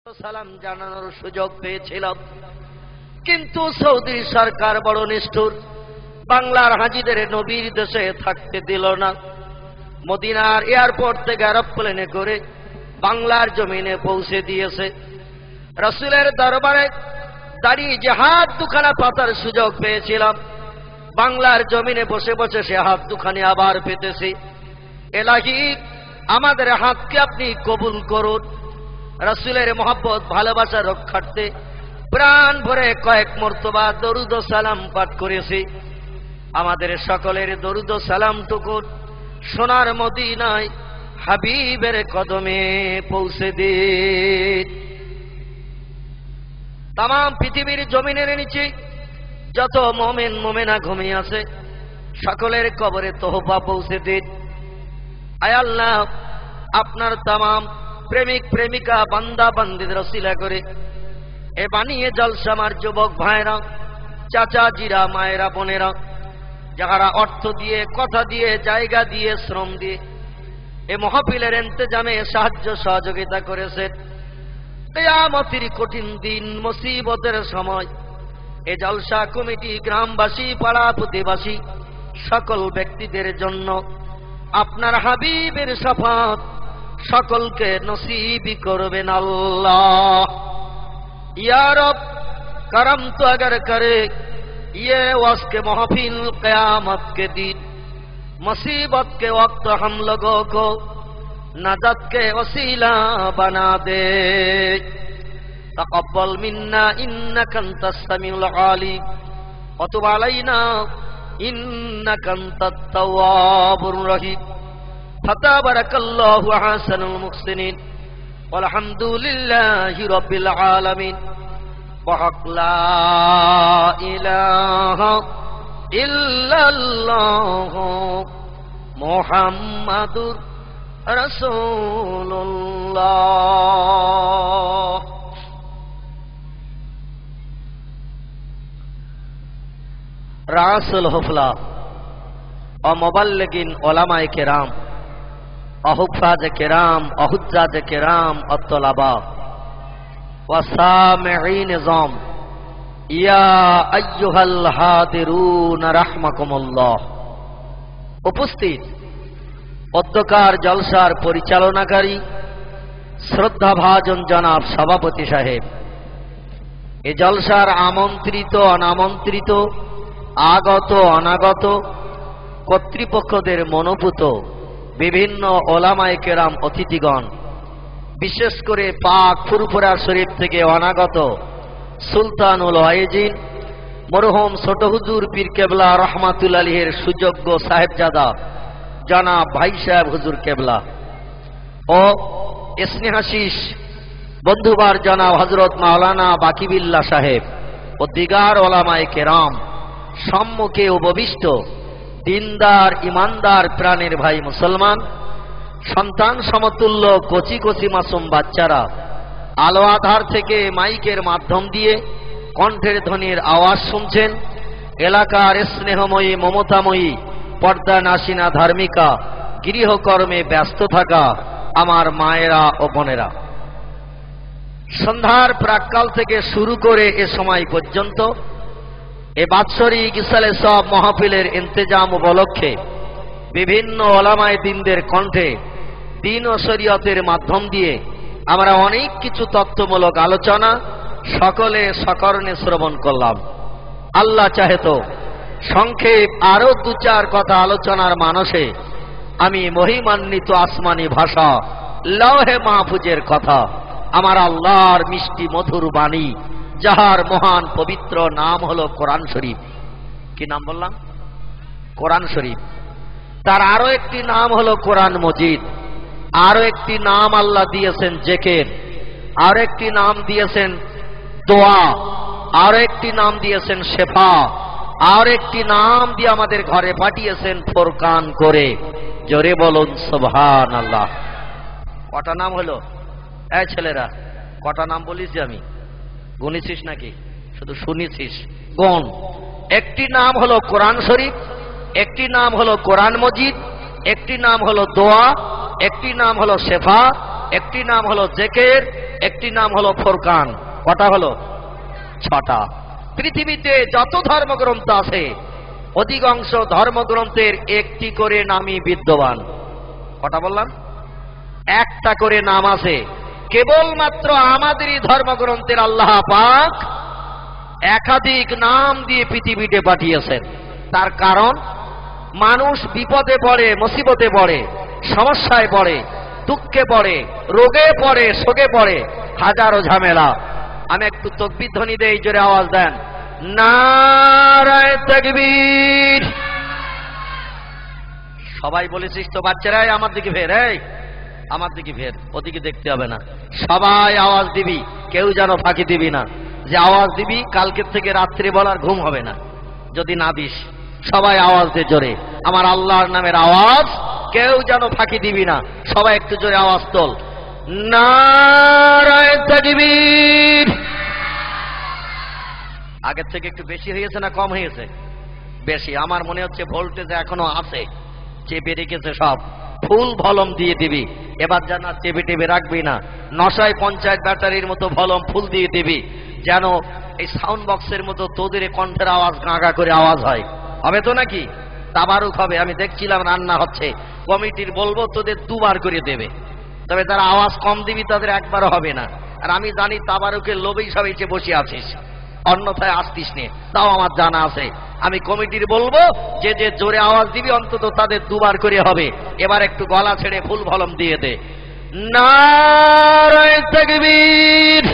সালাম জানানোর সুযোগ পেয়েছিলাম, কিন্তু সৌদি সরকার বড় নিষ্ঠুর, বাংলার হাজীদের নবীর দেশে থাকতে দিল না। মদিনার এয়ারপোর্ট থেকে এরোপ্লেনে করে বাংলার জমিনে পৌঁছে দিয়েছে। রাসূলের দরবারে দাঁড়িয়ে যে হাত দুখানা পাতার সুযোগ পেয়েছিলাম, বাংলার জমিনে বসে বসে সে হাত দুখানি আবার পেতেছি। এলাহি, আমাদের হাতকে আপনি কবুল করুন। রাসূলের মহব্বত ভালোবাসা রক্ষার্থে প্রাণ ভরে কয়েক মর্তবা দরুদ ও সালাম পাঠ করেছি। আমাদের সকলের দরুদ ও সালামটুকু সোনার মদিনায় হাবিবের কদমে পৌঁছে দিন। তাম পৃথিবীর জমিনের নিচে যত মোমেন মোমেনা ঘুমিয়ে আছে, সকলের কবরে তোহফা পৌঁছে দিন। আয় আল্লাহ, আপনার তাম প্রেমিক প্রেমিকা বান্দা বান্দিদের ওসিলা করে এ বানিয়ে জলসা আমার যুবক ভাইরা, চাচাজিরা, মায়েরা, বোনেরা, যাহারা অর্থ দিয়ে, কথা দিয়ে, জায়গা দিয়ে, শ্রম দিয়ে এ মাহফিলের ইন্তেজামে সাহায্য সহযোগিতা করেছেন। কিয়ামতের কঠিন দিন, মুসিবতের সময় এ জলসা কমিটি, গ্রামবাসী, পাড়া প্রতিবাসী সকল ব্যক্তিদের জন্য আপনার হাবিবের শাফাত সকলকে নসিবি করবেন আল্লাহ। या रब, करम तो अगर करे ये वस के महफिल क़यामत के दिन, मुसीबत के वक्त हम लोगों को नजत के वसीला बना दे। तक़ब्बल मिन्ना इन्नका अंतस समीउल अलीम व तुब अलैना इन्नका अंतत तव्वाबुर रहीम। फतबारकल्लाहु अहसनुल मुहसिनीन वल्हम्दुलिल्लाहि रब्बिल आलमीन। वहक ला इलाहा इल्लल्लाह मुहम्मदुर रसूलुल्लाह। रासुल हुफला और मुबल्लिगिन उलमाए किराम, अहुफ़ाज़ किराम, अहुज्जाज किराम, अत्तलबा व सामिईन निज़ाम, या अय्युहल हादिरून रहमकुमुल्लाह। उपस्थित অধ্যকার জলসার পরিচালনাকারী শ্রদ্ধাভাজন জনাব সভাপতি সাহেব, এ জলসার আমন্ত্রিত অনামন্ত্রিত, আগত অনাগত কর্তৃপক্ষদের মনোভূত বিভিন্ন ওলামায়ে কেরাম, অতিথিগণ, বিশেষ করে পাক ফুরফুরা শরীফ থেকে অনাগত সুলতানুল ওয়াইজিন মরহুম ছোট হুজুর পীর কেবলা রহমাতুল্লাহ আলাইহির সুযোগ্য সাহেবজাদা জনাব ভাই সাহেব হুজুর কেবলা ও স্নেহাশিস বন্ধুবার জনাব হযরত মাওলানা বাকিবিল্লাহ সাহেব ও দিগার ওলামায়ে কেরাম, সম্মুখে উপবিষ্ট দিনদার ইমানদার প্রাণের ভাই মুসলমান, সন্তান সমতুল্য কচি কচি মাসুম বাচ্চারা, আলো আধার থেকে মাইকের মাধ্যম দিয়ে কণ্ঠের ধ্বনির আওয়াজ শুনছেন, এলাকার স্নেহময়ী মমতাময়ী পর্দা নাসিনা ধার্মিকা, গৃহকর্মে ব্যস্ত থাকা আমার মায়েরা ও বোনেরা, সন্ধ্যার প্রাক্কাল থেকে শুরু করে এ সময় পর্যন্ত এ বাৎসরিক ইসালে সব মাহফিলের ইন্তেজাম উপলক্ষে বিভিন্ন ওলামায়ে দ্বীনদের কণ্ঠে দ্বীন ও শরীয়তের মাধ্যম দিয়ে আমরা অনেক কিছু তথ্যমূলক আলোচনা সকলে সকর্ণে শ্রবণ করলাম। আল্লাহ চাহে তো সংক্ষেপ আরো দু চার কথা আলোচনার মানসে আমি মহিমান্বিত আসমানি ভাষা লৌহে মাহফুজের কথা, আমার আল্লাহর মিষ্টি মধুর বাণী, যাহার মহান পবিত্র নাম হলো কোরআন শরীফ। কি নাম বললাম? কোরআন শরীফ। তার আরো একটি নাম হলো কোরআন মজিদ, আরো একটি নাম আল্লাহ দিয়েছেন জিকির, আরো একটি নাম দিয়েছেন দোয়া, আরো একটি নাম দিয়েছেন শেফা, আর একটি নাম দিয়ে আমাদের ঘরে পাঠিয়েছেন ফোরকান করে। জোরে বলুন সুবহানাল্লাহ। কটা নাম হলো? এই ছেলেরা, কটা নাম বলিস? আমি গুনেছিস নাকি শুধু শুনেছিস? কোন একটি নাম হলো কোরআন শরীফ, একটি নাম হলো কোরআন মজিদ, একটি নাম হলো দোয়া, একটি নাম হলো শেফা, একটি নাম হলো জেকের, একটি নাম হলো ফুরকান। কটা হলো? 6টা। পৃথিবীতে যত ধর্মগ্রন্থ আছে অধিকাংশ ধর্মগ্রন্থের একটি করে নামই বিদ্যমান। কটা বললাম? একটা করে নাম আছে। কেবলমাত্র আমাদেরই ধর্মগ্রন্থের আল্লাহ পাক একাধিক নাম দিয়ে পৃথিবীতে পাঠিয়েছেন। তার কারণ মানুষ বিপদে পড়ে, মুসিবতে পড়ে, সমস্যায় পড়ে, দুঃখে পড়ে, রোগে পড়ে, শোকে পড়ে, হাজারো ঝামেলা। আমি একটু তাকবীর ধ্বনি দেই, জোরে আওয়াজ দেন, নারায়ে তাকবীর। সবাই বলেছিস তো বাচ্চারাই আমার দিকে ফের, এই আমার দিকে ফের, ওদিকে দেখতে হবে না। সবাই আওয়াজ দিবি, কেউ যেন ফাঁকি দিবি না। যে আওয়াজ দিবি কালকের থেকে রাত্রে বলার ঘুম হবে না যদি না দিস। সবাই আওয়াজ দে জোরে, আমার আল্লাহর নামের আওয়াজ, কেউ যেন ফাঁকি দিবি না। সবাই একটু জোরে আওয়াজ তোল, নারায়ে তাকবীর। আগের থেকে একটু বেশি হয়েছে না কম হয়েছে? বেশি। আমার মনে হচ্ছে ভোল্টেজ এখনো আছে, চেপে রেখেছে সব। ফুল ভলম দিয়ে দিবি এবার, যেন চেপে টেপে রাখবি না। নশায় পঞ্চায়েত ব্যাটারির মতো ভলম ফুল দিয়ে দিবি, যেন এই সাউন্ড বক্সের মতো তোদের কণ্ঠের আওয়াজ গাঁগা করে আওয়াজ হয়। হবে তো নাকি? তাবারুক হবে। আমি দেখছিলাম রান্না হচ্ছে, কমিটির বলবো তোদের 2 বার করে দেবে, তবে তারা আওয়াজ কম দিবি, তাদের একবারও হবে না। আর আমি জানি তাবারুকের লোভেই সব এসে বসে আছিস, অন্যথায় আসতিস নে, তাও আমার জানা আছে। আমি কমিটির বলবো যে যে জোরে আওয়াজ দিবি অন্তত তাদের 2 বার করে হবে। এবার একটু গলা ছেড়ে ফুল ভলম দিয়ে দে, নারায়ে তাকবীর।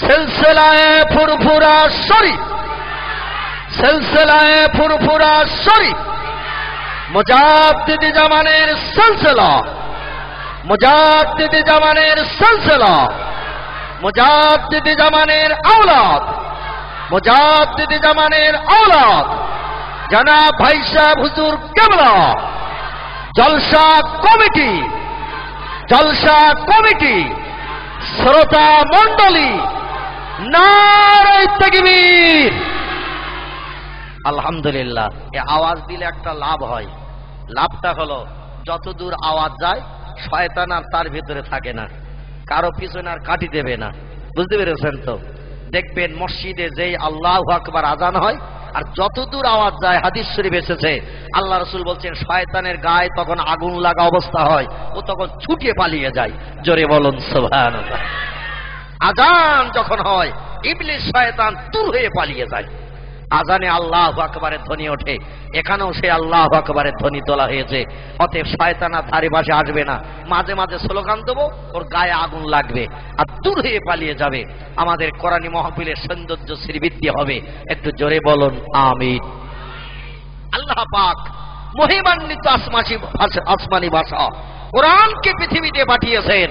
সিলসিলায়ে ফুরফুরা শরীফ, সিলসিলায়ে ফুরফুরা শরীফ, মুজাদ্দিদ জামানের সিলসিলা, মুজাদ্দিদ জামানের সিলসিলা, মুজাদ্দিদ জামানের আওলাদ, মুজাদ্দিদ জামানের আওলাদ জনাব ভাই সাহেব হুজুর কেবলা, জলসা কমিটি, জলসা কমিটি, শ্রোতা মণ্ডলী, নারায়ে তাকবীর। আলহামদুলিল্লাহ। এ আওয়াজ দিলে একটা লাভ হয়। লাভটা হলো যতদূর আওয়াজ যায় শয়তান আর তার ভিতরে থাকে না, কারো পিছনে আর কাটি দেবে না। বুঝতে পেরেছেন তো? দেখবেন মসজিদে যেই আল্লাহু আকবার আজান হয় আর যতদূর আওয়াজ যায়, হাদিস শরীফ এসেছে আল্লাহ রাসূল বলছেন শয়তানের গায়ে তখন আগুন লাগা অবস্থা হয়, ও তখন ছুটে পালিয়ে যায়। জোরে বলুন সুবহানাল্লাহ। আজান যখন হয় ইবলিস শয়তান দূর হয়ে পালিয়ে যায়। আজানে আল্লাহু আকবারের ধ্বনি ওঠে, এখানেও সে আল্লাহু আকবারের ধ্বনি তোলা হয়েছে। অতএব শয়তান আর ধারে পাশে আসবে না। মাঝে মাঝে স্লোগান দেবো, ওর গায়ে আগুন লাগবে আর দূর হয়ে পালিয়ে যাবে। আমাদের কোরআনী মাহফিলের সৌন্দর্য শ্রীবৃদ্ধি হবে। একটু জোরে বলুন আমিন। আল্লাহ পাক মহিমান্বিত আসমানি ভাষা কোরআনকে পৃথিবীতে পাঠিয়েছেন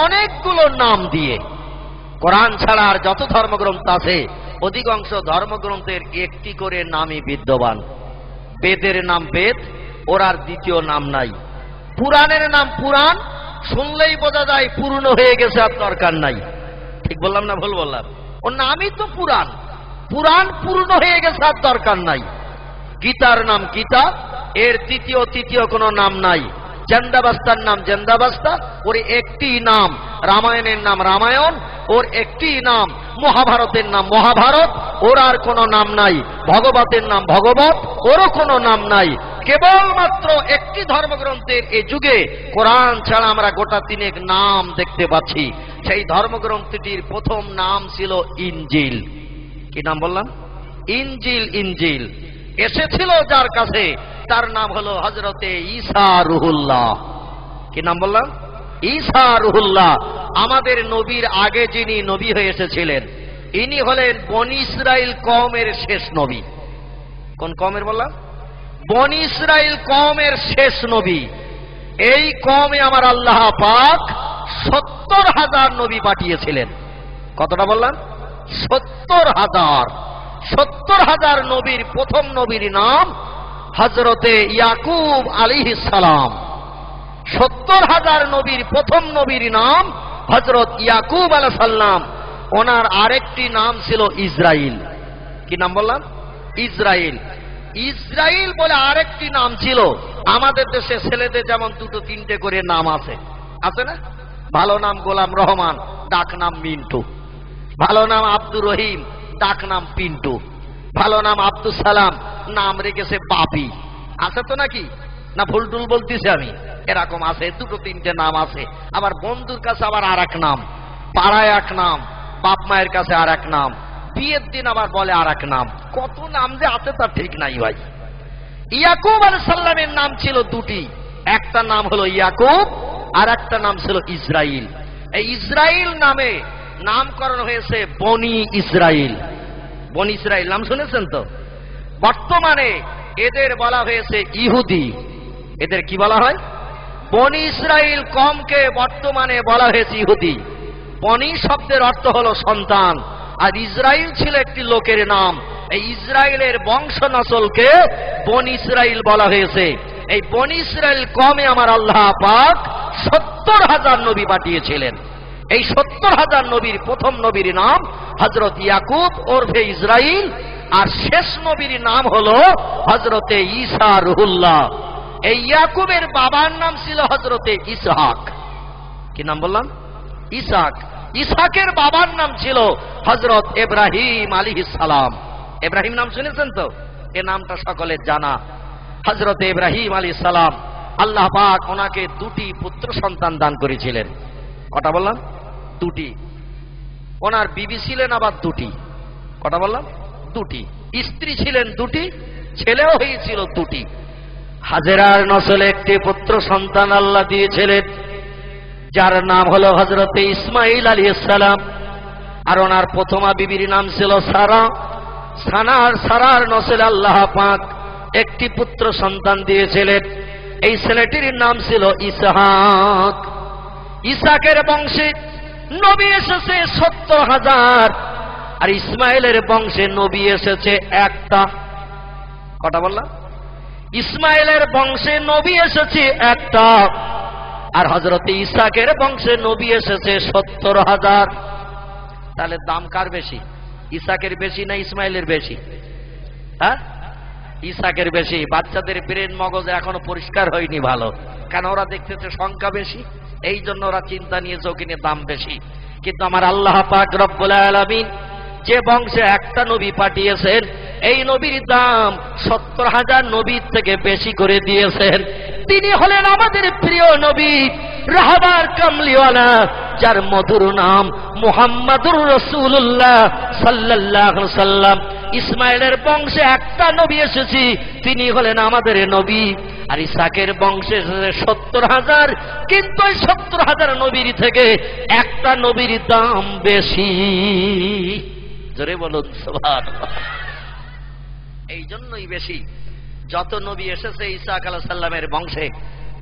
অনেকগুলো নাম দিয়ে। কোরআন ছাড়া আর যত ধর্মগ্রন্থ আছে অধিকাংশ ধর্মগ্রন্থের একটি করে নামই বিদ্যমান। বেদের নাম বেদ, ওর আর দ্বিতীয় নাম নাই। পুরাণের নাম পুরাণ, শুনলেই বোঝা যায় পূর্ণ হয়ে গেছে, আর দরকার নাই। ঠিক বললাম না ভুল বললাম? ওর নামই তো পুরাণ, পুরাণ পূর্ণ হয়ে গেছে, আর দরকার নাই। গীতার নাম গীতা, এর দ্বিতীয় তৃতীয় কোনো নাম নাই। জেন্দাবাস্তার নাম জেন্দাবাস্তা, ওর একটি নাম। রামায়ণের নাম রামায়ণ, ওর একটি নাম। মহাভারতের নাম মহাভারত, ওর আর কোনো নাম নাই। ভগবতের নাম ভগবত, ওরও কোনো নাম নাই। কেবলমাত্র একটি ধর্মগ্রন্থের এই যুগে কোরআন ছাড়া আমরা গোটা 3 নাম দেখতে পাচ্ছি। সেই ধর্মগ্রন্থটির প্রথম নাম ছিল ইনজিল। কি নাম বললাম? ইনজিল। ইনজিল এসেছিল যার কাছে, তার নাম হলো হযরতে ঈসা রুহুল্লাহ। কি নাম বললাম? ঈসা রুহুল্লাহ। আমাদের নবীর আগে যিনি নবী হয়ে এসেছিলেন ইনি হলেন বনি ইসরাইল কওমের শেষ নবী। কোন কওমের বললাম? বনি ইসরাইল কওমের শেষ নবী। এই কওমে আমার আল্লাহ পাক 70,000 নবী পাঠিয়েছিলেন। কতটা বললাম? 70,000। 70,000 নবীর প্রথম নবীর নাম হযরতে ইয়াকুব আলাইহিস সালাম। 70,000 নবীর প্রথম নবীর নাম হযরত ইয়াকুব আলাইহিস সালাম। ওনার আরেকটি নাম ছিল ইসরাইল। কি নাম বললাম? ইসরাইল। ইসরাইল বলে আরেকটি নাম ছিল। আমাদের দেশে ছেলেদের যেমন 2-3টে করে নাম আছে, আছে না? ভালো নাম গোলাম রহমান, ডাক নাম মিন্টু। ভালো নাম আব্দুর রহিম, ডাক নাম পিন্টু। ভালো নাম আব্দুল সালাম, নাম রেখেছে বাপি। আছে তো নাকি? না ভুলটুল বলতেছি আমি? এরকম আছে, দুটো তিনটে নাম আছে। আবার বন্ধুর কাছে আবার আর এক নাম, পাড়ায় এক নাম, বাপ মায়ের কাছে আর এক নাম, বিয়ের দিন আবার বলে আর এক নাম। কত নাম যে আছে তার ঠিক নাই ভাই। ইয়াকুব আলাইহিস সালামের নাম ছিল দুটি, একটা নাম হলো ইয়াকুব আর একটা নাম ছিল ইসরাইল। এই ইসরাইল নামে নামকরণ হয়েছে বনি ইসরাইল। বনি ইসরাইল নাম শুনেছেন তো? বর্তমানে এদের বলা হয়েছে ইহুদি। এদের কি বলা হয়? বনি ইসরাইল কমকে বর্তমানে বলা হয়েছে ইহুদি। বনি শব্দের অর্থ হলো সন্তান, আর ইসরাইল ছিল একটি লোকের নাম। এই ইসরায়েলের বংশ নসলকে বনি ইসরাইল বলা হয়েছে। এই বনি ইসরাইল কমে আমার আল্লাহ পাক 70,000 নবী পাঠিয়েছিলেন। এই 70,000 নবীর প্রথম নবীর নাম হযরত ইয়াকুব ওরফে ইসরাইল, আর শেষ নবীর নাম হলো হযরতে ঈসা রুহুল্লাহ। এই ইয়াকুবের বাবার নাম ছিল হযরতে ইসহাক। কি নাম বললাম? ইসহাক। ইসহাকের বাবার নাম ছিল হযরত ইব্রাহিম আলাইহিস সালাম। ইব্রাহিম নাম শুনেছেন তো? এ নামটা সকলের জানা। হযরত ইব্রাহিম আলাইহিস সালাম, আল্লাহ পাক ওনাকে দুটি পুত্র সন্তান দান করেছিলেন। কটা বললাম? দুটি। ওনার বিবি ছিলেন আবার দুটি। কটা বললাম? দুটি। স্ত্রী ছিলেন দুটি, ছেলেও হয়েছিল দুটি। হাজেরার নসলে একটি পুত্র সন্তান আল্লাহ দিয়েছিলেন, যার নাম হলো হযরতে ইসমাইল আলাইহিস সালাম। আর ওনার প্রথমা বিবির নাম ছিল সারা। সারার নসলে আল্লাহ পাক একটি পুত্র সন্তান দিয়েছিলেন। এই ছেলেটির নাম ছিল ইসহাক। ইসহাকের বংশে নবী এসেছে 70,000, আর ইসমাইলের বংশে নবী এসেছে একটা। কটা বললাম? ইসমাইলের বংশে নবী এসেছে একটা, আর হযরত ইসহাকের বংশে নবী এসেছে 70,000। তাহলে দাম কার বেশি? ইসহাকের বেশি না ইসমাইলের বেশি? হ্যাঁ, ইসহাকের বেশি। বাচ্চাদের ব্রেন মগজ এখনো পরিষ্কার হয়নি ভালো, কারণ ওরা দেখতেছে সংখ্যা বেশি, এই জন্য ওরা চিন্তা নিয়েছে ওখানে দাম বেশি। কিন্তু আমার আল্লাহ পাক রব্বুল আলামিন যে বংশে একটা নবী পাঠিয়েছেন, এই নবীর দাম 70,000 নবীর থেকে বেশি করে দিয়েছেন। তিনি হলেন আমাদের প্রিয় নবী রাহবার কামলিওয়ালা, যার মধুর নাম মুহাম্মাদুর রাসূলুল্লাহ সাল্লাল্লাহু আলাইহি সাল্লাম। ইসমাইলের বংশে একটা নবী এসেছি, তিনি হলেন আমাদের নবী। আর ইসহাকের বংশে 70,000, কিন্তু ওই 70,000 নবীর থেকে একটা নবীর দাম বেশি। জোরে বলুন সুবহানাল্লাহ। এই জন্যই বেশি। যত নবী এসেছে ইসহাক আলাইহিস সালামের বংশে,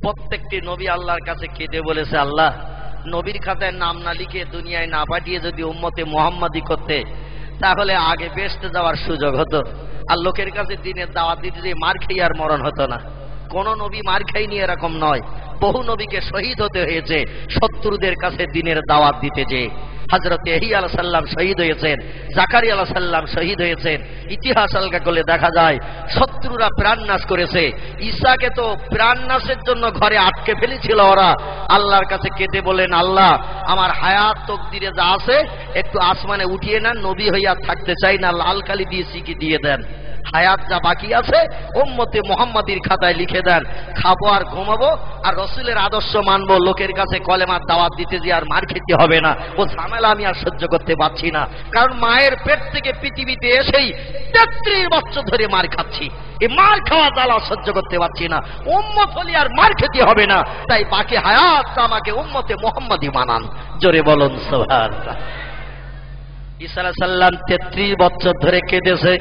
প্রত্যেকটি নবী আল্লাহর কাছে কেঁদে বলেছে, আল্লাহ, নবীর খাতায় নাম না লিখে দুনিয়ায় না পাঠিয়ে যদি উম্মতে মুহাম্মাদি করতে, তাহলে আগে বেহেশতে যাওয়ার সুযোগ হতো। আর লোকের কাছে দিনের দাওয়াত দিতে যে মার খেয়ে আর মরণ হতো না। কোন নবী মার খাইনি এরকম নয়, বহু নবীকে শহীদ হতে হয়েছে শত্রুদের কাছে দিনের দাওয়াত দিতে। যে হযরত ইয়াহইয়া আলাইহিস সালাম শহীদ হয়েছেন, জাকারিয়া আলাইহিস সালাম শহীদ হয়েছেন। ইতিহাস আলগা করলে দেখা যায় শত্রুরা প্রাণনাশ করেছে। ঈসাকে তো প্রাণনাশের জন্য ঘরে আটকে ফেলেছিল ওরা। আল্লাহর কাছে কেঁদে বলেন, আল্লাহ, আমার হায়াত তকদিরে যা আছে একটু আসমানে উঠিয়ে নেন, নবী হইয়া থাকতে চাই না, লাল কালি দিয়ে সিকি দিয়ে দেন। হায়াত যা বাকি আছে উম্মতে মুহাম্মাদির খাতায় লিখে দেন। খাবো আর ঘুমাবো আর রসুলের আদর্শ মানবো, লোকের কাছে কলেমার দাওয়াত দিতে যে আর মার খেতে হবে না। ও ঝামেলা আমি আর সহ্য করতে পারছি না, কারণ মায়ের পেট থেকে পৃথিবীতে এসেই 33 বছর ধরে মার খাচ্ছি। এই মার খাওয়া জ্বালা সহ্য করতে পারছি না। উম্মত হলে আর মার খেতে হবে না, তাই বাকি হায়াতটা আমাকে উম্মতে মুহাম্মাদি মানান। জোরে বলুন সুবহানাল্লাহ। ঈসা আলাইহিস সালাম 33 বছর ধরে কেঁদেছে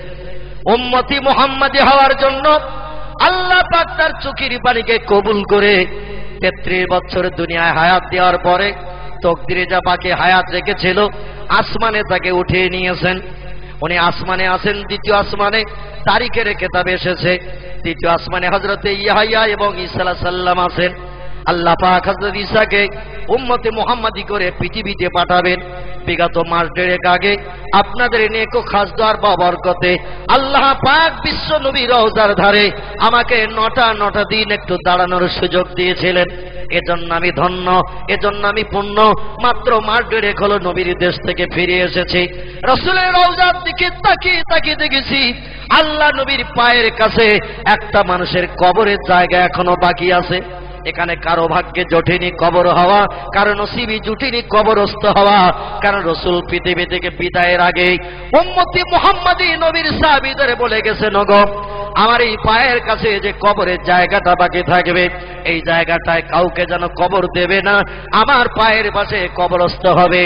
উম্মতি মুহাম্মাদি হওয়ার জন্য। আল্লাহ পাক তার চোখের পানিকে কবুল করে 33 বছর দুনিয়ায় হায়াত দেওয়ার পরে তকদিরে যা বাকি হায়াত রেখেছিল আসমানে তাকে উঠিয়ে নিয়েছেন। উনি আসমানে আছেন, দ্বিতীয় আসমানে তারিখের কিতাবে এসেছে দ্বিতীয় আসমানে হযরতে ইয়াহইয়া এবং ঈসা আলাইহিস সালাম আছেন। আল্লাহ পাক হযরত ঈসাকে উম্মতে মুহাম্মাদি করে পৃথিবীতে পাঠাবেন। বিগত মাস দেড়েক আগে আপনাদের নেক ও খাস দোয়ার বরকতে আল্লাহ পাক বিশ্ব নবী রওজার ধারে আমাকে নটা দিন একটু দাঁড়ানোর সুযোগ দিয়েছিলেন। এজন্য আমি ধন্য, এজন্য আমি পুণ্য। মাত্র মাস দেড়েক হলো নবীর দেশ থেকে ফিরে এসেছি। রাসূলের রওজার দিকে তাকিয়ে দেখেছি আল্লাহ নবীর পায়ের কাছে একটা মানুষের কবরের জায়গা এখনো বাকি আছে। এখানে কারো ভাগ্যে জটেনি কবর হওয়া, কারো নসিবি জুটেনি কবরস্থ হওয়া। কারণ রাসূল পৃথিবী থেকে বিদায়ের আগে উম্মতি মুহাম্মাদি নবীর সাহাবীদের বলে গেছেন, ওগো আমার এই পায়ের কাছে যে কবরের জায়গাটা বাকি থাকবে, এই জায়গাটায় কাউকে যেন কবর দেবে না, আমার পায়ের পাশে কবরস্থ হবে।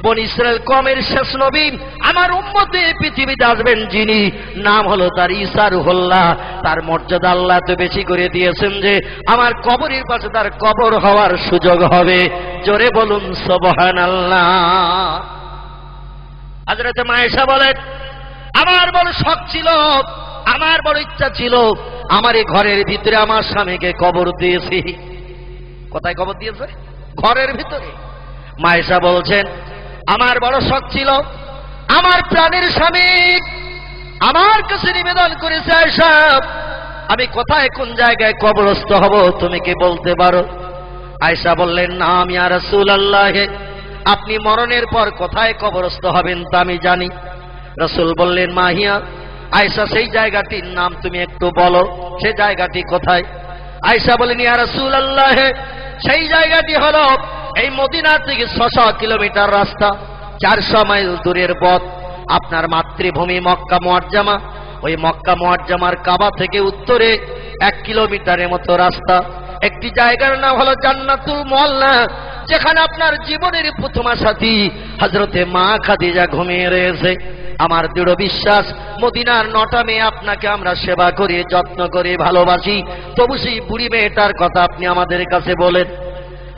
বনি ইসরাইল কওমের শেষ নবী আমার উম্মতে পৃথিবীতে আসবেন যিনি, নাম হলো তার ঈসা রূহুল্লাহ। তার মর্যাদা আল্লাহ তো বেশি করে দিয়েছেন যে আমার কবরের পাশে তার কবর হওয়ার সুযোগ হবে। জোরে বলুন সুবহানাল্লাহ। হযরত আয়েশা বলেন, আমার বড় শখ ছিল, আমার বড় ইচ্ছা ছিল, আমার এই ঘরের ভিতরে আমার স্বামীকে কবর দিয়েছি। কোথায় কবর দিয়েছে? ঘরের ভিতরে। আয়েশা বলছেন, আমার বড় শখ ছিল, আমার প্রাণের স্বামী আমার কাছে নিবেদন করেছে, আয়েশা আমি কোথায় কোন জায়গায় কবরস্থ হব তুমি কি বলতে পারো? আয়েশা বললেন, না আমি ইয়া রাসূলুল্লাহ, আপনি মরণের পর কোথায় কবরস্থ হবেন তা আমি জানি। রাসূল বললেন, মাহিয়া আয়েশা সেই জায়গাটির নাম তুমি একটু বলো, সেই জায়গাটি কোথায়? আয়েশা বলেন, ইয়া রাসূলুল্লাহ সেই জায়গাটি হলো এই মদিনা থেকে ৬০০ কিলোমিটার রাস্তা, ৪০০ মাইল দূরের পথ। আপনার মাতৃভূমি মক্কা মুআজ্জামা, ওই মক্কা মুআজ্জামার কাবা থেকে উত্তরে ১ কিলোমিটারের মতো রাস্তা। একটি জায়গার নাম হলো জান্নাতুল মুআল্লা, যেখানে আপনার জীবনের প্রথম সাথী হযরতে মা খাদিজা ঘুমিয়ে রয়েছে। আমার দৃঢ় বিশ্বাস মদিনার ৯টা মেয়ে আপনাকে আমরা সেবা করি, যত্ন করে ভালোবাসি, তবু সেই বুড়ি মেয়েটার কথা আপনি আমাদের কাছে বলেন।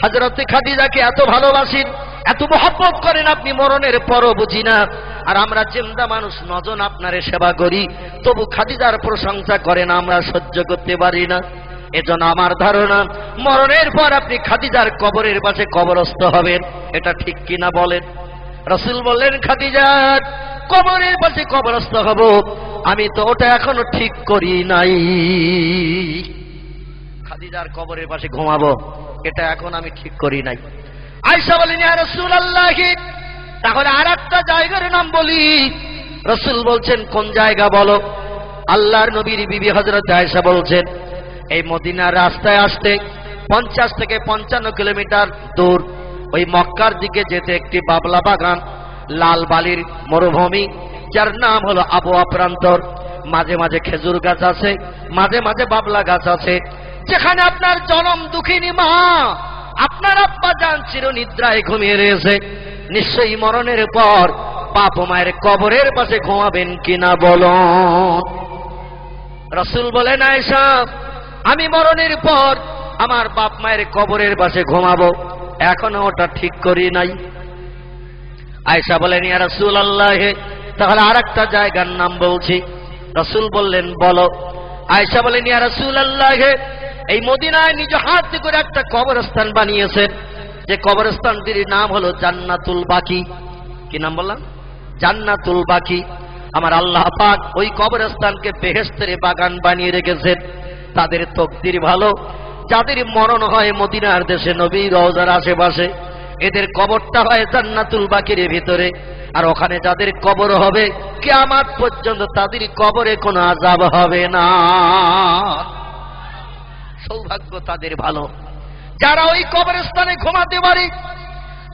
হযরতে খাদিজাকে এত ভালোবাসেন, এত মহব্বত করেন, আপনি মরণের পরও বুঝি না। আর আমরা জিন্দা মানুষ ৯ জন আপনারে সেবা করি, তবু খাদিজার প্রশংসা করেন, আমরা সহ্য করতে পারি না। এজন্য আমার ধারণা মরণের পর আপনি খাদিজার কবরের পাশে কবরস্থ হবেন। এটা ঠিক কিনা বলেন? রাসূল বললেন, খাদিজার কবরের পাশে কবরস্থ হব, আমি তো ওটা এখনো ঠিক করি নাই। খাদিজার কবরের পাশে ঘুমাবো, এটা এখন আমি ঠিক করি নাই। আয়েশা বলেন, ইয়া রাসূলুল্লাহ তাহলে আরেকটা জায়গার নাম বলি। রাসূল বলছেন, কোন জায়গা বলো? আল্লাহর নবীর বিবি হযরত আয়েশা বলছেন, এই মদিনার রাস্তায় আসতে ৫০ থেকে ৫৫ কিলোমিটার দূর, ওই মক্কার দিকে যেতে একটি বাবলা বাগান, লাল বালির মরুভূমি, যার নাম হলো আবওয়া প্রান্তর। মাঝে মাঝে খেজুর গাছ আছে, মাঝে মাঝে বাবলা গাছ আছে, যেখানে আপনার জনম দুঃখিনী মা, আপনার আব্বা জান চিরনিদ্রায় ঘুমিয়ে রয়েছে। নিশ্চয়ই মরণের পর বাপ মায়ের কবরের পাশে ঘুমাবেন কিনা বলুন? রাসূল বলেন, আয়েশা আমি মরণের পর আমার বাপ মায়ের কবরের পাশে ঘুমাবো, এখনো ওটা ঠিক করি নাই। আয়েশা বলেন, ইয়া রাসূলুল্লাহ তাহলে আরেকটা জায়গার নাম বলছি। রাসূল বললেন, বলো। আয়েশা বলেন, ইয়া রাসূলুল্লাহ এই মদিনায় নিজ হাতে করে একটা কবরস্থান বানিয়েছেন, যে কবরস্থানটির নাম হলো জান্নাতুল বাকি। কি নাম বললাম? জান্নাতুল বাকি। আমার আল্লাহ পাক ওই কবরস্থানকে বেহেশতের বাগান বানিয়ে রেখেছেন। তাদের তকদির ভালো, যাদের মরণ হয় মদিনার দেশে নবীর রওজার আশেপাশে, এদের কবরটা হয় জান্নাতুল বাকির ভিতরে। আর ওখানে যাদের কবর হবে কিয়ামত পর্যন্ত তাদের কবরে কোনো আযাব হবে না। সৌভাগ্য তাদের ভালো যারা ওই কবরস্থানে ঘুমাতে পারে।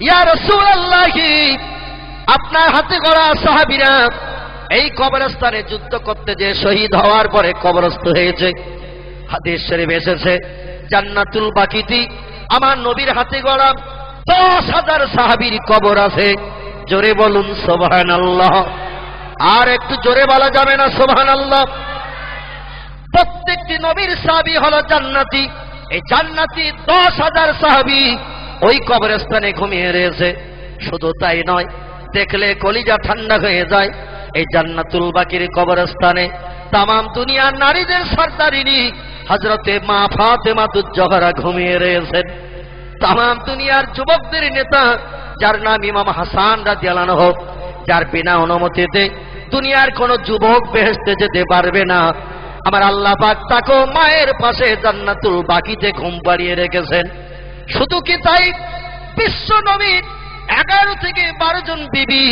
ইয়া রাসূলুল্লাহ আপনার হাতে গড়া সাহাবীরা এই কবরস্থানে যুদ্ধ করতে যে শহীদ হওয়ার পরে কবরস্থ হয়েছে। হাদিস শরীফ এসেছে, জান্নাতুল বাকিতে আমার নবীর হাতে গড়া ১০,০০০ সাহাবীর কবর আছে। জোরে বলুন সুবহানাল্লাহ। আর একটু জোরে বলা যাবে না সুবহানাল্লাহ? প্রত্যেকটি নবীর সাহাবী হলো জান্নাতি। এই জান্নাতি ১০,০০০ সাহাবী ওই কবরস্থানে ঘুমিয়ে রয়েছে। শুধু তাই নয়, দেখলে কলিজা ঠান্ডা হয়ে যায়। এই জান্নাতুল বাকির কবরস্থানে তামাম দুনিয়ার নারীদের সরদারিনী হযরতে মা ফাতেমাতুজ জোহরা ঘুমিয়ে রয়েছেন। তাম দুনিয়ার যুবকদের নেতা, যার নাম ইমাম হাসান রাদিয়াল্লাহু আনহু, যার বিনা অনুমতিতে দুনিয়ার কোন যুবক বেহেশতে যেতে পারবে না। আমার আল্লাহ পাক তাকে মায়ের পাশে জান্নাতুল বাকিতে ঘুম পাড়িয়ে রেখেছেন। শুধু কি তাই, বিশ্ব নবীর 11 থেকে 12 জন বিবি,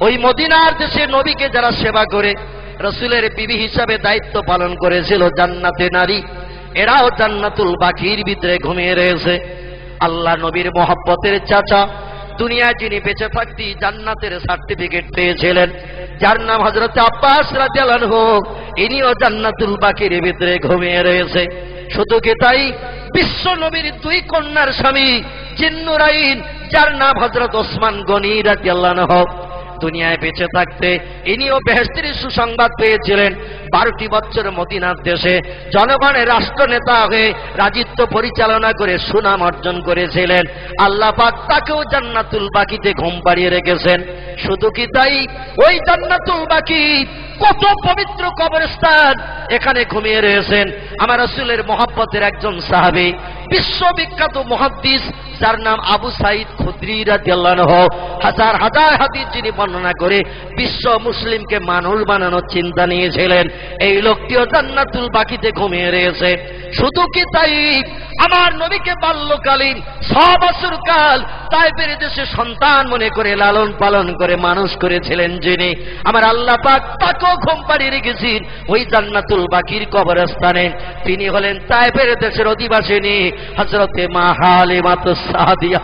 ওই মদিনার দেশে নবীকে যারা সেবা করে রাসূলের বিবি হিসাবে দায়িত্ব পালন করেছিল, জান্নাতে নারী, এরাও জান্নাতুল বাকির ভিতরে ঘুমিয়ে রয়েছে। আল্লাহ নবীর মহব্বতের চাচা, দুনিয়ায় যিনি বেঁচে থাকতে জান্নাতের সার্টিফিকেট পেয়েছিলেন, যার নাম হযরত আব্বাস রাদিয়াল্লাহু আনহু, ইনিও জান্নাতুল বাকির ভিতরে ঘুমিয়ে রয়েছে। শুধু কি তাই, বিশ্ব নবীর 2 কন্যার স্বামী জিন্নুরাইন, যার নাম হযরত ওসমান গনি রাদিয়াল্লাহু আনহু, দুনিয়ায় বেঁচে থাকতে ইনিও বেহেশতের সুসংবাদ পেয়েছিলেন। 12টি বছর মদিনার দেশে জনগণের রাষ্ট্রনেতা হয়ে রাজত্ব পরিচালনা করে সুনাম অর্জন করেছিলেন। আল্লাহ পাক তাকেও জান্নাতুল বাকিতে ঘুম পাড়িয়ে রেখেছেন। শুধু কি তাই, ওই জান্নাতুল বাকি কত পবিত্র কবরস্থান, এখানে ঘুমিয়ে রয়েছেন আমার রাসূলের মহব্বতের একজন সাহাবী, বিশ্ববিখ্যাত মুহাদ্দিস, যার নাম আবু সাঈদ খুদরি রাদিয়াল্লাহু আনহু। হাজার হাজার হাদিস যিনি বর্ণনা করে বিশ্ব মুসলিমকে মানুষ বানানোর চিন্তা নিয়েছিলেন, এই লোকটিও জান্নাতুল বাকিতে ঘুমিয়ে রয়েছে। শুধু কি তাই, আমার নবীকে বাল্যকালীন 6 বছর কাল তায়েফের দেশে সন্তান মনে করে লালন পালন করে মানুষ করেছিলেন যিনি, আমার আল্লাহ পাক তাকেও ঘুম পাড়িয়ে রেখেছেন ওই জান্নাতুল বাকির কবরস্থানে। তিনি হলেন তায়েফের দেশের অধিবাসিনী হযরতে মা হালিমাতুস সাদিয়া।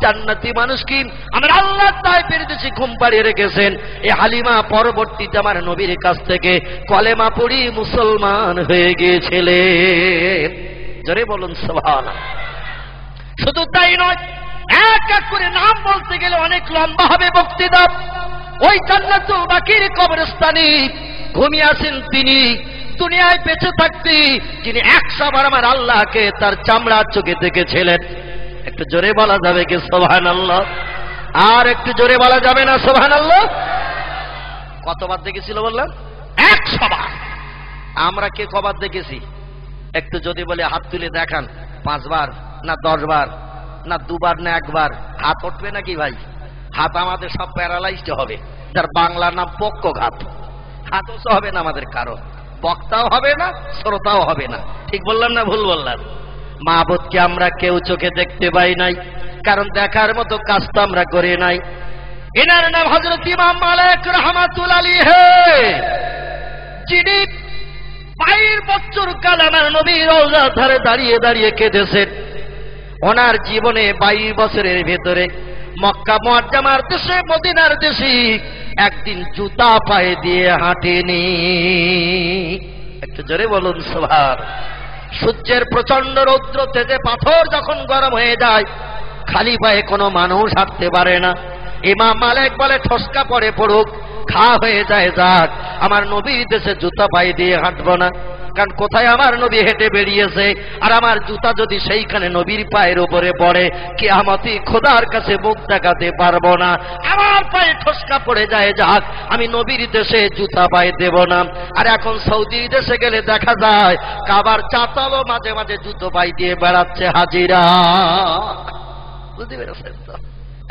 জান্নাতি মানুষ কি আমার আল্লাহ তায়েফের দেশে ঘুম পাড়িয়ে রেখেছেন। এই হালিমা পরবর্তীতে আমার নবীর কাছ থেকে কলেমা পড়ি মুসলমান হয়ে গিয়েছিলেন। জোরে বলুন সুবহানাল্লাহ। শুধু তাই নয়, এক এক করে নাম বলতে গেলে অনেক লম্বা হবে বক্তৃতা। ওই জান্নাতুল বাকির কবরস্থানে ঘুমিয়ে আছেন তিনি, দুনিয়ায় বেঁচে থাকতে যিনি 100 বার আমার আল্লাহকে তার চামড়ার চোখে দেখেছিলেন। একটু জোরে বলা যাবে কি সুবহানাল্লাহ? আর একটু জোরে বলা যাবে না সুবহানাল্লাহ? কতবার দেখেছিল বললাম? 100 বার। আমরা কে কবার দেখেছি? একটু যদি বলে হাত তুলে দেখান, 5 বার না 10 বার না 2 বার না 1 বার, হাত উঠবে নাকি ভাই? হাত আমাদের সব প্যারালাইজড হবে, যার বাংলা নাম পক্ষঘাত। হাতও হবে না আমাদের কারো, বক্তাও হবে না, শ্রোতাও হবে না। ঠিক বললাম না ভুল বললাম? মাহবুদকে আমরা কেউ চোখে দেখতে পাই নাই, কারণ দেখার মতো কাজ তো আমরা করি নাই। এনার নাম হযরত ইমাম মালিক রাহমাতুল্লাহ আলাইহি, যিনি 22 বছর কাল আমার নবীর রওজার ধারে দাঁড়িয়ে দাঁড়িয়ে কেঁদেছেন। ওনার জীবনে 22 বছরের ভেতরে মক্কা মুআজ্জামার দেশে মদিনার দেশে একদিন জুতা পায়ে দিয়ে হাঁটেনি। একটু জোরে বলুন সুবহান। সূর্যের প্রচন্ড রৌদ্র তেজে পাথর যখন গরম হয়ে যায়, খালি পায়ে কোনো মানুষ হাঁটতে পারে না। ইমাম মালিক বলে ঠসকা পড়ে পড়ুক, খা হয়ে যায় যাক, আমার নবীর দেশে জুতা পায়ে দিয়ে হাঁটবো না। কারণ কোথায় আমার নবী হেঁটে বেরিয়েছে, আর আমার জুতা যদি সেইখানে নবীর পায়ের উপরে পড়ে, কিয়ামতে খোদার কাছে মুখ দেখাতে পারবো না। আমার পায়ে ঠসকা পড়ে যায় যাক, আমি নবীর দেশে জুতা পায়ে দেব না। আর এখন সৌদির দেশে গেলে দেখা যায় কাবার চাতালও মাঝে মাঝে জুতো পায়ে দিয়ে বেড়াচ্ছে হাজিরা। বুঝতে পেরেছেন তো?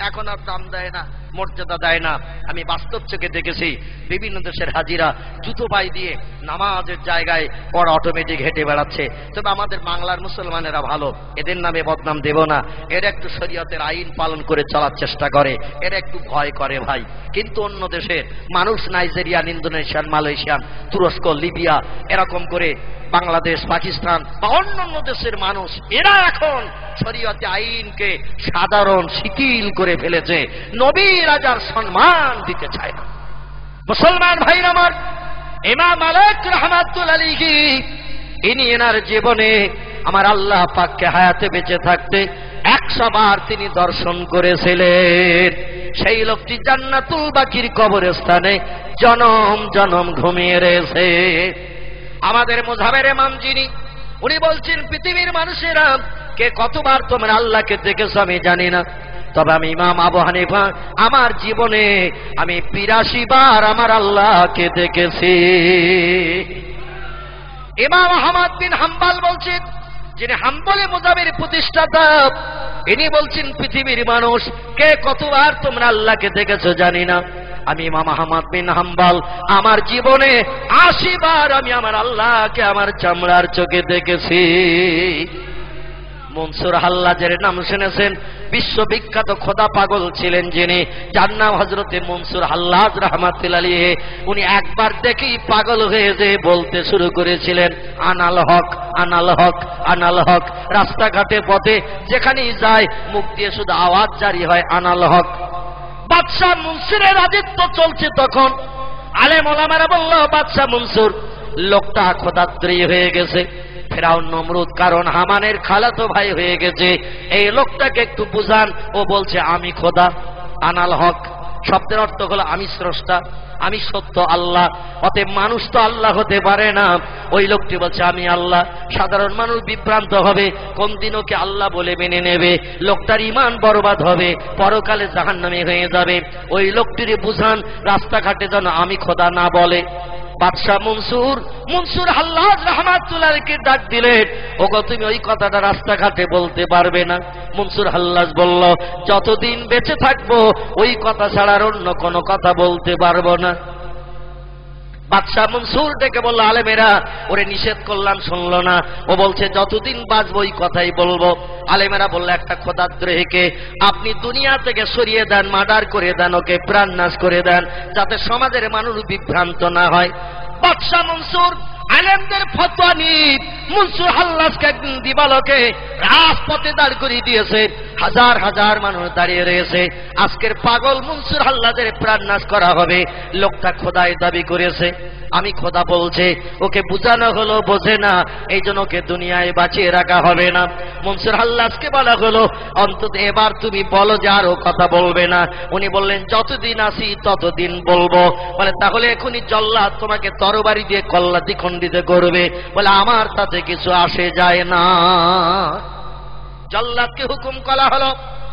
এখন আর দাম দেয় না, মর্যাদা দেয় না। আমি বাস্তব চোখে দেখেছি বিভিন্ন দেশের হাজিরা জুতো পায়ে দিয়ে নামাজের জায়গায় ওরা অটোমেটিক হেঁটে বেড়াচ্ছে। তবে আমাদের বাংলার মুসলমানেরা ভালো, এদের নামে বদনাম দেব না। এরা একটু শরীয়তের আইন পালন করে চলার চেষ্টা করে, এরা একটু ভয় করে ভাই। কিন্তু অন্য দেশের মানুষ, নাইজেরিয়ান, ইন্দোনেশিয়ান, মালয়েশিয়ান, তুরস্ক, লিবিয়া, এরকম করে বাংলাদেশ, পাকিস্তান বা অন্যান্য দেশের মানুষ, এরা এখন শরীয়তে আইনকে সাধারণ শিথিল করে ফেলেছে, নবী রাজার সম্মান দিতে চায় না। মুসলমান ভাইরা আমার, ইমাম মালিক রাহমাতুল্লাহ আলাইহি, ইনি এনার জীবনে আমার আল্লাহ পাককে হায়াতে বেঁচে থাকতে 100 বার তিনি দর্শন করেছিলেন। সেই লোকটি জান্নাতুল বাকির কবরস্থানে জনম জনম ঘুমিয়ে রয়েছে। আমাদের মুযহাবের ইমাম যিনি, উনি বলছেন পৃথিবীর মানুষেরা কে কতবার তোমরা আল্লাহকে দেখেছো আমি জানি না, তবে আমি ইমাম আবু হানিফা আমার জীবনে আমি 82 বার আমার আল্লাহকে দেখেছি। ইমাম আহমদ বিন হাম্বল বলছেন, যিনি হাম্বলি মুযহাবের প্রতিষ্ঠাতা, ইনি বলছেন, পৃথিবীর মানুষ কে কতবার তোমরা আল্লাহকে দেখেছো জানি না, আমি ইমাম আহমদ বিন হাম্বল আমার জীবনে ৮০ বার আমি আমার আল্লাহকে আমার চামড়ার চোখে দেখেছি। মনসুর হাল্লাজের নাম শুনেছেন, বিশ্ববিখ্যাত খোদা পাগল ছিলেন যিনি, যার নাম হযরতে মনসুর হাল্লাজ রাহমাতুল্লাহ আলাইহি। উনি একবার দেখেই পাগল হয়ে যেয়ে বলতে শুরু করেছিলেন, আনাল হক, আনাল হক, আনাল হক। রাস্তাঘাটে পথে যেখানেই যায় মুখ দিয়ে শুধু আওয়াজ জারি হয়, আনাল হক। বাদশাহ মনসুরের রাজত্ব চলছে তখন। আলেম ওলামারা বলল, বাদশাহ মনসুর লোকটা খোদাত্রয়ী হয়ে গেছে, ফেরাউন নমরুদ কারণ হামানের খালাতো ভাই হয়ে গেছে, এই লোকটাকে একটু বুঝান। ও বলছে আমি খোদা। আনাল হক শব্দের অর্থ হলো আমি স্রষ্টা, আমি সত্য আল্লাহ, অতএব মানুষ তো আল্লাহ হতে পারে না। ওই লোকটি বলছে আমি আল্লাহ। সাধারণ মানুষ বিভ্রান্ত হবে, কোন দিন ওকে আল্লাহ বলে মেনে নেবে, লোকটার ঈমান বরবাদ হবে, পরকালে জাহান্নামী হয়ে যাবে। ওই লোকটির বুঝান রাস্তাঘাটে যেন আমি খোদা না বলে। বাদশাহ মনসুর হাল্লাজ রাহমাতুল্লাহকে ডাক দিলেন, ওগো তুমি ওই কথাটা রাস্তাঘাটে বলতে পারবে না। মনসুর হাল্লাজ বলল, যতদিন বেঁচে থাকবো ওই কথা ছাড়ার অন্য কোনো কথা বলতে পারবো না। বাদশাহ মনসুর ডেকে বলল, আলেমেরা ওরে নিষেধ করলাম শুনলো না, ও বলছে যতদিন বাঁচবো ওই কথাই বলবো। আলেমেরা বলল, একটা খোদাদ্রোহীকে আপনি দুনিয়া থেকে সরিয়ে দেন, মার্ডার করে দেন, ওকে প্রাণনাশ করে দেন, যাতে সমাজের মানুষ বিভ্রান্ত না হয়। বাদশাহ মনসুর আলেমদের ফতোয়া নিয়ে মনসুর হাল্লাজকে একদিন দিবালোকে রাজপথে দাঁড় করিয়ে দিয়েছে। হাজার হাজার মানুষ দাঁড়িয়ে রয়েছে। আজকের পাগল মনসুর হাল্লাজের প্রাণনাশ করা হবে। লোকটা খোদায় দাবি করেছে, আমি খোদা বলছে, ওকে বুঝানো হলো বোঝে না, এই জন্য ওকে দুনিয়ায় বাঁচিয়ে রাখা হবে না। মনসুর হাল্লাজকে বলা হলো, অন্তত এবার তুমি বলো যে আর ও কথা বলবে না। উনি বললেন, যতদিন আসি ততদিন বলবো। বলে, তাহলে এখনই জল্লাদ তোমাকে তরবারি দিয়ে কল্লা দ্বিখণ্ডিত করবে। বলে, আমার তাতে কিছু আসে যায় না। জল্লাদকে হুকুম করা হলো,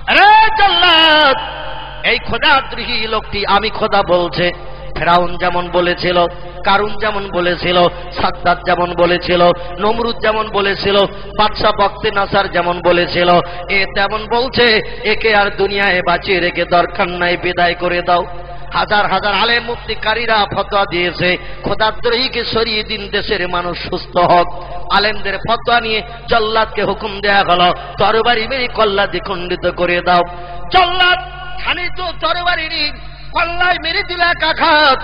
আরে জল্লাদ, এই খোদাদ্রোহী লোকটি আমি খোদা বলছে। ফেরাউন যেমন বলেছিল, কারুন যেমন বলেছিল, সাদ্দাত যেমন বলেছিল, নমরুদ যেমন বলেছিল, বাদশাহ বখতে নাসার যেমন বলেছিল, এ তেমন বলছে, একে আর দুনিয়ায় বাঁচিয়ে রেখে দরকার নাই, বিদায় করে দাও। হাজার হাজার আলেম মুফতিকারীরা ফতোয়া দিয়েছে, খোদাদ্রোহীকে সরিয়ে দিন, দেশের মানুষ সুস্থ হোক। আলেমদের ফতোয়া নিয়ে জল্লাদকে হুকুম দেয়া হলো, তরবারি মেরে কল্লা দ্বিখণ্ডিত করে দাও। জল্লাদ খানিক তরবারি নিয়ে কল্লায় মেরে দিল এক আঘাত,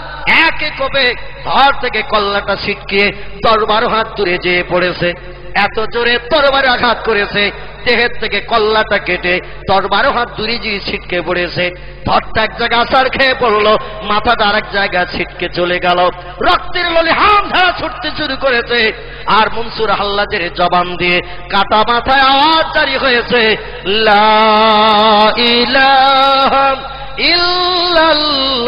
একে কোপে ধর থেকে কল্লাটা ছিটকিয়ে 10-12 হাত দূরে যেয়ে পড়েছে। এত জোরে তরবারি আঘাত করেছে, দেহের থেকে কল্লাটা কেটে 10-12 হাত দূরে গিয়ে ছিটকে পড়েছে। ধরটা এক জায়গায় আছাড় খেয়ে পড়লো, মাথাটা আরেক জায়গায় ছিটকে চলে গেল। রক্তের লোলহাম ধারা ছুটতে শুরু করেছে। আর মনসুর হাল্লাজের জবান দিয়ে কাটা মাথায় আওয়াজ জারি হয়েছে, লা ইলাহা ইল্লাল্লাহু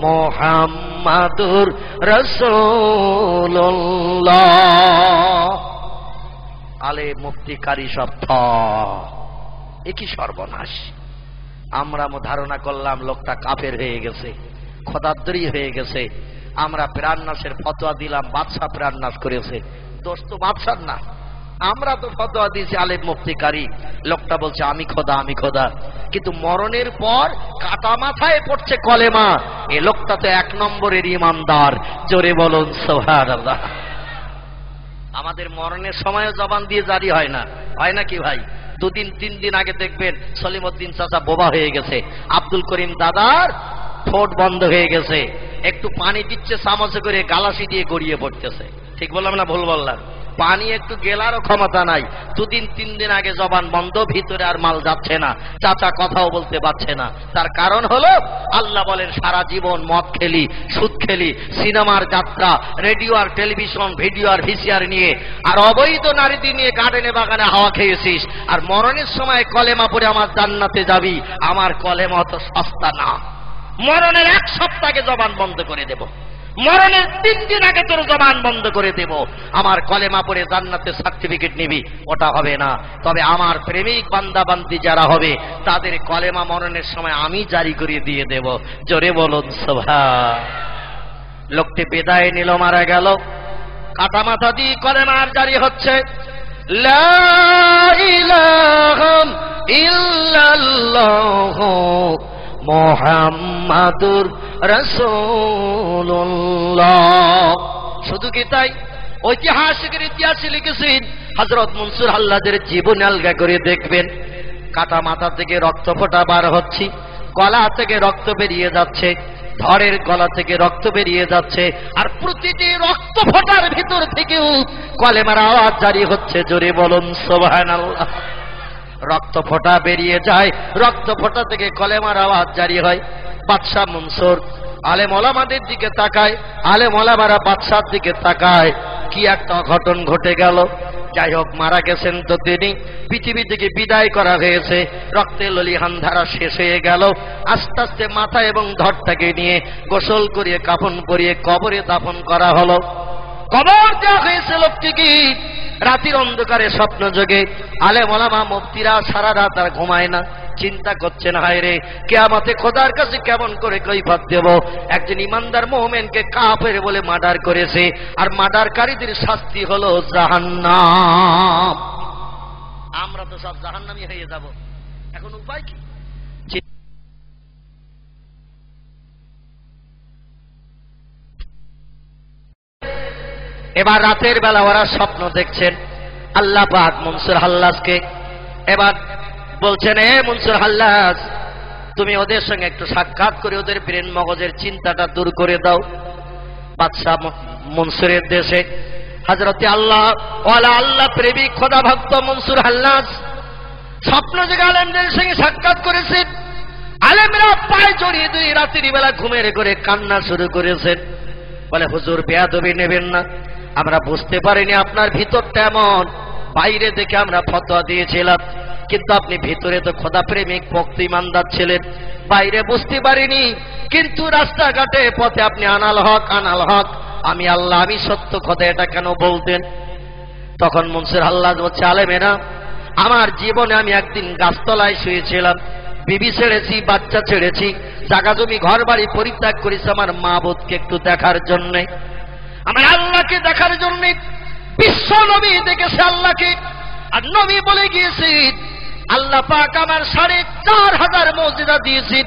মুহাম্মাদুর রাসূলুল্লাহ। আলে মুফতি কারি সব একই সর্বনাশ। আমরা ধারণা করলাম লোকটা কাফের হয়ে গেছে, খোদাদ্রোহী হয়ে গেছে। আমরা প্রাণনাশের ফতোয়া দিলাম, বাদশাহ প্রাণনাশ করেছে। দোষ তো বাদশার না, আমরা তো ফতোয়া দিয়েছি আলেম মুফতি কারি। লোকটা বলছে আমি খোদা, আমি খোদা, কিন্তু মরণের পর কাটা মাথায় পড়ছে কলেমা। এ লোকটা তো 1 নম্বরের ইমানদার। জোরে বলুন সুবহানাল্লাহ। আমাদের মরণের সময়ও জবান দিয়ে জারি হয় না, হয় না কি ভাই? 2-3 দিন আগে দেখবেন সলিমউদ্দিন চাচা বোবা হয়ে গেছে, আব্দুল করিম দাদার ঠোঁট বন্ধ হয়ে গেছে, একটু পানি দিচ্ছে চামচে করে, গালাসি দিয়ে গড়িয়ে পড়তেছে। ঠিক বললাম না ভুল বললাম? পানি একটু গেলারও ক্ষমতা নাই। 2-3 দিন আগে জবান বন্ধ, ভিতরে আর মাল যাচ্ছে না, চাচা কথাও বলতে পারছে না। তার কারণ হলো আল্লাহ বলেন, সারা জীবন মদ খেলি, সুদ খেলি, সিনেমার যাত্রা, রেডিও আর টেলিভিশন, ভিডিও আর ভিসিআর নিয়ে, আর অবৈধ নারীদের নিয়ে গার্ডেনে বাগানে হাওয়া খেয়েছিস, আর মরণের সময় কলেমা পড়ে আমার জান্নাতে যাবি। আমার কলেমা তো সস্তা না। মরণের 1 সপ্তাহ আগে জবান বন্ধ করে দেব, মরণের 3 দিন আগে তোর জবান বন্ধ করে দেব। আমার কলেমা পড়ে জান্নাতের সার্টিফিকেট নিবি, ওটা হবে না। তবে আমার প্রেমিক বান্দা বান্দি যারা হবে তাদের কলেমা মরণের সময় আমি জারি করে দিয়ে দেব। জোরে বলুন সুবহান। লোকটি বিদায় নিল, মারা গেল। কাটা মাথা দিয়ে কলেমা আর জারি হচ্ছে। লা ইলাহা ইল্লাল্লাহ মুহাম্মাদুর রাসূলুল্লাহ। শুধু কি তাই? ঐতিহাসিকের ইতিহাসে লিখেছেন হযরত মনসুর হাল্লাজের জীবন আলগা করে দেখবেন, কাটা মাথা থেকে রক্ত ফোঁটা বার হচ্ছে, গলা থেকে রক্ত বেরিয়ে যাচ্ছে, ধরের গলা থেকে রক্ত বেরিয়ে যাচ্ছে, আর প্রতিটি রক্ত ফোঁটার ভিতর থেকেও কলেমার আওয়াজ জারি হচ্ছে। জোরে বলুন সুবহানাল্লাহ। রক্ত ফোঁটা বেরিয়ে যায়, রক্ত ফোঁটা থেকে কলেমার আওয়াজ জারি হয়। বাদশাহ মনসুর আলেম ওলামাদের দিকে তাকায়, আলেম ওলামারা বাদশার দিকে তাকায়, কি একটা অঘটন ঘটে গেল। যাই হোক, মারা গেছেন তো তিনি, পৃথিবী থেকে বিদায় করা হয়েছে, রক্তে ললিহান ধারা শেষ হয়ে গেল। আস্তে আস্তে মাথা এবং ধরটাকে নিয়ে গোসল করিয়ে কাফন পরিয়ে কবরে দাফন করা হলো। কবর দেওয়া হয়েছে লোকটিকে। রাতের অন্ধকারে স্বপ্ন যোগে আলেম ওলামা মুফতিরা সারা রাত আর ঘুমায় না, চিন্তা করছেন, হায় রে কিয়ামতে খোদার কাছে কেমন করে কৈফিয়ত দেব। একজন ইমানদার মুমিনকে কাফের বলে মার্ডার করেছে, আর মার্ডারকারীদের শাস্তি হলো জাহান্নাম। আমরা তো সব জাহান্নামী হয়ে যাব, এখন উপায় কি? এবার রাতের বেলা ওরা স্বপ্ন দেখছেন। আল্লাহ পাক মনসুর হাল্লাজকে এবার বলছেন, এ মনসুর হাল্লাজ, তুমি ওদের সঙ্গে একটু সাক্ষাৎ করে ওদের ব্রেন মগজের চিন্তাটা দূর করে দাও। বাদশাহ মনসুরের দেশে হযরতে আল্লাহ ওয়ালা আল্লাহ প্রেমিক খোদা ভক্ত মনসুর হাল্লাজ স্বপ্ন জেগে আলেমদের সঙ্গে সাক্ষাৎ করেছেন। আলেমরা পায়ে জড়িয়ে দিয়ে রাতের বেলা ঘুমের করে কান্না শুরু করেছেন। বলে, হুজুর বেয়াদবি নেবেন না, আমরা বুঝতে পারিনি আপনার ভিতরটা এমন, বাইরে দেখে আমরা ফতোয়া দিয়েছিলাম, কিন্তু আপনি ভিতরে তো খোদা প্রেমিক ভক্ত ইমানদার ছিলেন, বাইরে বুঝতে পারিনি। কিন্তু রাস্তাঘাটে পথে আপনি আনাল হক আনাল হক, আমি আল্লাহ আমি সত্য খোদা, এটা কেন বলতেন? তখন মনসুর হাল্লাজ বলছে, আলেমেরা, আমার জীবনে আমি একদিন গাছতলায় শুয়েছিলাম, বিবি ছেড়েছি, বাচ্চা ছেড়েছি, জায়গা জমি ঘর বাড়ি পরিত্যাগ করেছি আমার মাবুদকে একটু দেখার জন্যে, আমার আল্লাহকে দেখার জন্যে। বিশ্ব নবী দেখেছে আল্লাহকে, আর নবী বলে গিয়েছে, আল্লাহ পাক আমার ৪,৫০০ মুজিজা দিয়েছেন।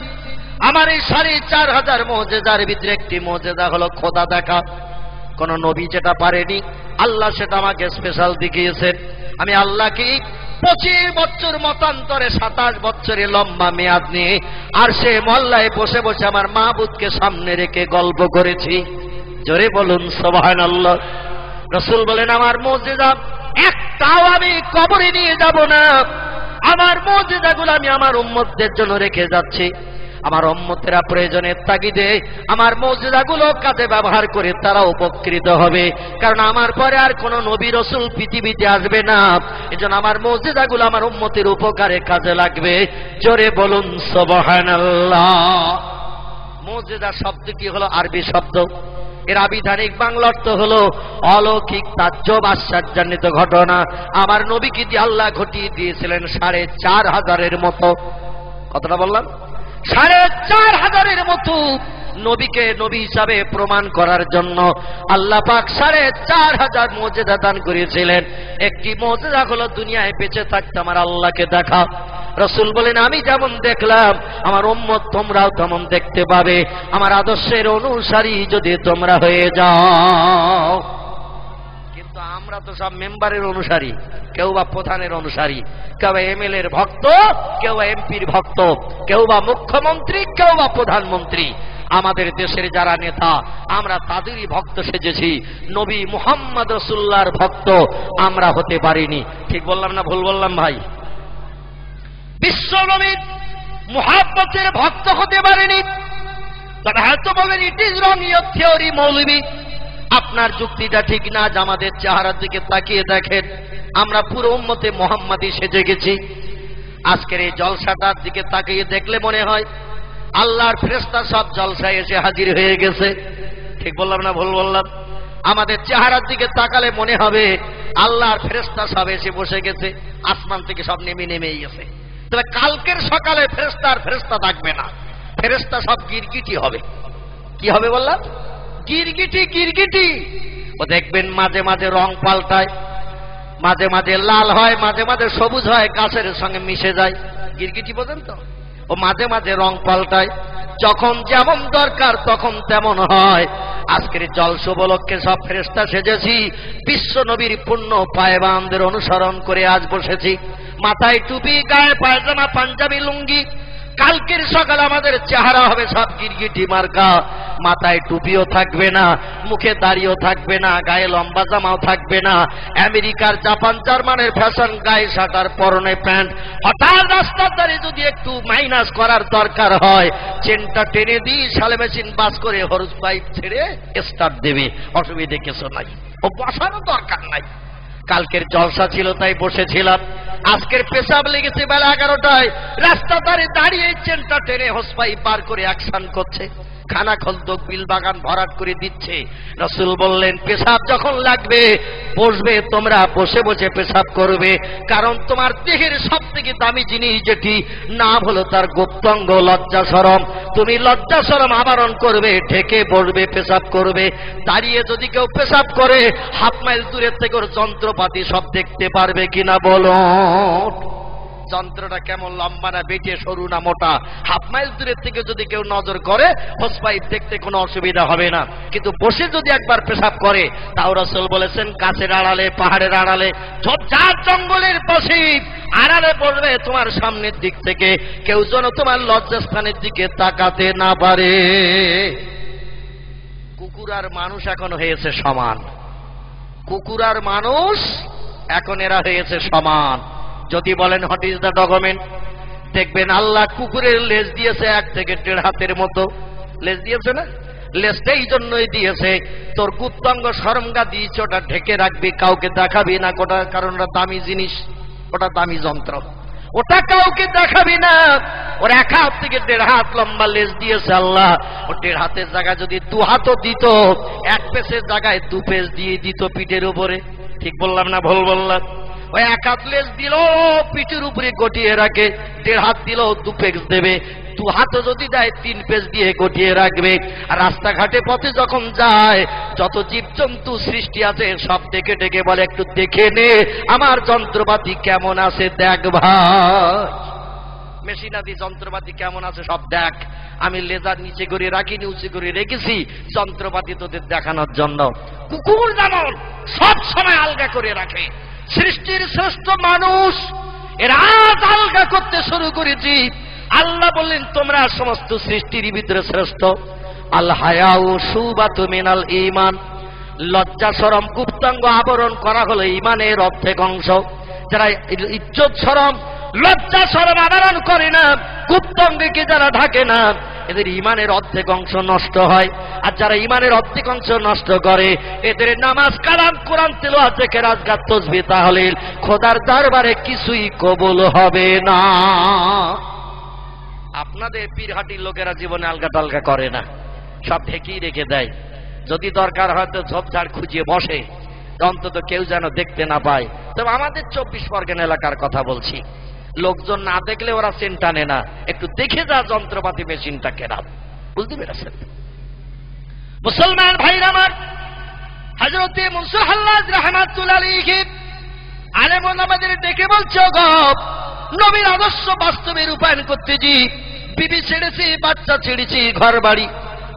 আমার এই ৪,৫০০ মুজিজার ভিতরে একটি মুজিজা হলো খোদা দেখা। কোন নবী যেটা পারেনি, আল্লাহ সেটা আমাকে স্পেশাল দেখিয়েছেন। আমি আল্লাহকে 25 বছর মতান্তরে 27 বছরে লম্বা মেয়াদ নিয়ে আর সে মহল্লায় বসে বসে আমার মাবুদকে সামনে রেখে গল্প করেছি। জোরে বলুন সুবহানাল্লাহ। রাসূল বলেন, আমার মুজিজা একটাও আমি কবরে নিয়ে যাব না, আমার মুজিজাগুলো আমি আমার উম্মতদের জন্য রেখে যাচ্ছি। আমার উম্মতেরা প্রয়োজনের তাগিদে আমার মুজিজাগুলো কাজে ব্যবহার করে তারা উপকৃত হবে, কারণ আমার পরে আর কোন নবী রাসূল পৃথিবীতে আসবে না। এজন্য আমার মুজিজাগুলো আমার উম্মতের উপকারে কাজে লাগবে। জোরে বলুন সুবহানাল্লাহ। মুজিজা শব্দটি হলো আরবি শব্দ, এর আবিধানিক বাংলা অর্থ হলো অলৌকিক তাজ্জব আশ্চর্যান্বিত ঘটনা। আমার নবীকে দিয়ে আল্লাহ ঘটিয়ে দিয়েছিলেন ৪,৫০০ মতো। কতটা বললাম? ৪,৫০০ মতো নবীকে নবী হিসাবে প্রমাণ করার জন্য আল্লাহ পাক ৪,৫০০ মুজিজা দান করেছিলেন। একটি মুজিজা হলো দুনিয়ায় বেঁচে থাকতে আমার আল্লাহকে দেখা। রাসূল বলেন, আমি যেমন দেখলাম আমার উম্মত তোমরাও তেমন দেখতে পাবে, আমার আদর্শের অনুসারী যদি তোমরা হয়ে যাও। কিন্তু আমরা তো সব মেম্বারের অনুসারী, কেউ বা প্রধানের অনুসারী, কেউ বা এমএলএ এর ভক্ত, কেউ বা এমপির ভক্ত, কেউ বা মুখ্যমন্ত্রী, কেউ বা প্রধানমন্ত্রী। আমাদের দেশের যারা নেতা আমরা তাদেরই ভক্ত সেজেছি, নবী মুহাম্মদ রাসূলুল্লাহর ভক্ত আমরা হতে পারিনি। ঠিক বললাম না ভুল বললাম ভাই? বিশ্ব নবীর মুহাব্বতের ভক্ত হতে পারেনি। তবে হয়তো বলেন it is wrong your theory মৌলবী, আপনার যুক্তিটা ঠিক না। আমাদের চেহারার দিকে তাকিয়ে দেখেন, আমরা পুরো উম্মতে মুহাম্মাদি সেজে গেছি। আজকের এই জলসাটার দিকে তাকিয়ে দেখলে মনে হয় আল্লাহর ফেরেশতা সব জলসায় এসে হাজির হয়ে গেছে। ঠিক বললাম না ভুল বললাম? আমাদের চেহারার দিকে তাকালে মনে হবে আল্লাহর ফেরেশতা সব এসে বসে গেছে, আসমান থেকে সব নেমেই গেছে। তবে কালকের সকালে ফেরেশতা থাকবে না, ফেরেশতা সব গিরগিটি হবে। কি হবে বললাম? গিরগিটি। ও দেখবেন মাঝে মাঝে রং পাল্টায়, মাঝে মাঝে লাল হয়, মাঝে মাঝে সবুজ হয়, গাছের সঙ্গে মিশে যায়। গিরগিটি পর্যন্ত ও মাঝে মাঝে রং পাল্টায়, যখন যেমন দরকার তখন তেমন হয়। আজকের জলস উপলক্ষে সব ফেরেশতা সেজেছি, বিশ্ব নবীর পুণ্য পায়বানদের অনুসরণ করে আজ বসেছি। মাথায় টুপি, গায়ে পায়জামা, পাঞ্জাবি, লুঙ্গি। কালকের সকালে আমাদের চেহারা হবে সব গিরগিটি মার্কা। মাথায় টুপিও থাকবে না, মুখে দাড়িও থাকবে না, গায়ে লম্বা জামাও থাকবে না। আমেরিকার, জাপান, জার্মানের ফ্যাশন, গায়ে শার্ট, পরনে প্যান্ট। হঠাৎ রাস্তার ধারে যদি একটু মাইনাস করার দরকার হয়, চেনটা টেনে দিয়ে সালে মেশিন বাস করে হরস পাইপ ছেড়ে স্টার্ট দেবে, অসুবিধে কিছু নাই, ও বসারও দরকার নাই। কালকের জলসা ছিল তাই বসেছিলাম। আজকের পেশাব লেগেছে বেলা 11টায়, রাস্তা ধারে দাঁড়িয়ে চেনটা টেনে হোসপাই পার করে অ্যাকশন করছে। খানা খলদক বিল বাগান ভরাট করে দিচ্ছে। রাসূল বললেন, পেশাব যখন লাগবে বসবে, তোমরা বসে বসে পেশাব করবে, কারণ তোমার দেহের সব থেকে দামি জিনিস যেটি নাম হলো তার গুপ্তাঙ্গ লজ্জা শরম। তুমি লজ্জা শরম আবরণ করবে, ঢেকে বসবে, পেশাব করবে। দাঁড়িয়ে যদি কেউ পেশাব করে, হাফ মাইল দূরের থেকে ওর যন্ত্রপাতি সব দেখতে পারবে কিনা বলো? যন্ত্রটা কেমন, লম্বা না বেটে, সরু না মোটা, হাফ মাইল দূরের থেকে যদি কেউ নজর করে হোসপাইপ দেখতে কোনো অসুবিধা হবে না। কিন্তু বসে যদি একবার পেশাব করে, তাও রাসূল বলেছেন গাছের আড়ালে, পাহাড়ের আড়ালে, ঝোপঝাড় জঙ্গলের পাশে আড়ালে পড়বে, তোমার সামনের দিক থেকে কেউ যেন তোমার লজ্জাস্থানের দিকে তাকাতে না পারে। কুকুর আর মানুষ এখন হয়েছে সমান। কুকুর আর মানুষ এখন এরা হয়েছে সমান। যদি বলেন হোয়াট ইজ দ্য ডকুমেন্ট, দেখবেন আল্লাহ কুকুরের লেজ দিয়েছে 1 থেকে 1.5 হাতের মতো লেজ দিয়েছে না? লেজটা এই জন্যই দিয়েছে, তোর গুপ্তাঙ্গ সরমগা দিয়েছে, ওটা ঢেকে রাখবি, কাউকে দেখাবি না, কারণ ওটা দামি জিনিস, ওটা দামি যন্ত্র, ওটা কাউকে দেখাবি না। ওর 1 হাত থেকে 1.5 হাত লম্বা লেজ দিয়েছে আল্লাহ। ও 1.5 হাতের জায়গায় যদি 2 হাতও দিত, 1 পেসের জায়গায় 2 পেস দিয়ে দিত পিঠের উপরে। ঠিক বললাম না ভুল বললাম? ওই 1 হাত লেজ দিল পিঠের উপরে গটিয়ে রাখে, 1.5 হাত দিল 2 পেস দেবে, 2 হাতও যদি দেয় 3 পেস দিয়ে গটিয়ে রাখবে। আর রাস্তাঘাটে পথে যখন যায়, যত জীবজন্তু সৃষ্টি আছে সব ডেকে ডেকে বলে, একটু দেখে নে আমার যন্ত্রপাতি কেমন আছে, দেখ ভাই, মেশিনাদি যন্ত্রপাতি কেমন আছে সব দেখ। আমি লেজার নিচে করে রাখিনি, উঁচু করে রেখেছি যন্ত্রপাতি তোদের দেখানোর জন্য। কুকুর যেমন সব সময় আলগা করে রাখে, সৃষ্টির শ্রেষ্ঠ মানুষ এরা আজ আলগা করতে শুরু করেছি। আল্লাহ বললেন, তোমরা সমস্ত সৃষ্টির ভিতরে শ্রেষ্ঠ। আল হায়াউ শুবাতু মিনাল ঈমান, লজ্জা শরম গুপ্তাঙ্গ আবরণ করা হলো ঈমানের অর্ধেক অংশ। যারা ইজ্জত শরম, লজ্জা শরম আবরণ করে না, গুপ্তাঙ্গকে যারা ঢাকে না, এদের ঈমানের অর্ধেক অংশ নষ্ট হয়। আর যারা ঈমানের অর্ধেক অংশ নষ্ট করে, এদের নামাজ, কালাম, কোরআন তিলাওয়াত, জিকির, আজকার, তাসবিহ, তাহলিল খোদার দরবারে কিছুই কবুল হবে না। আপনাদের পীরহাটির লোকেরা জীবনে আলগা টালগা করে না, সব ঢেকেই রেখে দেয়। যদি দরকার হয় তো ঝোপঝাড় খুঁজিয়ে বসে, অন্তত কেউ যেন দেখতে না পায়। তবে আমাদের 24 পরগনা এলাকার কথা বলছি, লোকজন না দেখলে ওরা চেন টানে না, একটু দেখে যা যন্ত্রপাতি মেশিনটা কেনা। বুঝতে পেরেছেন মুসলমান ভাইরা আমার? হযরতে মুনসুর হাল্লাজ রাহমাতুল্লাহ আলাইহি আলেম ওলামাদের ডেকে বলছে, গো নবীর আদর্শ বাস্তবে রূপায়ণ করতে জি বিবি ছেড়েছি, বাচ্চা ছেড়েছি, ঘর বাড়ি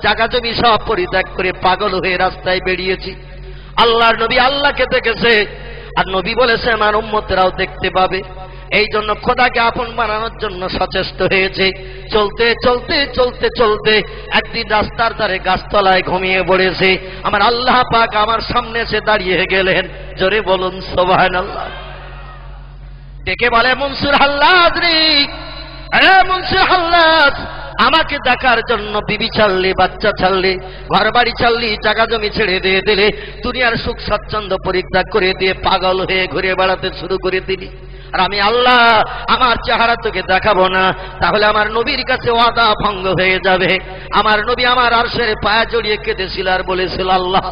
জায়গা জমি সব পরিত্যাগ করে পাগল হয়ে রাস্তায় বেরিয়েছি। আল্লাহর নবী আল্লাহকে দেখেছে, আর নবী বলেছে আমার উম্মতেরাও দেখতে পাবে। এই জন্য খোদাকে আপন বানানোর জন্য সচেষ্ট হয়েছে। চলতে চলতে চলতে চলতে একদিন রাস্তার ধারে গাছতলায় ঘুমিয়ে পড়েছে। আমার আল্লাহ পাক আমার সামনে এসে দাঁড়িয়ে গেলেন। জোরে বলুন সুবহানাল্লাহ। ডেকে বলে, মনসুর হাল্লাজ রে, আরে মনসুর হাল্লাজ, আমাকে দেখার জন্য বিবি ছাড়লি, বাচ্চা ছাড়লি, ঘর বাড়ি ছাড়লি, জায়গা জমি ছেড়ে দিয়ে দিলে, দুনিয়ার সুখ স্বাচ্ছন্দ্য পরিত্যাগ করে দিয়ে পাগল হয়ে ঘুরে বেড়াতে শুরু করে দিলি। আর আমি আল্লাহ আমার চেহারা তোকে দেখাবো না, তাহলে আমার নবীর কাছে ওয়াদা ভঙ্গ হয়ে যাবে। আমার নবী আমার আরশের পায়ে জড়িয়ে কেঁদেছিল আর বলেছিল, আল্লাহ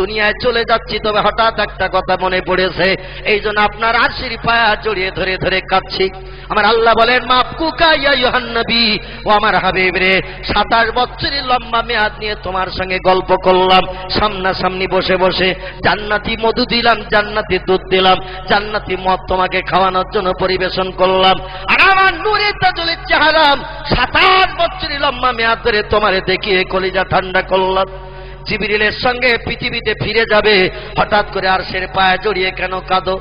দুনিয়ায় চলে যাচ্ছি, তবে হঠাৎ একটা কথা মনে পড়েছে, এই জন্য আপনার আরশের পায়া জড়িয়ে ধরে ধরে কাঁদছি। আমার আল্লাহ বলেন, মাফকুকা ইয়া আইয়ুহান নবী, ও আমার হাবিব রে, 27 বছরের লম্বা মেয়াদ নিয়ে তোমার সঙ্গে গল্প করলাম, সামনাসামনি বসে বসে জান্নাতি মধু দিলাম, জান্নাতি দুধ দিলাম, জান্নাতি মদ তোমাকে খাওয়ানোর জন্য পরিবেশন করলাম, আর আমার নূরে তাজুলের চেহারা 27 বছরের লম্বা মেয়াদ ধরে তোমারে দেখিয়ে কলিজা ঠান্ডা করলাম। জিবরিলের সঙ্গে পৃথিবীতে ফিরে যাবে, হঠাৎ করে আরশের পায়ে জড়িয়ে কেন কাঁদো?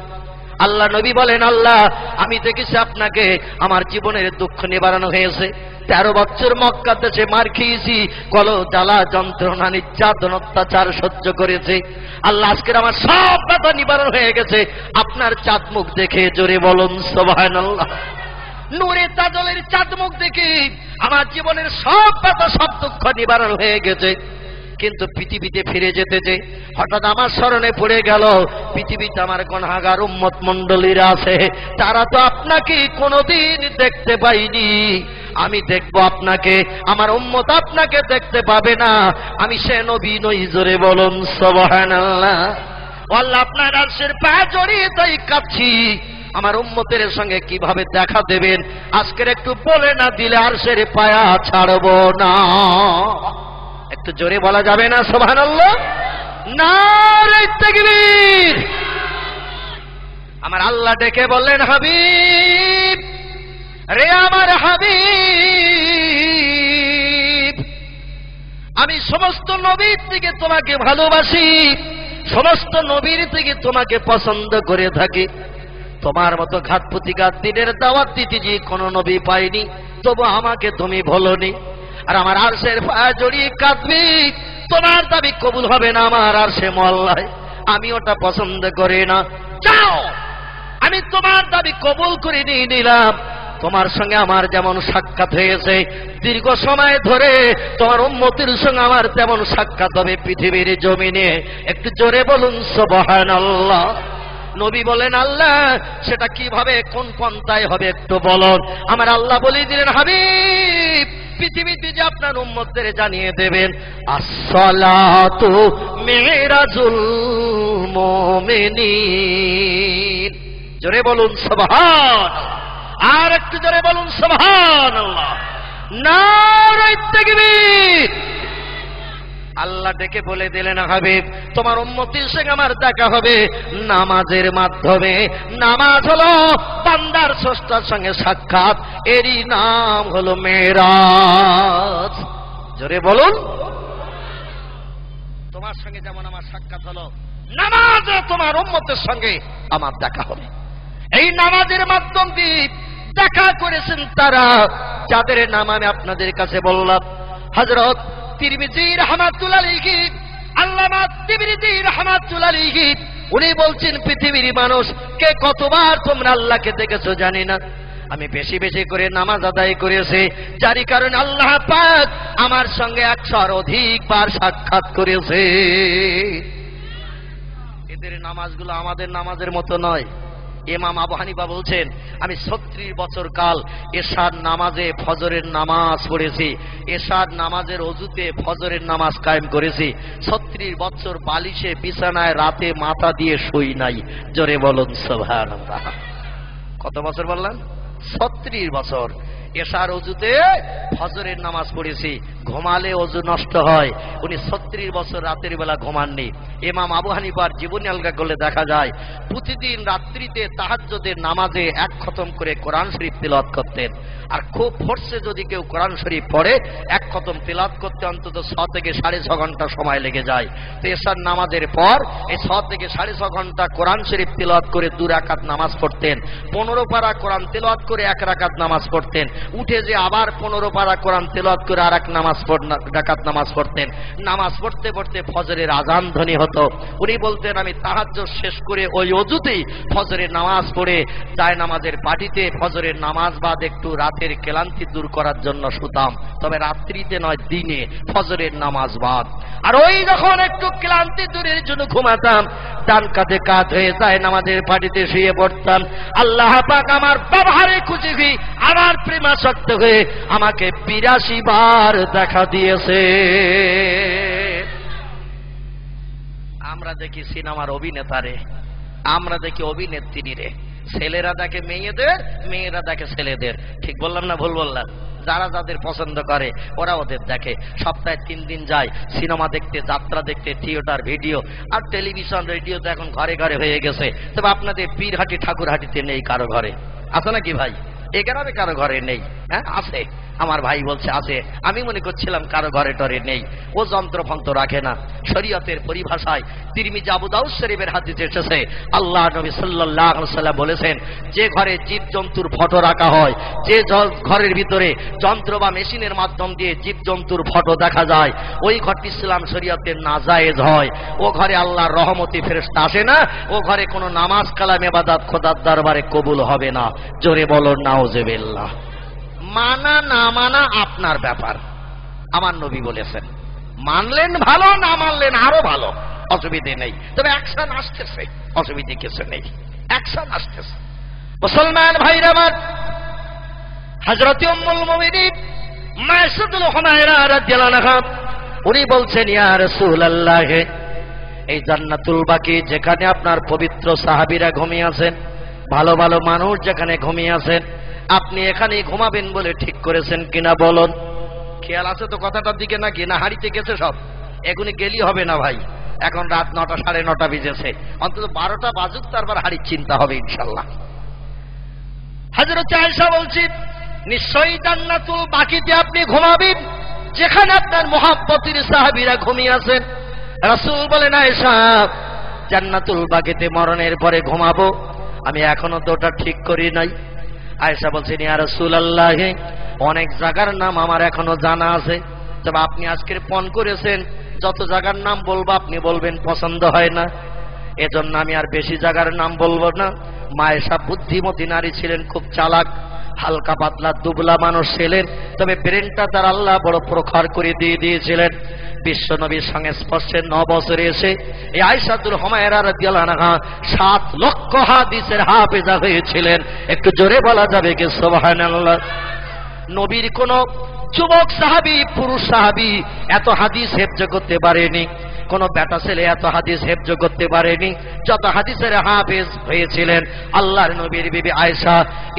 আল্লাহ নবী বলেন, আল্লাহ আমি দেখেছি আপনাকে, আমার জীবনের দুঃখ নিবারণ হয়েছে। 13 বছর মক্কা দেশে মার খেয়েছি, কল জ্বালা যন্ত্রণা নির্যাতন অত্যাচার সহ্য করেছে। আল্লাহ আজকের আমার সব ব্যথা নিবারণ হয়ে গেছে আপনার চাঁদ মুখ দেখে। জোরে বলুন সুবহানাল্লাহ। নূরে তাজলের চাঁদ মুখ দেখে আমার জীবনের সব ব্যথা সব দুঃখ নিবারণ হয়ে গেছে। কিন্তু পৃথিবীতে ফিরে যেতে যে হঠাৎ আমার স্মরণে পড়ে গেল, পৃথিবীতে আমার গুনাহগার উম্মত মণ্ডলীরা আছে, তারা তো আপনাকে কোনোদিন দেখতে পাইনি, আমি দেখবো আপনাকে, আমার উম্মত আপনাকে দেখতে পাবে না, আমি সে নবী নই। জোরে বলুন সুবহানাল্লাহ। আল্লাহ আপনার আরশের পায়ে জড়িয়ে তাই কাঁদছি, আমার উম্মতের সঙ্গে কিভাবে দেখা দেবেন, আজকের একটু বলে না দিলে আরশের পায়া ছাড়বো না। একটু জোরে বলা যাবে না সুবহানাল্লাহ? নারে তাকবীর। আমার আল্লাহ ডেকে বললেন, হাবিব রে, আমার হাবিব, আমি সমস্ত নবীর থেকে তোমাকে ভালোবাসি, সমস্ত নবীর থেকে তোমাকে পছন্দ করে থাকি। তোমার মতো ঘাত প্রতিঘাত দিনের দাওয়াত দিতে যে কোনো নবী পাইনি, তবু আমাকে তুমি ভুলোনি। আর আমার আরশের পায়ে জড়িয়ে কাঁদবি, তোমার দাবি কবুল হবে না আমার আরশে মওল্লায়, আমি ওটা পছন্দ করি না। যাও, আমি তোমার দাবি কবুল করে নিয়ে নিলাম। তোমার সঙ্গে আমার যেমন সাক্ষাৎ হয়েছে দীর্ঘ সময় ধরে, তোমার উম্মতের সঙ্গে আমার তেমন সাক্ষাৎ হবে পৃথিবীর জমিনে। একটু জোরে বলুন সুবহানাল্লাহ। নবী বলেন, আল্লাহ সেটা কিভাবে, কোন পন্থায় হবে একটু বলুন। আমার আল্লাহ বলে দিলেন, হাবিব পৃথিবীতে যে আপনার উম্মতদের জানিয়ে দেবেন, আসসালাতু মিরাজুল মুমিনিন। জোরে বলুন সুবহান। আর একটু জোরে বলুন সুবহানাল্লাহ। নারে তাকবীর। আল্লাহ ডেকে বলে দিলেন, হাবিব তোমার উম্মতের সঙ্গে আমার দেখা হবে নামাজের মাধ্যমে। নামাজ হলো বান্দার স্রষ্টার সঙ্গে সাক্ষাৎ, এরই নাম হলো মেরাজ। জোরে বলুন। তোমার সঙ্গে যেমন আমার সাক্ষাৎ হলো, নামাজে তোমার উম্মতের সঙ্গে আমার দেখা হবে। এই নামাজের মাধ্যম দিয়ে দেখা করেছেন তারা, যাদের নাম আমি আপনাদের কাছে বললাম। হযরত তিরমিজি রাহমাতুল্লাহ আলাইহি, আল্লামা তিরমিজি রাহমাতুল্লাহ আলাইহি, উনি বলছেন, পৃথিবীর মানুষ কে কতবার তোমরা আল্লাহকে দেখেছো জানি না, আমি বেশি বেশি করে নামাজ আদায় করেছি, যারই কারণে আল্লাহ পাক আমার সঙ্গে 100-র অধিক বার সাক্ষাৎ করেছে। এদের নামাজগুলো আমাদের নামাজের মতো নয়। ইমাম আবু হানিফা বলছেন, আমি 36 বছর কাল এশার নামাজে ফজরের নামাজ পড়েছি, এশার নামাজের ওযুতে ফজরের নামাজ কায়েম করেছি, 36 বছর বালিশে বিছানায় রাতে মাথা দিয়ে শুই নাই। জোরে বলুন সুবহানাল্লাহ। কত বছর বললাম? 36 বছর। এশার ওযুতে ফজরের নামাজ পড়েছি, ঘুমালে ওযু নষ্ট হয়। উনি 36 বছর রাতের বেলা ঘুমাননি। ইমাম আবু হানিফার জীবনী আলগা করলে দেখা যায় প্রতিদিন রাত্রিতে তাহাজ্জুদের নামাজে 1 খতম করে কোরআন শরীফ তিলাওয়াত করতেন। আর খুব ফোর্সে যদি কেউ কোরআন শরীফ পড়ে 1 খতম তিলাওয়াত করতে অন্তত 6 থেকে 6.5 ঘন্টা সময় লেগে যায়। তো এশার নামাজের পর এই 6 থেকে 6.5 ঘন্টা কোরআন শরীফ তিলাওয়াত করে 2 রাকাত নামাজ পড়তেন। 15 পারা কোরআন তিলাওয়াত করে 1 রাকাত নামাজ পড়তেন। উঠে যে আবার 15 পারা কোরআন তিলাওয়াত করে আর 1 রাকাত নামাজ পড়তেন। নামাজ পড়তে পড়তে ফজরের আজান ধ্বনি হতো। উনি বলতেন, আমি তাহাজ্জুদ শেষ করে ওই ওযুতেই ফজরের নামাজ পড়ে যায় নামাজের পাটিতে ফজরের নামাজ বাদ একটু রাতের ক্লান্তি দূর করার জন্য শুতাম, তবে রাত্রিতে নয়, দিনে ফজরের নামাজ বাদ। আর ওই যখন একটু ক্লান্তি দূরের জন্য ঘুমাতাম, ডান কাঁধে কাঁধ হয়ে যায় নামাজের পাটিতে শুয়ে পড়তাম। আল্লাহ পাক আমার বাবারে খুশি হয়ে আমার প্রেমাসক্ত হয়ে আমাকে 82 বার দেখা দিয়েছে। আমরা দেখি সিনেমার অভিনেতারে, আমরা দেখি অভিনেত্রী রে, ছেলেরা দেখে মেয়েদের, মেয়েরা দেখে ছেলেদের। ঠিক বললাম না ভুল বললাম? যারা যাদের পছন্দ করে ওরা ওদের দেখে। সপ্তাহে 3 দিন যায় সিনেমা দেখতে, যাত্রা দেখতে, থিয়েটার, ভিডিও আর টেলিভিশন, রেডিও তো এখন ঘরে ঘরে হয়ে গেছে। তবে আপনাদের পীরহাটি ঠাকুরহাটিতে নেই কারো ঘরে, আছে নাকি ভাই? এ গ্রামে কারো ঘরে নেই? হ্যাঁ আছে, আমার ভাই বলছে আছে। আমি মনে করছিলাম কারো ঘরে টরে নেই। ও যন্ত্রফন্ত্র রাখে না। শরীয়তের পরিভাষায় তিরমিজি, আবু দাউদ শরীফের হাদিসে এসেছে, আল্লাহ নবী সাল্লাল্লাহু আলাইহি সাল্লাম বলেছেন, যে ঘরে জীবজন্তুর ফটো রাখা হয়, যে ঘরের ভিতরে যন্ত্র বা মেশিনের মাধ্যম দিয়ে জীবজন্তুর ফটো দেখা যায়, ওই ঘরটি ইসলাম শরীয়তের নাজায়েজ হয়। ও ঘরে আল্লাহর রহমতি ফেরেশতা আসে না। ও ঘরে কোনো নামাজ, কালাম, ইবাদত খোদার দরবারে কবুল হবে না। জোরে বলো নাউজুবিল্লাহ। মানা না মানা আপনার ব্যাপার। আমার নবী বলেছেন, মানলেন ভালো, না মানলেন আরো ভালো, অসুবিধে নেই। তবে অ্যাকশন আসতেছে, অসুবিধে কিছু নেই, অ্যাকশন আসতেছে। মুসলমান ভাইরা আমার, হযরত উম্মুল মুমিনিন মাসুদুল হুমায়রা রাদিয়াল্লাহু আনহা উনি বলছেন, ইয়া রাসূলুল্লাহ, এই জান্নাতুল বাকি যেখানে আপনার পবিত্র সাহাবীরা ঘুমিয়ে আছেন, ভালো ভালো মানুষ যেখানে ঘুমিয়ে আছেন, আপনি এখানেই ঘুমাবেন বলে ঠিক করেছেন কিনা বলুন। খেয়াল আছে তো কথাটার দিকে নাকি? না হারিতে গেছে সব? এখনই গেলি হবে না ভাই, এখন রাত 9টা, 9:30 বেজেছে। অন্তত 12টা বাজুক, তারপর হারির চিন্তা হবে ইনশাল্লাহ। হযরত আয়েশা বলছি, নিশ্চয়ই জান্নাতুল বাকিতে আপনি ঘুমাবেন যেখানে আপনার মুহাব্বতের সাহাবীরা ঘুমিয়ে আছেন। রাসূল বলেন, আয়েশা, জান্নাতুল বাকিতে মরণের পরে ঘুমাবো, আমি এখনো তো ওটা ঠিক করি নাই। আয়েশা বলছেন, ইয়া রাসূলুল্লাহ, অনেক জায়গার নাম আমার এখনো জানা আছে। তবে আপনি আজকের পণ করেছেন, যত জায়গার নাম বলবো আপনি বলবেন পছন্দ হয় না, এজন্য আমি আর বেশি জায়গার নাম বলবো না। মা আয়েশা বুদ্ধিমতী নারী ছিলেন, খুব চালাক, হালকা পাতলা দুবলা মানুষ ছিলেন, তবে ব্রেনটা তার আল্লাহ বড় প্রখর করে দিয়ে দিয়েছিলেন। বিশ্ব নবীর সংস্পর্শে 9 বছরে এসে এই আয়েশাতুল হুমায়রা রাদিয়াল্লাহু আনহা 7 লক্ষ হাদিসের হাফেজা হয়েছিলেন। একটু জোরে বলা যাবে কি সুবহানাল্লাহ? নবীর কোন যুবক সাহাবী, পুরুষ সাহাবী এত হাদিস হেফজ করতে পারেনি, কোন বেটা ছেলে এত হাদিস হেফজ করতে পারেনি যত হাদিসের হাফেজ হয়েছিলেন আল্লাহর নবীর বিবি আয়েশা।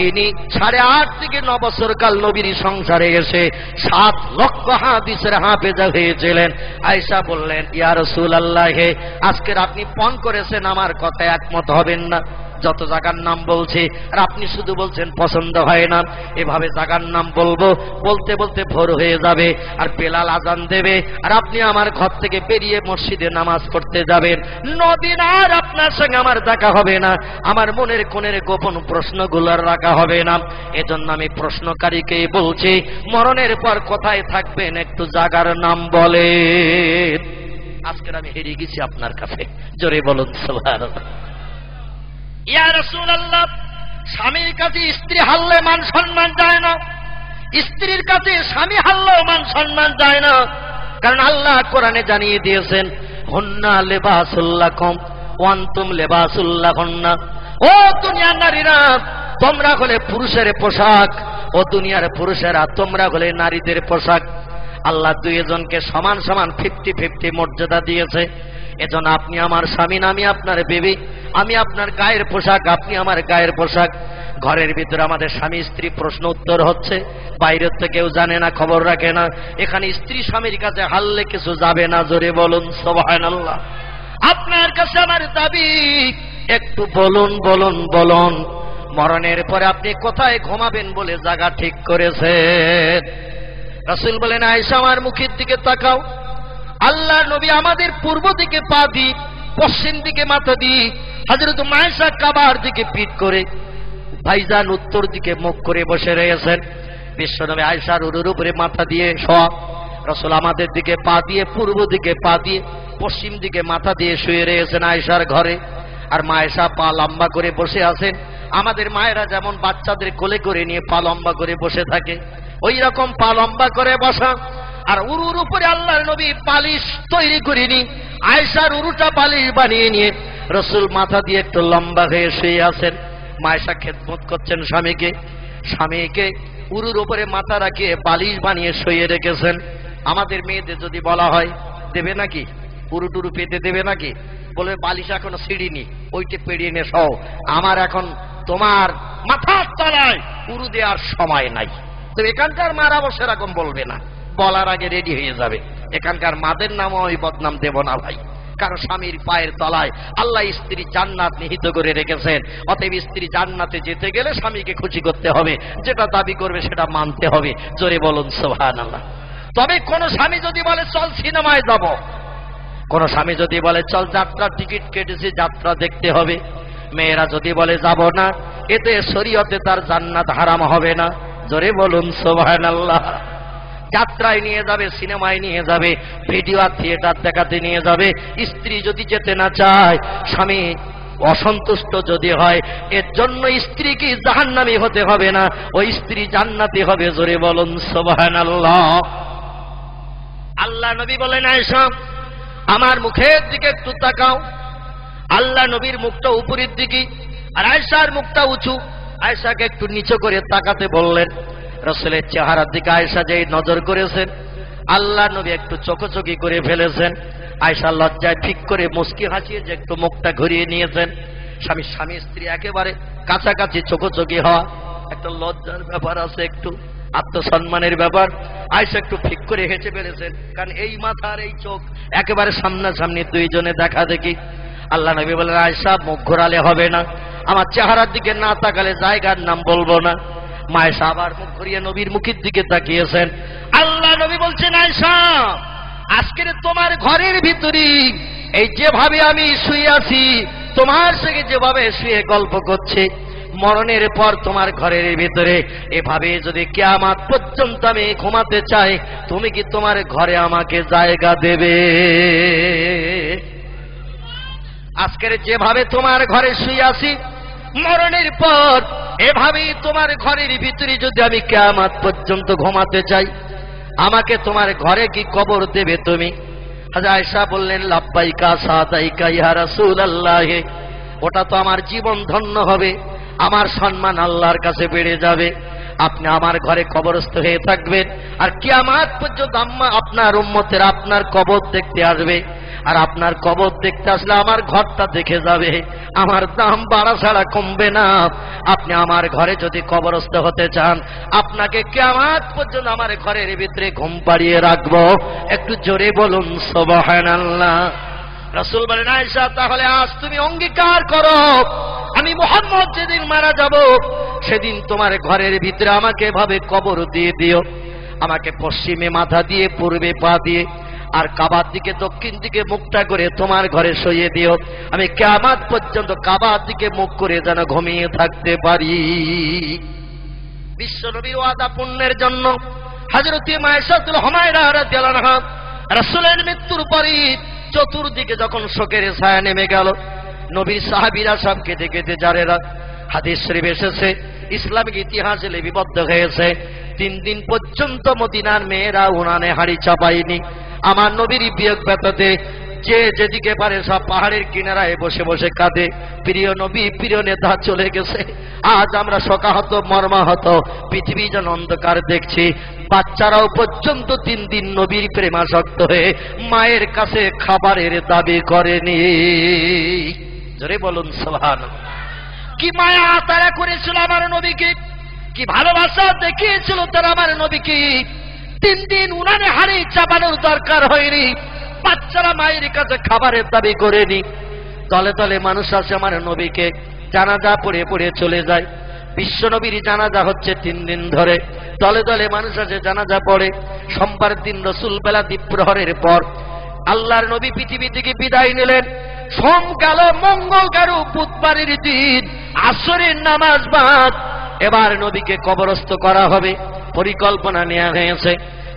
ইনি 8.5 থেকে 9 বছর কাল নবীর সংসারে এসে 7 লক্ষ হাদিসের হাফেজা হয়েছিলেন। আয়েশা বললেন, ইয়া রাসূলুল্লাহ, আজকের আপনি পণ করেছেন, আমার কথায় একমত হবেন না। যত জায়গার নাম বলছি আর আপনি শুধু বলছেন পছন্দ হয় না। এভাবে জায়গার নাম বলবো, বলতে বলতে ভোর হয়ে যাবে আর বেলাল আজান দেবে, আর আপনি আমার ঘর থেকে বেরিয়ে মসজিদে নামাজ পড়তে যাবেন। 9 দিন আর আপনার সঙ্গে আমার দেখা হবে না, আমার মনের কোণের গোপন প্রশ্নগুলো রাখা হবে না। এজন্য আমি প্রশ্নকারীকে বলছি, মরণের পর কোথায় থাকবেন একটু জায়গার নাম বলেন। আজকের আমি হেরে গেছি আপনার কাছে, জোরে বলুন সুবহানাল্লাহ। ইয়া রাসূলুল্লাহ, স্বামীর কাছে স্ত্রী হারলে মান সম্মান যায় না, স্ত্রীর কাছে স্বামী হারলেও মান সম্মান যায় না। কারণ আল্লাহ কোরআনে জানিয়ে দিয়েছেন, হুন্না লিবাসুল লাকুম ওয়া আনতুম লিবাসুল লাহুন্না। ও দুনিয়ার নারীরা, তোমরা হলে পুরুষের পোশাক, ও দুনিয়ার পুরুষেরা তোমরা হলে নারীদের পোশাক। আল্লাহ দুইজনকে সমান সমান 50-50 মর্যাদা দিয়েছে। এজন্য আপনি আমার স্বামী, আমি আপনার বিবি, আমি আপনার গায়ের পোশাক, আপনি আমার গায়ের পোশাক। ঘরের ভিতরে আমাদের স্বামী স্ত্রী প্রশ্ন উত্তর হচ্ছে, বাইরের তো কেউ জানে না, খবর রাখে না। এখানে স্ত্রী স্বামীর কাছে হারলে কিছু যাবে না, জোরে বলুন সুবহানাল্লাহ। আপনার কাছে আমার দাবি, একটু বলুন বলুন বলুন, মরণের পরে আপনি কোথায় ঘুমাবেন বলে জায়গা ঠিক করেছেন? রাসূল বলেন, আয়েশা, আমার মুখের দিকে তাকাও। আল্লাহ নবী আমাদের পূর্ব দিকে পা দি, পশ্চিম দিকে মাথা দি, হযরত আয়েশা কাবার দিকে পিঠ করে, ভাইজান উত্তর দিকে মুখ করে বসে রয়েছেন। বিশ্বনবী আয়েশার উরুর উপরে মাথা দিয়ে শোয়া, রাসূল আমাদের দিকে পা দিয়ে, পূর্ব দিকে পা দিয়ে, পশ্চিম দিকে মাথা দিয়ে শুয়ে রয়েছেন আয়েশার ঘরে। আর মা আয়েশা পা লম্বা করে বসে আছেন। আমাদের মায়েরা যেমন বাচ্চাদের কোলে করে নিয়ে পা লম্বা করে বসে থাকে, ওই রকম পা লম্বা করে বসা। আর উরুর উপরে আল্লাহর নবী পালিশ তৈরি করিনি, আয়েশার উরুটা পালিশ বানিয়ে নিয়ে রাসূল মাথা দিয়ে একটু লম্বা হয়ে শুয়ে আছেন। মা আয়েশা খেদমত করছেন স্বামীকে, স্বামীকে উরুর উপরে মাথা রাখিয়ে পালিশ বানিয়ে শুয়ে রেখেছেন। আমাদের মেয়েদের যদি বলা হয় দেবে নাকি, উরু টুরু পেতে দেবে নাকি? বলবে বালিশ এখনো ছিড়িনি, ওইটা পেরিয়ে নে সহ, আমার এখন তোমার মাথার তলায় উরু দেওয়ার সময় নাই। তো এখানকার মারা বসে এরকম বলবে না, বলার আগে রেডি হয়ে যাবে। এখানকার মাদের নামও আমি বদনাম দেব না ভাই, কারণ স্বামীর পায়ের তলায় আল্লাহ স্ত্রী জান্নাত নিহিত করে রেখেছেন। অতএব স্ত্রী জান্নাতে যেতে গেলে স্বামীকে খুশি করতে হবে, যেটা দাবি করবে সেটা মানতে হবে। জোরে বলুন সুবহানাল্লাহ। তবে কোন স্বামী যদি বলে চল সিনেমায় যাব, কোন স্বামী যদি বলে চল যাত্রার টিকিট কেটেছি যাত্রা দেখতে হবে, মেয়েরা যদি বলে যাব না, এতে শরীয়তে তার জান্নাত হারাম হবে না। জোরে বলুন সুবহানাল্লাহ। যাত্রায় নিয়ে যাবে, সিনেমায় নিয়ে যাবে, ভিডিও আর থিয়েটার দেখাতে নিয়ে যাবে। স্ত্রী যদি যেতে না চায়, স্বামী অসন্তুষ্ট যদি হয়, এর জন্য স্ত্রী কি জাহান্নামী হতে হবে না, ওই স্ত্রী জান্নাতি হবে। জোরে বলুন সুবহানাল্লাহ। আল্লাহ নবী বলেন, আয়েশা আমার মুখের দিকে একটু তাকাও। আল্লাহ নবীর মুখটা উপরের দিকে আর আয়েশার মুখটা উঁচু। আয়েশাকে একটু নিচু করে তাকাতে বললেন। রাসূলের চেহারার দিকে আয়েশা যেই নজর করেছেন, আল্লাহ নবী একটু চোখচোখি করে ফেলেছেন। আয়েশা লজ্জায় ঠিক করে মুস্কি হাসিয়ে যে একটু মুখটা ঘুরিয়ে নিয়েছেন। স্বামী স্ত্রী একেবারে কাছাকাছি চোখচোখি হওয়া একটা লজ্জার ব্যাপার আছে, একটু আত্মসম্মানের ব্যাপার। আয়েশা একটু ঠিক করে হেসে ফেলেছেন, কারণ এই মাথা আর এই চোখ একেবারে সামনাসামনি দুইজনে দেখা দেখি। আল্লাহ নবী বলেন, আয়েশা মুখ ঘোরালে হবে না, আমার চেহারার দিকে না তাকালে জায়গার নাম বলবো না। আয়েশা আবার মুখ ঘুরিয়ে নবীর মুখের দিকে তাকিয়েছেন। আল্লাহ নবী বলছেন, আয়েশা আজকের তোমার ঘরের ভিতরে এই যেভাবে আমি শুয়ে আছি, তোমার সঙ্গে যেভাবে শুয়ে গল্প করছে, মরণের পর তোমার ঘরের ভিতরে এভাবে যদি কিয়ামত পর্যন্ত আমি ঘুমাতে চাই, তুমি কি তোমার ঘরে আমাকে জায়গা দেবে? আজকের যেভাবে তোমার ঘরে শুয়ে আছি, মরণের পর এভাবেই তোমার ঘরের ভিতরে যদি আমি কিয়ামত পর্যন্ত ঘুমাতে চাই, আমাকে তোমার ঘরে কি কবর দেবে তুমি? হযরত আয়েশা বললেন, লাব্বাইকা সাদাইকা ইয়া রাসূলুল্লাহ, ওটা তো আমার জীবন ধন্য হবে, আমার সম্মান আল্লাহর কাছে বেড়ে যাবে। আপনি আমার ঘরে কবরস্থ হয়ে থাকবেন, আর কিয়ামত পর্যন্ত আপনার উম্মতের আপনার কবর দেখতে আসবে, আর আপনার কবর দেখতে আসলে আমার ঘরটা দেখে যাবে, আমার দাম বাড়া ছাড়া কমবে না। আপনি আমার ঘরে যদি কবরস্থ হতে চান, আপনাকে কিয়ামত পর্যন্ত আমার ঘরের ভিতরে ঘুম পাড়িয়ে রাখবো। একটু জোরে বলুন সুবহানাল্লাহ। রাসূল বলেন, আয়েশা তাহলে আজ তুমি অঙ্গীকার করো, আমি মুহাম্মদ যেদিন মারা যাব, সেদিন তোমার ঘরের ভিতরে আমাকে এভাবে কবর দিয়ে দিও। আমাকে পশ্চিমে মাথা দিয়ে, পূর্বে পা দিয়ে, আর কাবার দিকে দক্ষিণ দিকে মুখটা করে তোমার ঘরে শুইয়ে দিও। আমি কিয়ামত পর্যন্ত কাবার দিকে মুখ করে যেন ঘুমিয়ে থাকতে পারি। বিশ্বনবীর ওয়াদা পূর্ণের জন্য হযরত মায়েশাতুল হুমায়রা রাদিয়াল্লাহু আনহা রাসূলের মৃত্যুর পরই চতুর্দিকে যখন শোকের ছায়া নেমে গেল, নবীর সাহাবীরা সব কেঁদে কেঁদে জারেরা। হাদিস শরীফ এসেছে, ইসলামিক ইতিহাসে লিপিবদ্ধ হয়েছে, 3 দিন পর্যন্ত মদিনার মেয়েরা উনানে হাড়ি চাপায়নি। আমার নবীর বিয়োগ ব্যথাতে যে যেদিকে পারে সব পাহাড়ের কিনারায় বসে বসে কাঁদে। প্রিয় নবী, প্রিয় নেতা চলে গেছে, আজ আমরা শোকাহত মর্মাহত, পৃথিবী যেন অন্ধকার দেখছি। বাচ্চারাও পর্যন্ত 3 দিন নবীর প্রেমাসক্ত হয়ে মায়ের কাছে খাবারের দাবি করেনি। জোরে বলুন সুবহানাল্লাহ। কি মায়া তারা করেছিল আমার নবীকে, কি ভালোবাসা দেখিয়েছিল তারা আমার নবীকে। 3 দিন উনানে হাড়ি চাপানোর দরকার হয়নি, বাচ্চারা মায়ের কাছে খাবারের দাবি করেনি। দলে দলে মানুষ আসে আমার নবীকে জানাজা পড়ে পড়ে চলে যায়। বিশ্ব নবীর জানাজা হচ্ছে 3 দিন ধরে, দলে দলে মানুষ আসে জানাজা পড়ে। সোমবার দিন রাসূল বেলা দ্বীপ্রহরের পর আল্লাহর নবী পৃথিবী থেকে বিদায় নিলেন। সোম গেল, মঙ্গল গেল, বুধবারের দিন আসরের নামাজ বাদ এবার নবীকে কবরস্থ করা হবে, পরিকল্পনা নেওয়া হয়েছে।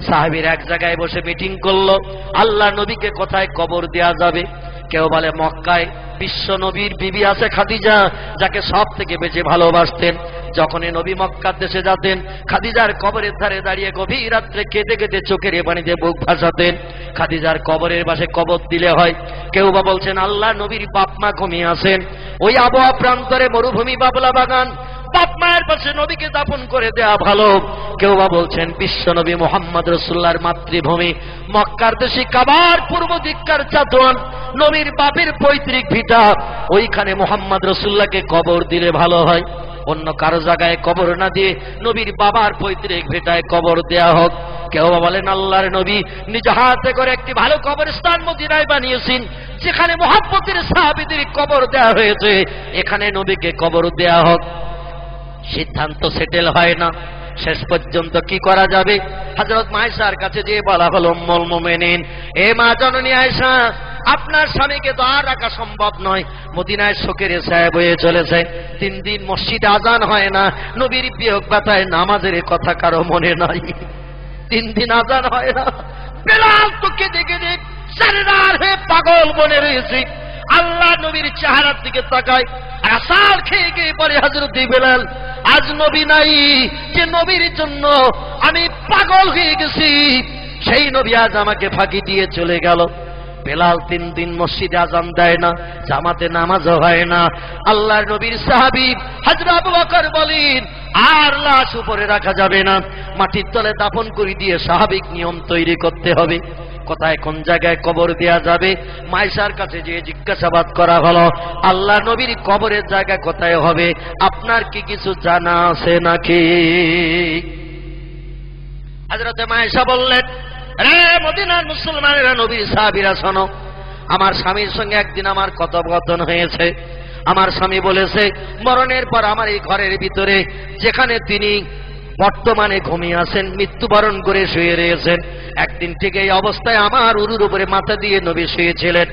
সাহাবীরা এক জায়গায় বসে মিটিং করলো, আল্লাহ নবীকে কোথায় কবর দেয়া যাবে। কেউ বলে মক্কায় বিশ্ব নবীর বিবি আছে খাদিজা, যাকে সব থেকে বেশি ভালোবাসতেন। যখনই নবী মক্কার দেশে যেতেন, খাদিজার কবরের ধারে দাঁড়িয়ে গভীর রাত্রে কেঁদে কেঁদে চোখের পানিতে বুক ভাসাতেন। খাদিজার কবরের পাশে কবর দিলে হয়। কেউ বা বলছেন আল্লাহ নবীর বাপ মা ঘুমিয়ে আছেন ওই আবহাওয়া প্রান্তরে, মরুভূমি বাবলা বাগান, বাপ মায়ের পাশে নবীকে দাফন করে দেয়া ভালো। কেউ বা বলছেন বিশ্ব নবী মুহাম্মদ রাসূলুল্লাহর মাতৃভূমি মক্কার দেশে কাবার পূর্ব দিককার চাঁদওয়ান নবীর বাপের পৈতৃক ভিটা, ওইখানে মুহাম্মদ রাসূলুল্লাহকে কবর দিলে ভালো হয়। অন্য কারো জায়গায় কবর না দিয়ে নবীর বাবার পৈতৃক ভিটায় কবর দেয়া হোক। কেউ বলেন আল্লাহর নবী নিজ হাতে করে একটি ভালো কবরস্থান মদিনায় বানিয়েছেন, যেখানে মুহাব্বতের সাহাবীদের কবর দেয়া হয়েছে, এখানে নবীকে কবর দেয়া হোক। সিদ্ধান্ত সেটেল হয় না। শেষ পর্যন্ত কি করা যাবে? হযরত আয়েশার কাছে যেয়ে বলা হলো, উম্মুল মুমিনিন, এ মা জননী আয়েশা, আপনার স্বামীকে তো আর রাখা সম্ভব নয়। মদিনায় শোকের ছায়া বয়ে চলেছে, 3 দিন মসজিদে আজান হয় না, নবীর বিয়োগ ব্যথায় নামাজের কথা কারো মনে নাই। 3 দিন আজান হয় না। বেলাল তো কেঁদে কেঁদে সারেদার হয়ে পাগল বনে রয়েছে। আল্লাহ নবীর চেহারার দিকে তাকায়, আসার খেয়ে গিয়ে বলে, হযরত বেলাল, আজ নবী নাই, যে নবীর জন্য আমি পাগল হয়ে গেছি, সেই নবী আজ আমাকে ফাঁকি দিয়ে চলে গেল। বেলাল 3 দিন মসজিদে আজান দেয় না, জামাতে নামাজও হয় না। আল্লাহর নবীর সাহাবী হযরত আবু বকর বলেন, আর লাশ উপরে রাখা যাবে না, মাটির তলে দাফন করে দিয়ে স্বাভাবিক নিয়ম তৈরি করতে হবে। কোথায় কোন জায়গায় কবর দেয়া যাবে? মায়েশার কাছে যে জিজ্ঞাসাবাদ করা হলো, আল্লাহ নবীর কবরের জায়গা কোথায় হবে, আপনার কি কিছু জানা আছে নাকি? হযরত মায়েশা বললেন, রে মদিনার মুসলমানেরা, নবীর সাহাবীরা, শোনো, আমার স্বামীর সঙ্গে একদিন আমার কথোপকথন হয়েছে। আমার স্বামী বলেছে, মরণের পর আমার এই ঘরের ভিতরে, যেখানে তিনি বর্তমানে ঘুমিয়ে আছেন, মৃত্যুবরণ করে শুয়ে রয়েছেন, একদিন ঠিক এই অবস্থায় আমার উরুর উপরে মাথা দিয়ে নবী শুয়েছিলেন।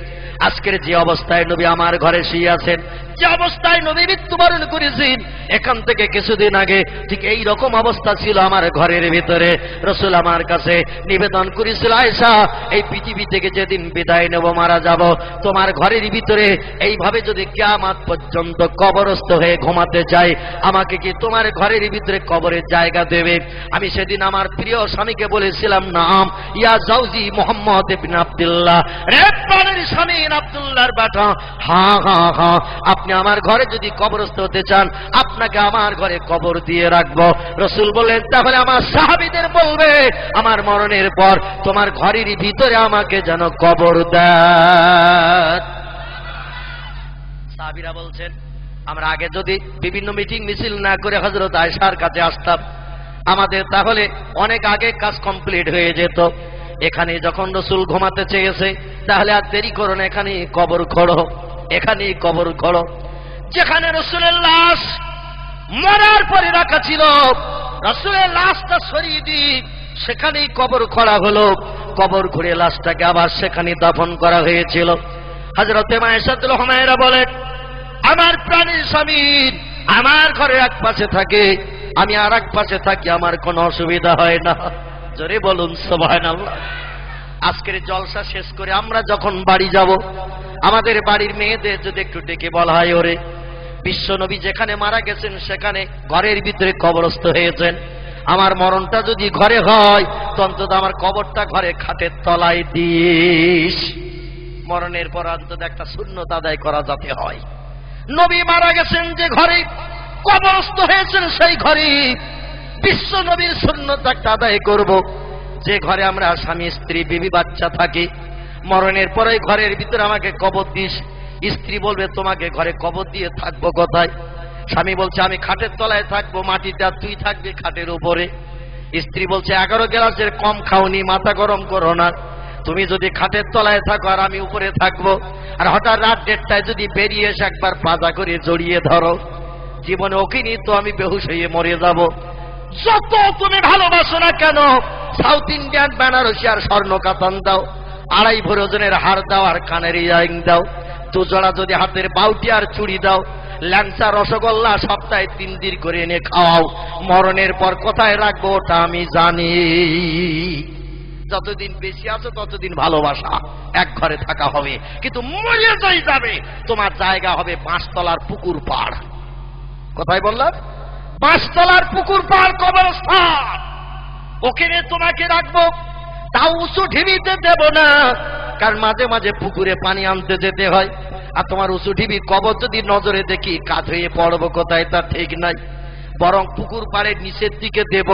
আজকের যে অবস্থায় নবী আমার ঘরে শুয়ে আছেন, যে অবস্থায় নবী মৃত্যুবরণ করেছেন, এখান থেকে কিছুদিন আগে ঠিক এই রকম অবস্থা ছিল আমার ঘরের ভিতরে। রাসূল আমার কাছে নিবেদন করেছিল, আয়েশা, এই পৃথিবী থেকে যেদিন বিদায় নেব, মারা যাব, তোমার ঘরের ভিতরে এইভাবে যদি কিয়ামত পর্যন্ত কবরস্থ হয়ে ঘুমাতে চাই, আমাকে কি তোমার ঘরের ভিতরে কবরের জায়গা দেবে? আমি সেদিন আমার প্রিয় স্বামীকে বলেছিলাম, নাম ইয়া জাওজি মুহাম্মদ ইবনে আব্দুল্লাহ, রে প্রাণের স্বামী আব্দুল্লাহর বেটা, হ্যাঁ হ্যাঁ হ্যাঁ, আপনি আমার ঘরে যদি কবরস্থ হতে চান, আপনাকে আমার ঘরে কবর দিয়ে রাখবো। রাসূল বলেন, তাহলে আমার সাহাবীদের বলবে, আমার মরণের পর তোমার ঘরের ভিতরে আমাকে যেন কবর দেয়। সাহাবীরা বলছেন, আমরা আগে যদি বিভিন্ন মিটিং মিছিল না করে হযরত আয়েশার কাছে আসতাম, আমাদের তাহলে অনেক আগে কাজ কমপ্লিট হয়ে যেত। এখানে যখন রাসূল ঘুমাতে চেয়েছে, তাহলে আর দেরি করো না, এখানে কবর খোঁড়ো, এখানেই কবর খোঁড়ো। যেখানে রাসূলের লাশ মরার পরে রাখা ছিল, রাসূলের লাশটা সরিয়ে দিয়ে সেখানেই কবর খোঁড়া হলো। কবর খুঁড়ে লাশটাকে আবার সেখানে দাফন করা হয়েছিল। হযরত মায়েশাতুল হুমায়রা বলেন, আমার প্রাণের স্বামী আমার ঘরে এক পাশে থাকে, আমি আর এক পাশে থাকি, আমার কোনো অসুবিধা হয় না। জোরে বলুন সুবহানাল্লাহ। আজকের জলসা শেষ করে আমরা যখন বাড়ি যাব, আমাদের বাড়ির মেয়েদের যদি একটু ডেকে বলা হয়, ওরে বিশ্বনবী যেখানে মারা গেছেন সেখানে ঘরের ভিতরে কবরস্থ হয়েছেন, আমার মরণটা যদি ঘরে হয়, তো অন্তত আমার কবরটা ঘরে খাটের তলায় দিস। মরণের পর অন্তত একটা সুন্নত আদায় করা যাতে হয়। নবী মারা গেছেন যে ঘরে, কবরস্থ হয়েছেন সেই ঘরে বিশ্ব নবীর সুন্নত একটা আদায় করব। যে ঘরে আমরা স্বামী স্ত্রী বিবি বাচ্চা থাকি, মরণের পরে ঘরের ভিতরে আমাকে কবর দিস। স্ত্রী বলবে, তোমাকে ঘরে কবর দিয়ে থাকবো কোথায়? স্বামী বলছে, আমি খাটের তলায় থাকবো মাটিতে, আর তুই থাকবি খাটের উপরে। স্ত্রী বলছে, 11 গ্লাসের কম খাওনি, মাথা গরম করো না, তুমি যদি খাটের তলায় থাকো আর আমি উপরে থাকবো, আর হঠাৎ রাত 1:30টায় যদি বেরিয়ে এসে একবার পাজা করে জড়িয়ে ধরো, জীবনে ওকে নিয়ে তো আমি বেহুশ হয়ে মরে যাব। যত তুমি ভালোবাসো না কেন, সাউথ ইন্ডিয়ান বেনারসি আর স্বর্ণ কাতান দাও, 2.5 ভরি ওজনের হার দাও, আর কানের ইয়ারিং দাও, 2 জোড়া যদি হাতের বাউটি আর চুড়ি দাও, ল্যাংচা রসগোল্লা সপ্তাহে 3 দিন করে এনে খাওয়াও। মরণের পর কোথায় রাখবো ওটা আমি জানি। যতদিন বেশি আছো ততদিন ভালোবাসা, এক ঘরে থাকা হবে, কিন্তু মরে যাবে তোমার জায়গা হবে বাঁশতলার পুকুর পাড়। কোথায় বললাম? বাঁশতলার পুকুর পাড় কবরস্থান, ওখানে তোমাকে রাখবো। তাও উঁচু ঢিবিতে দেব না, কারণ মাঝে মাঝে পুকুরে পানি আনতে যেতে হয়, আর তোমার উঁচু ঢিবি কবর যদি নজরে দেখি কাজ হয়ে পড়বো কোথায় তা ঠিক নাই। বরং পুকুর পাড়ের নিচের দিকে দেব,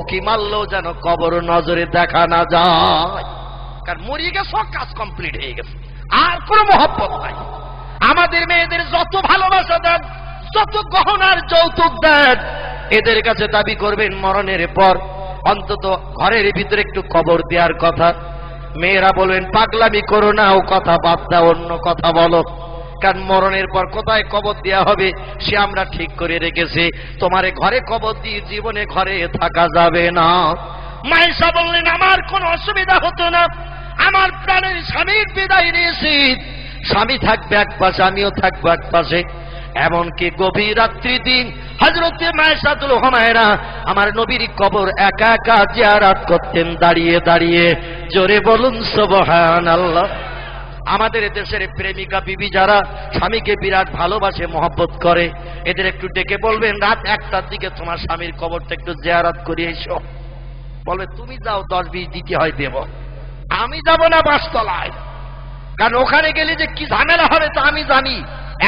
উকি মারলেও যেন কবর নজরে দেখা না যায়, কারণ মরিয়ে গেছে, কাজ কমপ্লিট হয়ে গেছে। আর কোনো মহব্বত নাই। আমাদের মেয়েদের যত ভালোবাসা দেন, যত গহনার যৌতুক দেন, এদের কাছে দাবি করবেন মরণের পর অন্তত ঘরের ভিতরে একটু কবর দেওয়ার কথা। মেয়েরা বলবেন পাগলামি করো না, ও কথা বাদ দাও, অন্য কথা বলো। কারণ মরণের পর কোথায় কবর দেওয়া হবে সে আমরা ঠিক করে রেখেছি। তোমারে ঘরে কবর দিয়ে জীবনে ঘরে থাকা যাবে না। মায়েশা বললেন আমার কোনো অসুবিধা হতো না, আমার প্রাণের স্বামীর বিদায় নিয়েছি, স্বামী থাকবে এক পাশে, আমিও থাকবো এক পাশে। এমনকি গভীর রাত্রি দিন হযরতে মায়েশাতুল হুমায়রা আমার নবীর কবর একা একা জিয়ারত করতেন দাঁড়িয়ে দাঁড়িয়ে। জোরে বলুন সুবহানাল্লাহ। আমাদের দেশের প্রেমিকা বিবি যারা স্বামীকে বিরাট ভালোবাসে, মহব্বত করে, এদের একটু ডেকে বলবেন রাত 1টার দিকে তোমার স্বামীর কবরটা একটু জিয়ারত করে এসো। বলবে তুমি যাও, 10-20 দিতে হয় দেব, আমি যাব না 5 তলায়। কারণ ওখানে গেলে যে কি ঝামেলা হবে তা আমি জানি।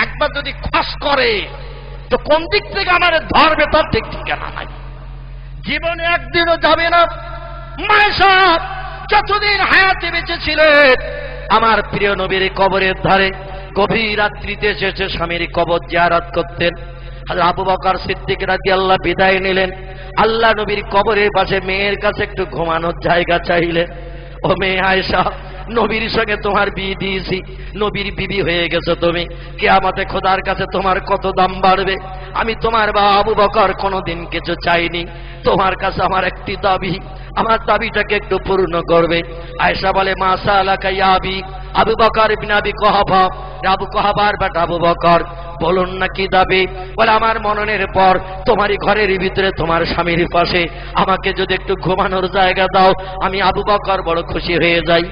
একবার যদি খস করে তো কোন দিক থেকে আমার ধরবে তার ঠিক ঠিকানা নাই। জীবনে একদিনও যাবে না। মায়েশা যতদিন হায়াতে বেঁচে ছিলেন আমার প্রিয় নবীর কবরের ধারে গভীর রাত্রিতে এসে স্বামীর কবর জিয়ারত করতেন। হযরত আবু বকর সিদ্দিক রাদিয়াল্লাহু বিদায় নিলেন। আল্লাহ নবীর কবরের পাশে মেয়ের কাছে একটু ঘুমানোর জায়গা চাইলেন। ও মেয়ে আয়েশা, নবীর সঙ্গে তোমার বিয়ে দিয়েছি, নবীর বিবি হয়ে গেছো তুমি, কিয়ামতে খোদার কাছে তোমার কত দাম বাড়বে। আমি তোমার বাবা আবু বকর কোনোদিন কিছু চাইনি, তোমার কাছে আমার একটি দাবি, আমার দাবিটাকে একটু পূর্ণ করবে। আয়েশা বলে মা সালাকা ইয়া আবি, আবু বকর ইবনে আবি কুহাফা, আবু কুহাফার বেটা আবু বকর, বলুন না কি দাবি? বলে আমার মরণের পর তোমারই ঘরের ভিতরে তোমার স্বামীর পাশে আমাকে যদি একটু ঘুমানোর জায়গা দাও, আমি আবু বকর বড় খুশি হয়ে যাই।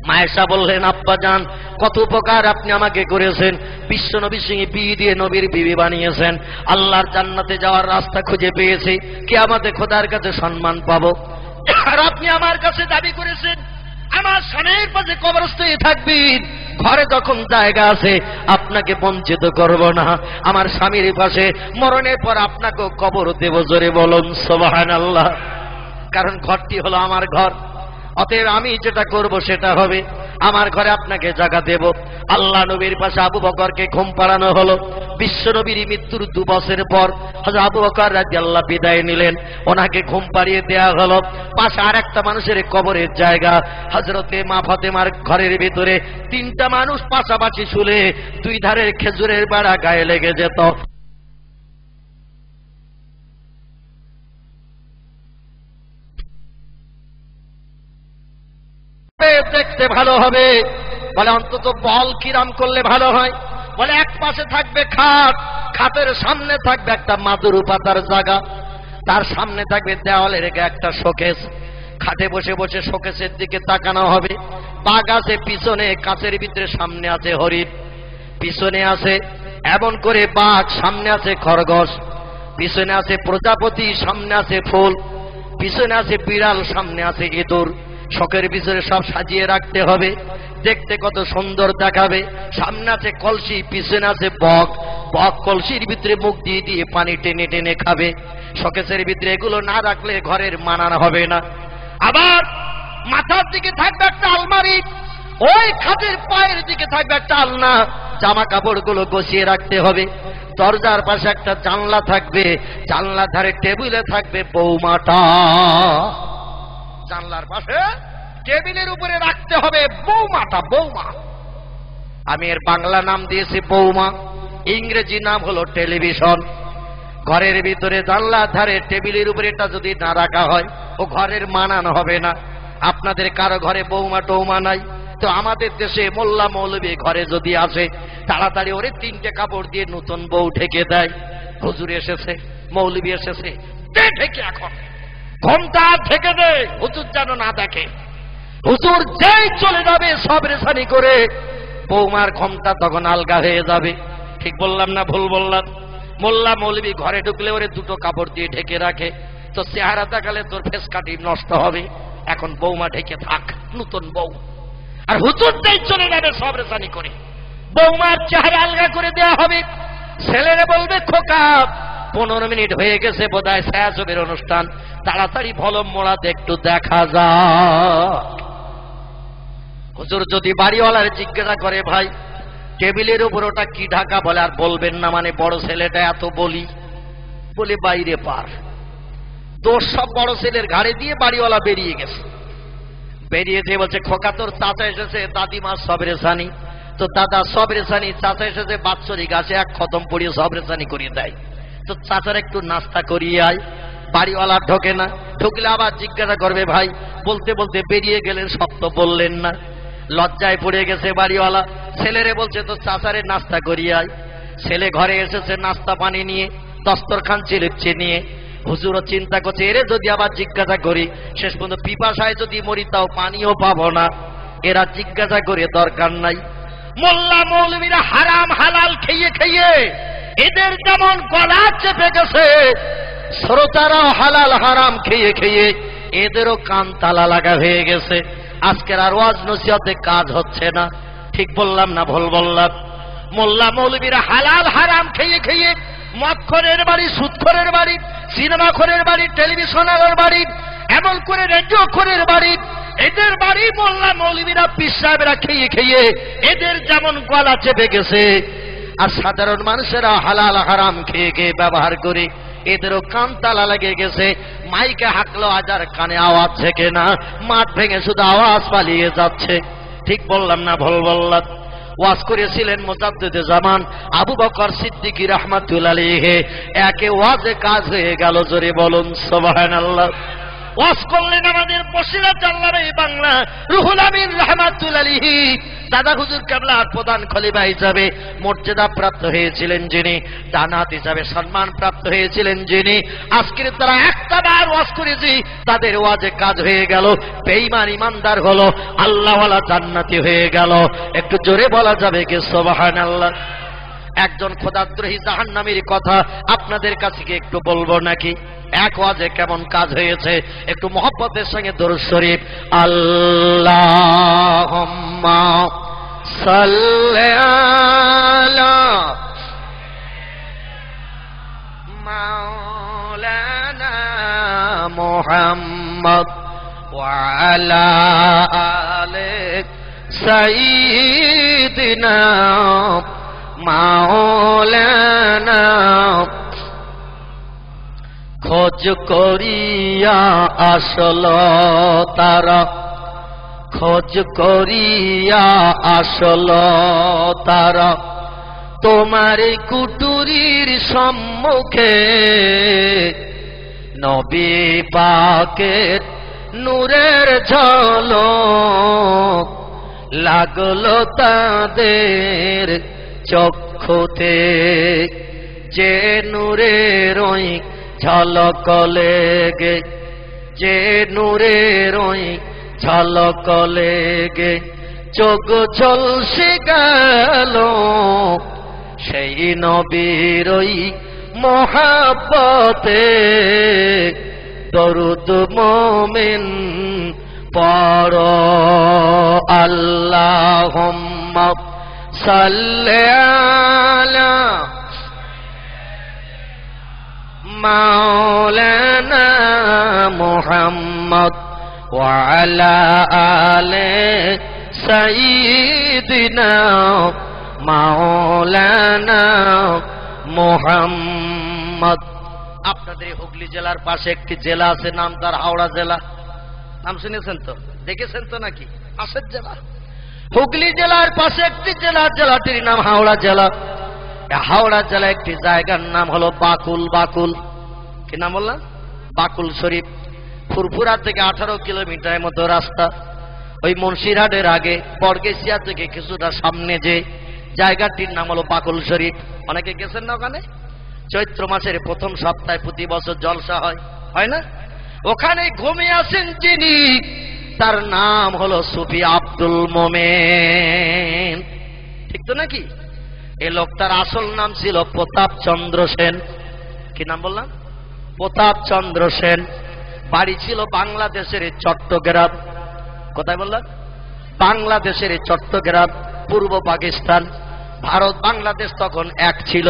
মায়েশা বললেন আব্বাজান, কত উপকার আপনি আমাকে করেছেন, বিশ্ব নবীর সঙ্গে বিয়ে দিয়ে নবীর বিবি বানিয়েছেন, আল্লাহর জান্নাতে যাওয়ার রাস্তা খুঁজে পেয়েছি, কিয়ামতে খোদার কাছে সম্মান পাবো। আর আপনি আমার কাছে দাবি করেছেন আমার স্বামীর পাশে কবরস্থানে থাকবেন, ঘরে যখন জায়গা আছে আপনাকে বঞ্চিত করব না, আমার স্বামীর পাশে মরণের পর আপনাকেও কবর দেব। জোরে বলুন সুবহানাল্লাহ। কারণ ঘরটি হলো আমার ঘর, অতএব আমি যেটা করব সেটা হবে, আমার ঘরে আপনাকে জায়গা দেব। আল্লাহ নবীর পাশে আবু বকরকে ঘুম পাড়ানো হলো। বিশ্ব নবীর মৃত্যুর 2 বছর পর হযরত আবু বকর রাদিয়াল্লাহু বিদায় নিলেন, ওনাকে ঘুম পাড়িয়ে দেয়া হলো। পাশে আরেকটা মানুষের কবরের জায়গা, হযরতে মা ফাতেমার ঘরের ভিতরে 3টা মানুষ পাশাপাশি শুলে 2 ধারের খেজুরের বাড়া গায়ে লেগে যেত। দেখতে ভালো হবে, বলে অন্তত বল কিরাম করলে ভালো হয়। বলে এক পাশে থাকবে খাট, খাটের সামনে থাকবে একটা মাদুরু পাতার জায়গা, তার সামনে থাকবে দেওয়ালের একটা শোকেস। খাটে বসে বসে শোকেসের দিকে তাকানো হবে। বাঘ আছে পিছনে, কাছের ভিতরে, সামনে আছে হরিণ, পিছনে আছে এমন করে বাঘ, সামনে আছে খরগোশ, পিছনে আছে প্রজাপতি, সামনে আছে ফুল, পিছনে আছে বিড়াল, সামনে আছে ইঁদুর। শখের ভিতরে সব সাজিয়ে রাখতে হবে, দেখতে কত সুন্দর দেখাবে। সামনে আছে কলসি, পিছনে আছে বক, বক কলসির ভিতরে মুখ দিয়ে দিয়ে পানি টেনে টেনে খাবে। শোকেসের ভিতরে এগুলো না রাখলে ঘরের মানান হবে না। আবার মাথার দিকে থাকবে একটা আলমারি, ওই খাটের পায়ের দিকে থাকবে একটা আলনা, জামা কাপড়গুলো গুছিয়ে রাখতে হবে। দরজার পাশে একটা জানলা থাকবে, জানলা ধারে টেবিলে থাকবে বৌমাটা, জানলার পাশে টেবিলের উপরে রাখতে হবে বৌমাটা। বৌমা, আমি এর বাংলা নাম দিয়েছি বৌমা, ইংরেজি নাম হলো টেলিভিশন। ঘরের ভিতরে জানলার ধারে টেবিলের উপরে এটা যদি না রাখা হয় ও ঘরের মানান হবে না। আপনাদের কারো ঘরে বৌমা টৌমা নাই তো আমাদের দেশে মোল্লা মৌলবী ঘরে যদি আসে তাড়াতাড়ি ওরে 3টে কাপড় দিয়ে নতুন বউ ঢেকে দেয়। হুজুর এসেছে, মৌলবী এসেছে, ঢেকে এখন ঘোমটা ঢেকে দে, হুজুর যেন না দেখে। হুজুর যেই চলে যাবে সব রেশানি করে বৌমার ঘোমটা তখন আলগা হয়ে যাবে। ঠিক বললাম না ভুল বললাম? মোল্লা মৌলবী ঘরে ঢুকলে ওরে 2টো কাপড় দিয়ে ঢেকে রাখে, তো চেহারা দেখালে তোর ফেস কাটি নষ্ট হবে। এখন বৌমা ঢেকে থাক, নতুন বউ। আর হুজুর যেই চলে যাবে সব রেশানি করে বৌমার চেহারা আলগা করে দেওয়া হবে। ছেলেরে বলবে খোকা 15 মিনিট হয়ে গেছে বোধহয় ছায়াছবির অনুষ্ঠান, তাড়াতাড়ি ভলম মোড়াতে একটু দেখা যায়। হুজুর যদি বাড়িওয়ালার জিজ্ঞাসা করে, ভাই টেবিলের উপর ওটা কি ঢাকা, বলে আর বলবেন না, মানে বড় ছেলেটা এত বলে বাইরে পার। দোষ সব বড় ছেলের ঘাড়ে দিয়ে বাড়িওয়ালা বেরিয়ে গেছে। বেরিয়ে যেয়ে বলছে, খোকা তোর চাচা এসেছে, দাদিমা সবরেসানি। তো দাদা সবরেসানি, চাচা এসেছে বাৎসরিক, গাছে এক খতম পড়িয়ে সবরেসানি করিয়ে দেয়। তো চাচার একটু নাস্তা করিয়ে আয়। বাড়িওয়ালা ঢোকে না, ঢুকলে আবার জিজ্ঞাসা করবে ভাই, বলতে বলতে বেরিয়ে গেলেন, সব তো বললেন না। লজ্জায় পড়ে গেছে বাড়িওয়ালা, ছেলেরে বলছে তো চাচারে নাস্তা করিয়ে আয়। ছেলে ঘরে এসেছে নাস্তা পানি নিয়ে, দস্তরখান চিলিপচে নিয়ে। হুজুরও চিন্তা করছে, এরে যদি আবার জিজ্ঞাসা করি, শেষ পর্যন্ত পিপাসায় যদি মরি তাও পানিও পাবো না, এরা জিজ্ঞাসা করে দরকার নাই। মোল্লা মৌলবীরা হারাম হালাল খেয়ে খেয়ে এদের যেমন গলা চেপে গেছে, শ্রোতারাও হালাল হারাম খেয়ে খেয়ে এদেরও কান তালা লাগা হয়ে গেছে। আজকের আর ওয়াজ নসিহতে কাজ হচ্ছে না। ঠিক বললাম না ভুল বললাম? মোল্লা মৌলবীরা হালাল হারাম খেয়ে খেয়ে মদখোরের বাড়ি, সুদখোরের বাড়ি, সিনেমাখোরের বাড়ি, টেলিভিশনের বাড়ি, এমন করে রেডিও খোরের বাড়ি, এদের বাড়ি মোল্লা মৌলবীরা পীর সাহেবরা খেয়ে খেয়ে এদের যেমন গলা চেপে গেছে, আর সাধারণ মানুষেরা হালাল হারাম খেয়ে খেয়ে ব্যবহার করে এদেরও কান তালা লেগে গেছে। মাইকে হাঁকলো আজার কানে আওয়াজ থেকে না, মাঠ ভেঙে শুধু আওয়াজ পালিয়ে যাচ্ছে। ঠিক বললাম না ভুল বললাম? ওয়াজ করেছিলেন মুজাদ্দিদে জামান আবু বকর সিদ্দিকী রাহমাতুল্লাহ আলাইহি, একে ওয়াজে কাজ হয়ে গেল। জোরে বলুন সুবহানাল্লাহ। ওয়াজ করলেন আমাদের বসিরত আল্লাহর এই বাংলা রুহুল আমিন রাহমাতুল্লাহ আলাইহি, দাদা হুজুর কেবলার প্রধান খলিফা হিসাবে মর্যাদা প্রাপ্ত হয়েছিলেন যিনি, জান্নাত হিসাবে সম্মান প্রাপ্ত হয়েছিলেন যিনি, আজকের তারা একটা বার ওয়াজ করেছি, তাদের ওয়াজে কাজ হয়ে গেল। বেঈমান ইমানদার হলো, আল্লাহওয়ালা জান্নাতি হয়ে গেল। একটু জোরে বলা যাবে কি সুবহানাল্লাহ? একজন খোদাদ্রোহী জাহান্নামীর কথা আপনাদের কাছে কি একটু বলবো নাকি? এক ওয়াজে কেমন কাজ হয়েছে, একটু মহব্বতের সঙ্গে দরুদ শরীফ। আল্লাহুম্মা সাল্লি আলা মাওলানা মুহাম্মদ ওয়া আলা আলি সাইয়্যিদিনা মাওলানা। খোঁজ করিয়া আসল তারা, খোঁজ করিয়া আসল তারা, তোমার কুটুরির সম্মুখে নবী পাকের নূরের ঝলক লাগলো তাদের চক্ষুতে। যে নূরের ওই ঝলক লেগে, যে নূরের ওই ঝলক লেগে চোখ ঝলসে গেল, সেই নবীর ওই মহাব্বতে দরুদ মোমিন পড়ো। আল্লাহুম্মা সাল্লি আলা মাওলানা মুহাম্মদ ওয়া আলা আলি সাইয়্যিদিনা মাওলানা মুহাম্মদ। আপনাদের হুগলি জেলার পাশে একটি জেলা আছে, নাম তার হাওড়া জেলা। নাম শুনেছেন তো, দেখেছেন তো নাকি? পাশের জেলা হুগলি জেলার পাশে একটি জেলা, জেলাটির নাম হাওড়া জেলা। হাওড়া জেলা একটি জায়গার নাম হলো বাকুল। বাকুল কি নাম বললাম? বাকুল শরীফ। ফুরফুরা থেকে 18 কিলোমিটারের মতো রাস্তা। ওই মুন্সিরহাটের আগে বর্গেশিয়া থেকে কিছুটা সামনে যে জায়গাটির নাম হলো বাকুল শরীফ। অনেকে গেছেন না ওখানে? চৈত্র মাসের প্রথম সপ্তাহে প্রতি বছর জলসা হয়, হয় না? ওখানে ঘুমিয়ে আছেন যিনি, তার নাম হলো সুফি আব্দুল মোমেন। ঠিক তো নাকি? এই লোকটার আসল নাম ছিল প্রতাপ চন্দ্র সেন। কি নাম বললাম? প্রতাপ চন্দ্র সেন। বাড়ি ছিল বাংলাদেশের চট্টগ্রাম। কোথায় বললাম? বাংলাদেশের চট্টগ্রাম, পূর্ব পাকিস্তান। ভারত বাংলাদেশ তখন এক ছিল।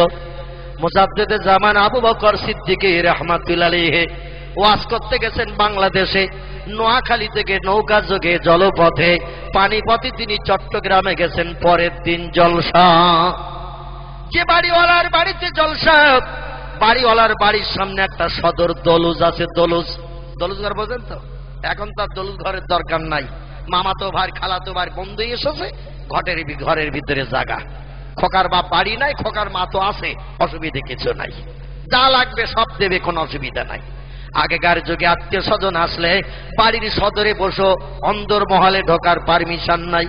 মুজাদ্দিদে জামান আবু বকর সিদ্দিকী রাহমাতুল্লাহ আলাইহি ওয়াজ করতে গেছেন বাংলাদেশে। নোয়াখালী থেকে নৌকা যোগে জলপথে পানিপথে তিনি চট্টগ্রামে গেছেন পরের দিন জলসা। যে বাড়িওয়ালার বাড়িতে জলসা, বাড়িওয়ালার বাড়ির সামনে একটা সদর দলুজ আছে। দলুজ ঘর বোঝেন তো? এখন তার দলুজ ঘরের দরকার নাই। মামাতো ভাই খালাতো ভাই বন্ধু এসেছে, ঘরের ভিতরে জায়গা। খোকার বাপ বাড়ি নাই, খোকার মা তো আছে, অসুবিধে কিছু নাই, যা লাগবে সব দেবে, কোনো অসুবিধা নাই। আগেকার যুগে আত্মীয় স্বজন আসলে বাড়ির সদরে বসো, অন্দর মহলে ঢোকার পারমিশন নাই।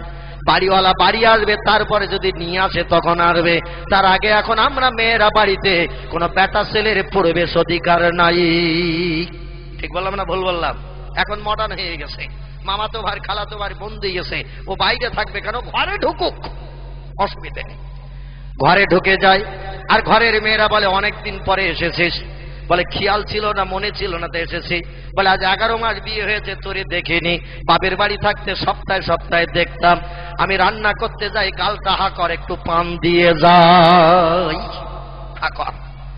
বাড়িওয়ালা বাড়ি আসবে, তারপরে যদি নিয়ে আসে তখন আসবে, তার আগে এখন আমরা মেয়েরা বাড়িতে কোনো বেটা ছেলের প্রবেশ অধিকার নাই। ঠিক বললাম না ভুল বললাম? এখন মডার্ন হয়ে গেছে, মামাতো ভাই খালাতো ভাই বন্ধু গেছে, ও বাইরে থাকবে কেন, ঘরে ঢুকুক, অসুবিধা নেই। ঘরে ঢুকে যায়, আর ঘরের মেয়েরা বলে অনেকদিন পরে এসেছিস, বলে খেয়াল ছিল না, মনে ছিল না, তো এসেছি। বলে আজ 11 মাস বিয়ে হয়েছে, তোরে দেখিনি, বাপের বাড়ি থাকতে সপ্তাহে সপ্তাহে দেখতাম, আমি রান্না করতে যাই, গালটা হা কর, একটু পান দিয়ে যাই, হা কর।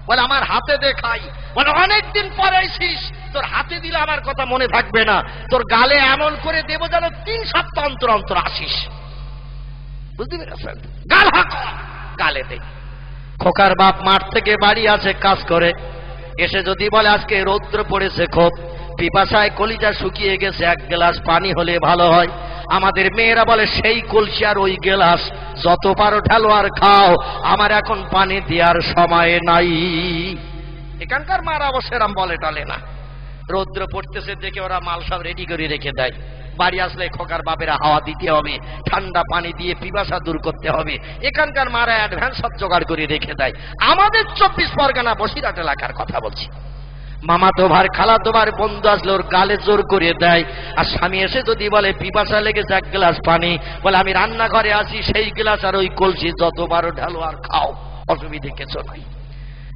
বলে আমার হাতে দেখাই। বলে অনেকদিন পরে এসিস, তোর হাতে দিলে আমার কথা মনে থাকবে না, তোর গালে এমন করে দেব যেন 3 সপ্তাহ অন্তর অন্তর আসিস। বুঝতে পেরেছেন? গাল হা কর, গালে দে। খোকার বাপ মাঠ থেকে বাড়ি আছে কাজ করে, এসে যদি বলে আজকে রৌদ্র পড়েছে খুব, পিপাসায় কলিজা শুকিয়ে গেছে, 1 গ্লাস পানি হলে ভালো হয়। আমাদের মেয়েরা বলে সেই কলসি আর ওই গ্লাস যত পারো ঢালো আর খাও, আমার এখন পানি দেওয়ার সময় নাই। এখানকার মারা অবশ্য এরম বলে টলে না। রৌদ্র পড়তেছে দেখে ওরা মাল সব রেডি করে রেখে দেয়। বাড়ি আসলে খোকার বাপেরা হাওয়া দিতে হবে, ঠান্ডা পানি দিয়ে পিপাসা দূর করতে হবে, এখানকার মারা অ্যাডভান্স সব জোগাড় করে রেখে দেয়। আমাদের 24 পরগনা বসিরহাট এলাকার কথা বলছি, মামাতো ভাই খালাতো ভাই বন্ধু আসলে ওর গালে জোর করে দেয়। আর স্বামী এসে যদি বলে পিপাসা লেগেছে 1 গ্লাস পানি, বলে আমি রান্নাঘরে আছি, সেই গ্লাস আর ওই কলসি যত পারো ঢালো আর খাও, অসুবিধে কিছু নাই।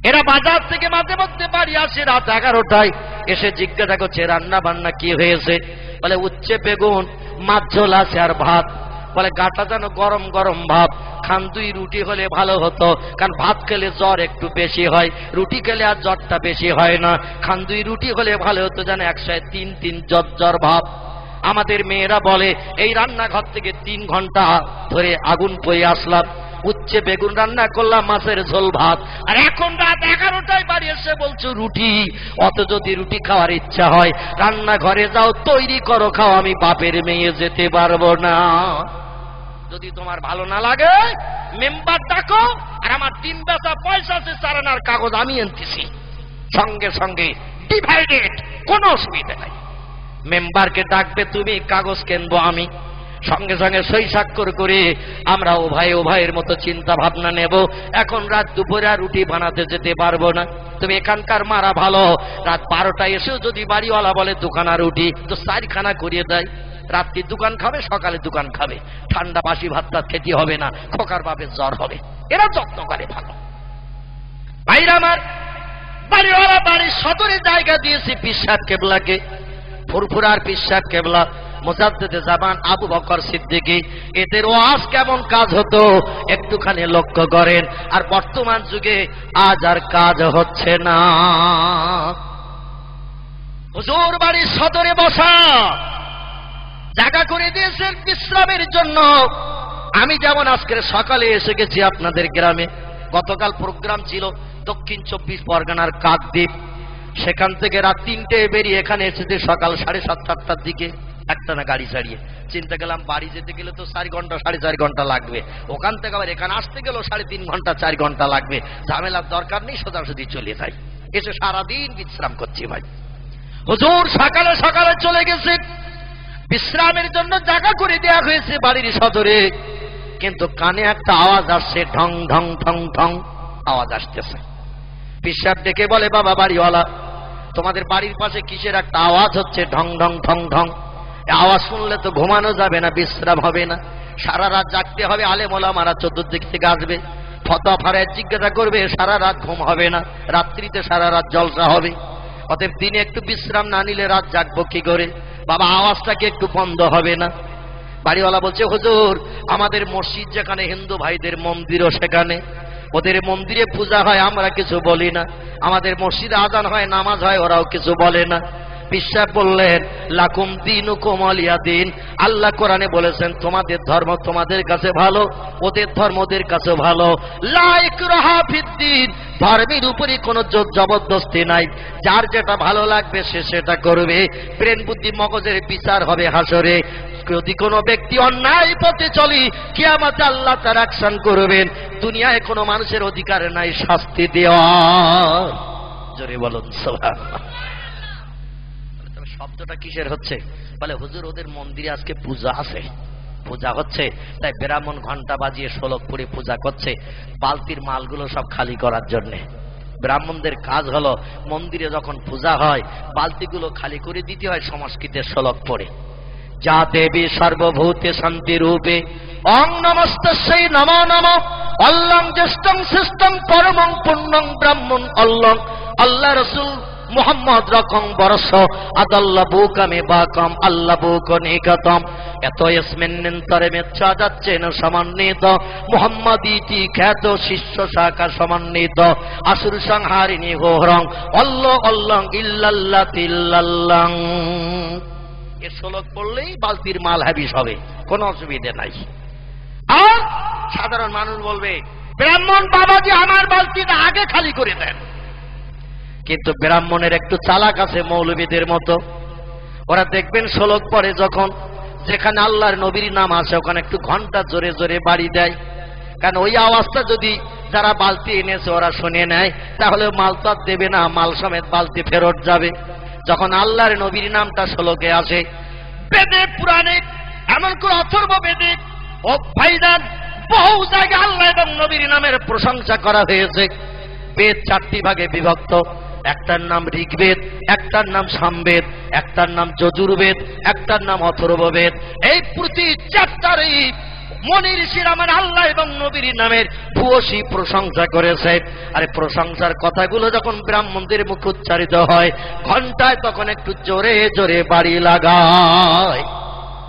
এরা বাজার থেকে মাঝে মধ্যে বাড়ি আসে রাত 11টায়, এসে জিজ্ঞাসা করছে রান্না বান্না কি হয়েছে। বলে উচ্ছে বেগুন, মাছ ঝোল আছে আর ভাত। বলে গাটা যেন গরম গরম ভাব, খান 2 রুটি হলে ভালো হতো, কারণ ভাত খেলে জ্বর একটু বেশি হয়, রুটি খেলে আর জ্বরটা বেশি হয় না, খান 2 রুটি হলে ভালো হতো, যেন 103 জ্বর ভাব। আমাদের মেয়েরা বলে এই রান্নাঘর থেকে 3 ঘন্টা ধরে আগুন পয়ে আসলাম, উচ্ছে বেগুন রান্না করলাম, মাছের ঝোল ভাত, আর এখন রাত 11টায় বাড়ি এসে বলছো রুটি। অত যদি রুটি খাওয়ার ইচ্ছা হয় রান্নাঘরে যাও, তৈরি করো, খাও, আমি বাপের মেয়ে যেতে পারবো না। যদি তোমার ভালো না লাগে মেম্বার ডাকো, আর আমার 3 বেচা পয়সা আছে, 4 আনার কাগজ আমি আনতেছি, সঙ্গে সঙ্গে ডিভাইডেড, কোনো অসুবিধা নাই। মেম্বারকে ডাকবে তুমি, কাগজ কিনবো আমি, সঙ্গে সঙ্গে সই স্বাক্ষর করে আমরা উভয়ের মতো চিন্তা ভাবনা নেব। এখন রাত দুপুরে আর রুটি বানাতে যেতে পারবো না। তুমি এখানকার মারা ভালো, রাত 12টায় এসেও যদি বাড়িওয়ালা বলে 2খানা রুটি, তো 4খানা করিয়ে দেয়। রাত্রি দোকান খাবে, সকালে দোকান খাবে, ঠান্ডা বাসি ভাতটা খেতে হবে না, খোকার বাপের জ্বর হবে। এরা যত্ন করে ভালো। ভাইরা আমার, বাড়িওয়ালা বাড়ির সদরে জায়গা দিয়েছি পীর সাহেব কেবলাকে, ফুরফুরার পীর সাহেব কেবলা মুজাদ্দিদে জামান আবু বকর সিদ্দিকী। এদের ওয়াজ কেমন কাজ হতো একটুখানি লক্ষ্য করেন। আর বর্তমান যুগে আজ আর কাজ হচ্ছে না। হুজুর বাড়ির সদরে বসা জায়গা করে দিয়েছেন বিশ্রামের জন্য। আমি যেমন আজকের সকালে এসে গেছি আপনাদের গ্রামে, গতকাল প্রোগ্রাম ছিল দক্ষিণ 24 পরগনার কাকদ্বীপ, সেখান থেকে রাত 3টায় বেরিয়ে এখানে এসেছে সকাল 7:30-8টার দিকে, একটা না গাড়ি ছাড়িয়ে। চিন্তা করলাম বাড়ি যেতে গেলে তো 4 ঘন্টা 4.5 ঘন্টা লাগবে, ওখান থেকে আবার এখানে আসতে গেলেও 3.5 ঘন্টা 4 ঘন্টা লাগবে, ঝামেলার দরকার নেই, সোজাসুজি চলে যাই। এসে সারাদিন বিশ্রাম করছি ভাই। হুজুর সকালে সকালে চলে গেছে, বিশ্রামের জন্য জায়গা করে দেওয়া হয়েছে বাড়ির সদরে, কিন্তু কানে একটা আওয়াজ আসছে, ঢং ঢং ঠং ঠং আওয়াজ আসতেছে। পীর সাহেব ডেকে বলে বাবা বাড়িওয়ালা, তোমাদের বাড়ির পাশে কিসের একটা আওয়াজ হচ্ছে, ঢং ঢং ঠং ঠং। আওয়াজ শুনলে তো ঘুমানো যাবে না, বিশ্রাম হবে না, সারা রাত জাগতে হবে, আলেম ওলামারা চতুর্দিক থেকে আসবে, ফতোয়া ফারায় জিজ্ঞাসা করবে, সারা রাত ঘুম হবে না, রাত্রিতে সারা রাত জলসা হবে। অতএব দিনে একটু বিশ্রাম না নিলে রাত জাগবো কি করে? বাবা আওয়াজটা কি একটু বন্ধ হবে না? বাড়িওয়ালা বলছে হুজুর আমাদের মসজিদ যেখানে, হিন্দু ভাইদের মন্দিরও সেখানে, ওদের মন্দিরে পূজা হয়, আমরা কিছু বলি না, আমাদের মসজিদে আজান হয়, নামাজ হয়, ওরাও কিছু বলে না। বিশ্বাস বললেন লাকুম দীনুকুম ওয়ালিয়া দীন। আল্লাহ কোরআনে বলেছেন তোমাদের ধর্ম তোমাদের কাছে ভালো, ওদের ধর্ম ওদের কাছে ভালো। লা ইকরাহা ফিদ্দীন, ধর্মের উপরে কোনো জোর জবরদস্তি নাই। যার যেটা ভালো লাগবে সে সেটা করবে। ব্রেন বুদ্ধি মগজের বিচার হবে হাসরে। যদি কোনো ব্যক্তি অন্যায় পথে চলি কিয়ামতে আল্লাহ তার অ্যাকশন করবেন। দুনিয়ায় কোনো মানুষের অধিকার নাই শাস্তি দেওয়ার। জোরে বলুন সুবহানাল্লাহ। তবে শব্দটা কিসের হচ্ছে? বলে হুজুর ওদের মন্দিরে আজকে পূজা আছে, পূজা হচ্ছে, তাই ব্রাহ্মণ ঘন্টা বাজিয়ে শোলক পড়ে পূজা করছে বালতির মালগুলো সব খালি করার জন্য। ব্রাহ্মণদের কাজ হলো মন্দিরে যখন পূজা হয় বালতিগুলো খালি করে দিতে হয় সংস্কৃতের শোলক পড়ে। যা দেবী সর্বভূতে শান্তি রূপে অং নমস্তস্যৈ নমো নমঃ অল্লং জ্যেষ্ঠং শ্রেষ্ঠং পরমং পুণ্যং ব্রাহ্মণ অল্লং। আল্লাহ রাসূল মুহাম্মদ রকং বরস আদাল্লাবু কামে বাকাম আল্লাবু কনিকাতম এত ইসমিন্নন্তরে মেচ্ছা যাচ্ছে না সমন্বিত মুহাম্মাদিতি খ্যাত শিষ্য শাখা সমন্বিত আসুর সংহারিণী হোরং অল্ল অল্লং ইল্লাল্লাতিল্লাল্লাং। এ শ্লোক পড়লেই বালতির মাল হাবিস হবে, কোনো অসুবিধা নাই। আর সাধারণ মানুষ বলবে ব্রাহ্মণ বাবাজি আমার বালতিটা আগে খালি করে দেন। কিন্তু ব্রাহ্মণের একটু চালাক আছে মৌলবীদের মতো। ওরা দেখবেন শ্লোক পড়ে যখন যেখানে আল্লাহর নবীর নাম আছে ওখানে একটু ঘন্টা জোরে জোরে বাড়ি দেয়। কারণ ওই আওয়াজটা যদি যারা বালতি এনেছে ওরা শুনে নেয় তাহলে মাল তো আর দেবে না, মাল সমেত বালতি ফেরত যাবে। যখন আল্লাহর নবীর নামটা শ্লোকে আসে, বেদে পুরাণে এমন করে অথর্ব বেদে ও ভাইজান বহু জায়গায় আল্লাহ এবং নবীর নামের প্রশংসা করা হয়েছে। বেদ 4টি ভাগে বিভক্ত, একটার নাম ঋগ্বেদ, একটার নাম সামবেদ, একটার নাম যজুর্বেদ, একটার নাম অথর্ববেদ। এই প্রতি চ্যাপ্টারে মনি ঋষির আমার আল্লাহ এবং নবীর নামের ভূয়সী প্রশংসা করেছে। আরে প্রশংসার কথাগুলো যখন ব্রাহ্মণদের মুখে উচ্চারিত হয় ঘন্টায় তখন একটু জোরে জোরে বাড়ি লাগায়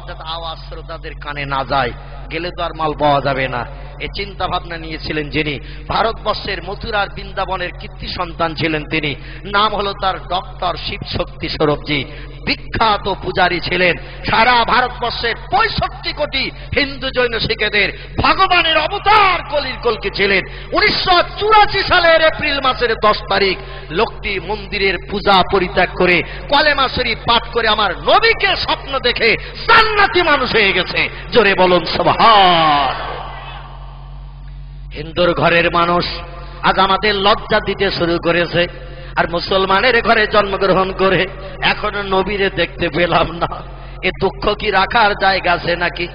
যাতে আওয়াজ শ্রোতাদের কানে না যায়, গেলে তো আর মাল পাওয়া যাবে না। এই চিন্তা ভাবনা নিয়েছিলেন যিনি ভারতবর্ষের মথুরার বৃন্দাবনের কীর্তি সন্তান ছিলেন, তিনি নাম হলো তার ডক্টর শিব শক্তি স্বরূপজি। বিখ্যাত পূজারী ছিলেন, সারা ভারতবর্ষের 65 কোটি হিন্দু জৈন শিখেদের ভগবানের অবতার কলির কলকি ছিলেন। 1984 সালের এপ্রিল মাসের 10 তারিখ লোকটি মন্দিরের পূজা পরিত্যাগ করে কলেমা শরীফ পাঠ করে আমার নবীকে স্বপ্ন দেখে জান্নাতি মানুষ হয়ে গেছে। জোরে বলুন সুবহান। হিন্দুর ঘরের মানুষ আজ আমাদের লজ্জা দিতে শুরু করেছে, আর মুসলমানের ঘরে জন্মগ্রহণ করে এখনো নবীরে দেখতে পেলাম না। এ দুঃখ কি রাখার জায়গা আছে নাকি?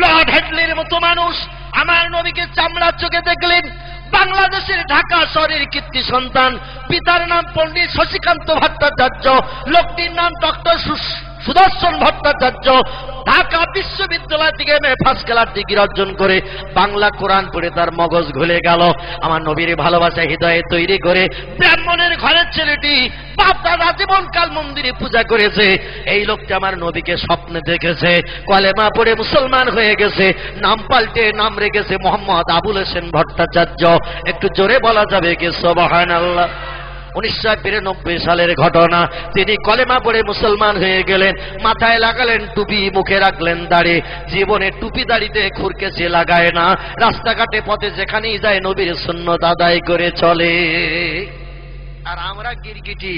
লর্ড হেডলির মতো মানুষ আমার নবীকে চামড়ার চোখে দেখলেন। বাংলাদেশের ঢাকা শহরের কীর্তি সন্তান, পিতার নাম পণ্ডিত শশীকান্ত ভট্টাচার্য, লোকটির নাম ডক্টর সুদর্শন ভট্টাচার্য। ঢাকা বিশ্ববিদ্যালয় থেকে ফার্স্ট ক্লাস ডিগ্রি অর্জন করে বাংলা কোরআন পড়ে তার মগজ ঘুলে গেল। আমার নবীর ভালোবাসা হৃদয়ে তৈরি করে ব্রাহ্মণের ঘরের ছেলেটি বাপ দাদা জীবনকাল মন্দিরে পূজা করেছে। এই লোকটি আমার নবীকে স্বপ্নে দেখেছে, কলেমা পড়ে মুসলমান হয়ে গেছে, নাম পাল্টে নাম রেখেছে মোহাম্মদ আবুল হোসেন ভট্টাচার্য। একটু জোরে বলা যাবে কি সুবহানাল্লাহ? 1992 সালের ঘটনা। তিনি কলেমা পড়ে মুসলমান হয়ে গেলেন, মাথায় লাগালেন টুপি, মুখে রাখলেন দাড়ি। জীবনে টুপি দাড়িতে খুরকেছে লাগায় না, রাস্তাঘাটে পথে যেখানেই যায় নবীর সুন্নত আদায় করে চলে। আর আমরা গিরগিটি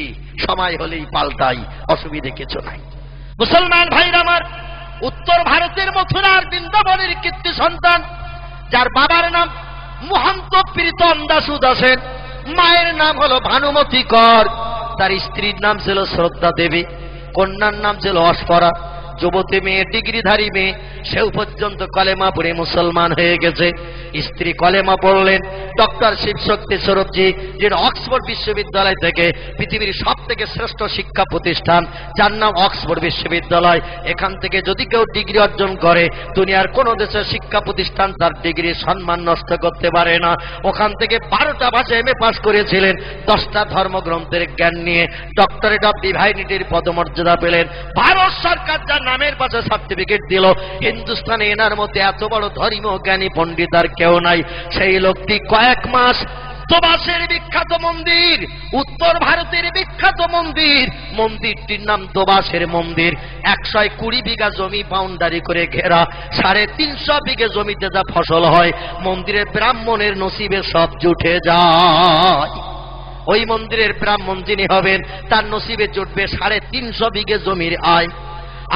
সময় হলেই পাল্টাই, অসুবিধে কিছু নাই। মুসলমান ভাইরা আমার, উত্তর ভারতের মথুরার বৃন্দাবনের কীর্তি সন্তান, যার বাবার নাম মহন্ত প্রীতম দাসু দাসেন, মায়ের নাম হলো ভানুমতি কর, তার স্ত্রীর নাম ছিল শ্রদ্ধা দেবী, কন্যার নাম ছিল অস্পরা। যুবতী মেয়ে, ডিগ্রিধারী মেয়ে, সেও পর্যন্ত কলেমা পড়ে মুসলমান হয়ে গেছে। স্ত্রী কলেমা পড়লেন। ডক্টর শিবশক্তি স্বরূপজি, যিনি অক্সফোর্ড বিশ্ববিদ্যালয় থেকে পৃথিবীর সব থেকে শ্রেষ্ঠ শিক্ষা প্রতিষ্ঠান, যার নাম অক্সফোর্ড বিশ্ববিদ্যালয়, এখান থেকে যদি কেউ ডিগ্রি অর্জন করে দুনিয়ার কোন দেশের শিক্ষা প্রতিষ্ঠান তার ডিগ্রি সম্মান নষ্ট করতে পারে না। ওখান থেকে 12টা ভাষা এমএ পাস করেছিলেন, 10টা ধর্মগ্রন্থের জ্ঞান নিয়ে ডক্টরেট অফ ডিভাইনিটির পদমর্যাদা পেলেন। ভারত সরকার যার নামের পাশে সার্টিফিকেট দিল, হিন্দুস্তানে এনার মধ্যে এত বড় ধর্মীয় জ্ঞানী পণ্ডিত আর কেউ নাই। সেই লোকটি কয়েক মাস দোবাসের বিখ্যাত মন্দির, উত্তর ভারতের বিখ্যাত মন্দির, মন্দিরটির নাম দোবাসের মন্দির। 120 বিঘা জমি বাউন্ডারি করে ঘেরা, 350 বিঘে জমিতে যা ফসল হয় মন্দিরের ব্রাহ্মণের নসিবে সব জুটে যায়। ওই মন্দিরের ব্রাহ্মণ যিনি হবেন তার নসিবে জুটবে 350 বিঘে জমির আয়।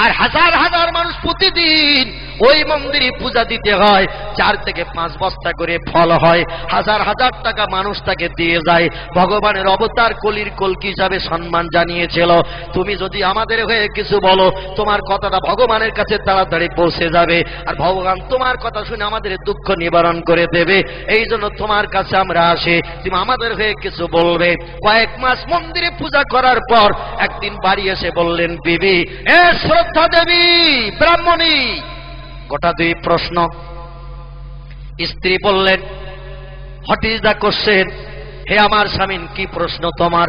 আর হাজার হাজার মানুষ প্রতিদিন ওই মন্দিরে পূজা দিতে হয়, 4 থেকে 5 বস্তা করে ফল হয়, হাজার হাজার টাকা মানুষ তাকে দিয়ে যায়। ভগবানের অবতার কলির কলকি হিসাবে সম্মান জানিয়েছিল, তুমি যদি আমাদের হয়ে কিছু বলো তোমার কথাটা ভগবানের কাছে তাড়াতাড়ি পৌঁছে যাবে, আর ভগবান তোমার কথা শুনে আমাদের দুঃখ নিবারণ করে দেবে। এই জন্য তোমার কাছে আমরা আসি, তুমি আমাদের হয়ে কিছু বলবে। কয়েক মাস মন্দিরে পূজা করার পর একদিন বাড়ি এসে বললেন, বিবি এ শ্রদ্ধা দেবী ব্রাহ্মণী, গোটা 2 প্রশ্ন। স্ত্রী বললেন, হোয়াট ইজ দ্য কোশ্চেন? হে আমার স্বামী, কি প্রশ্ন তোমার?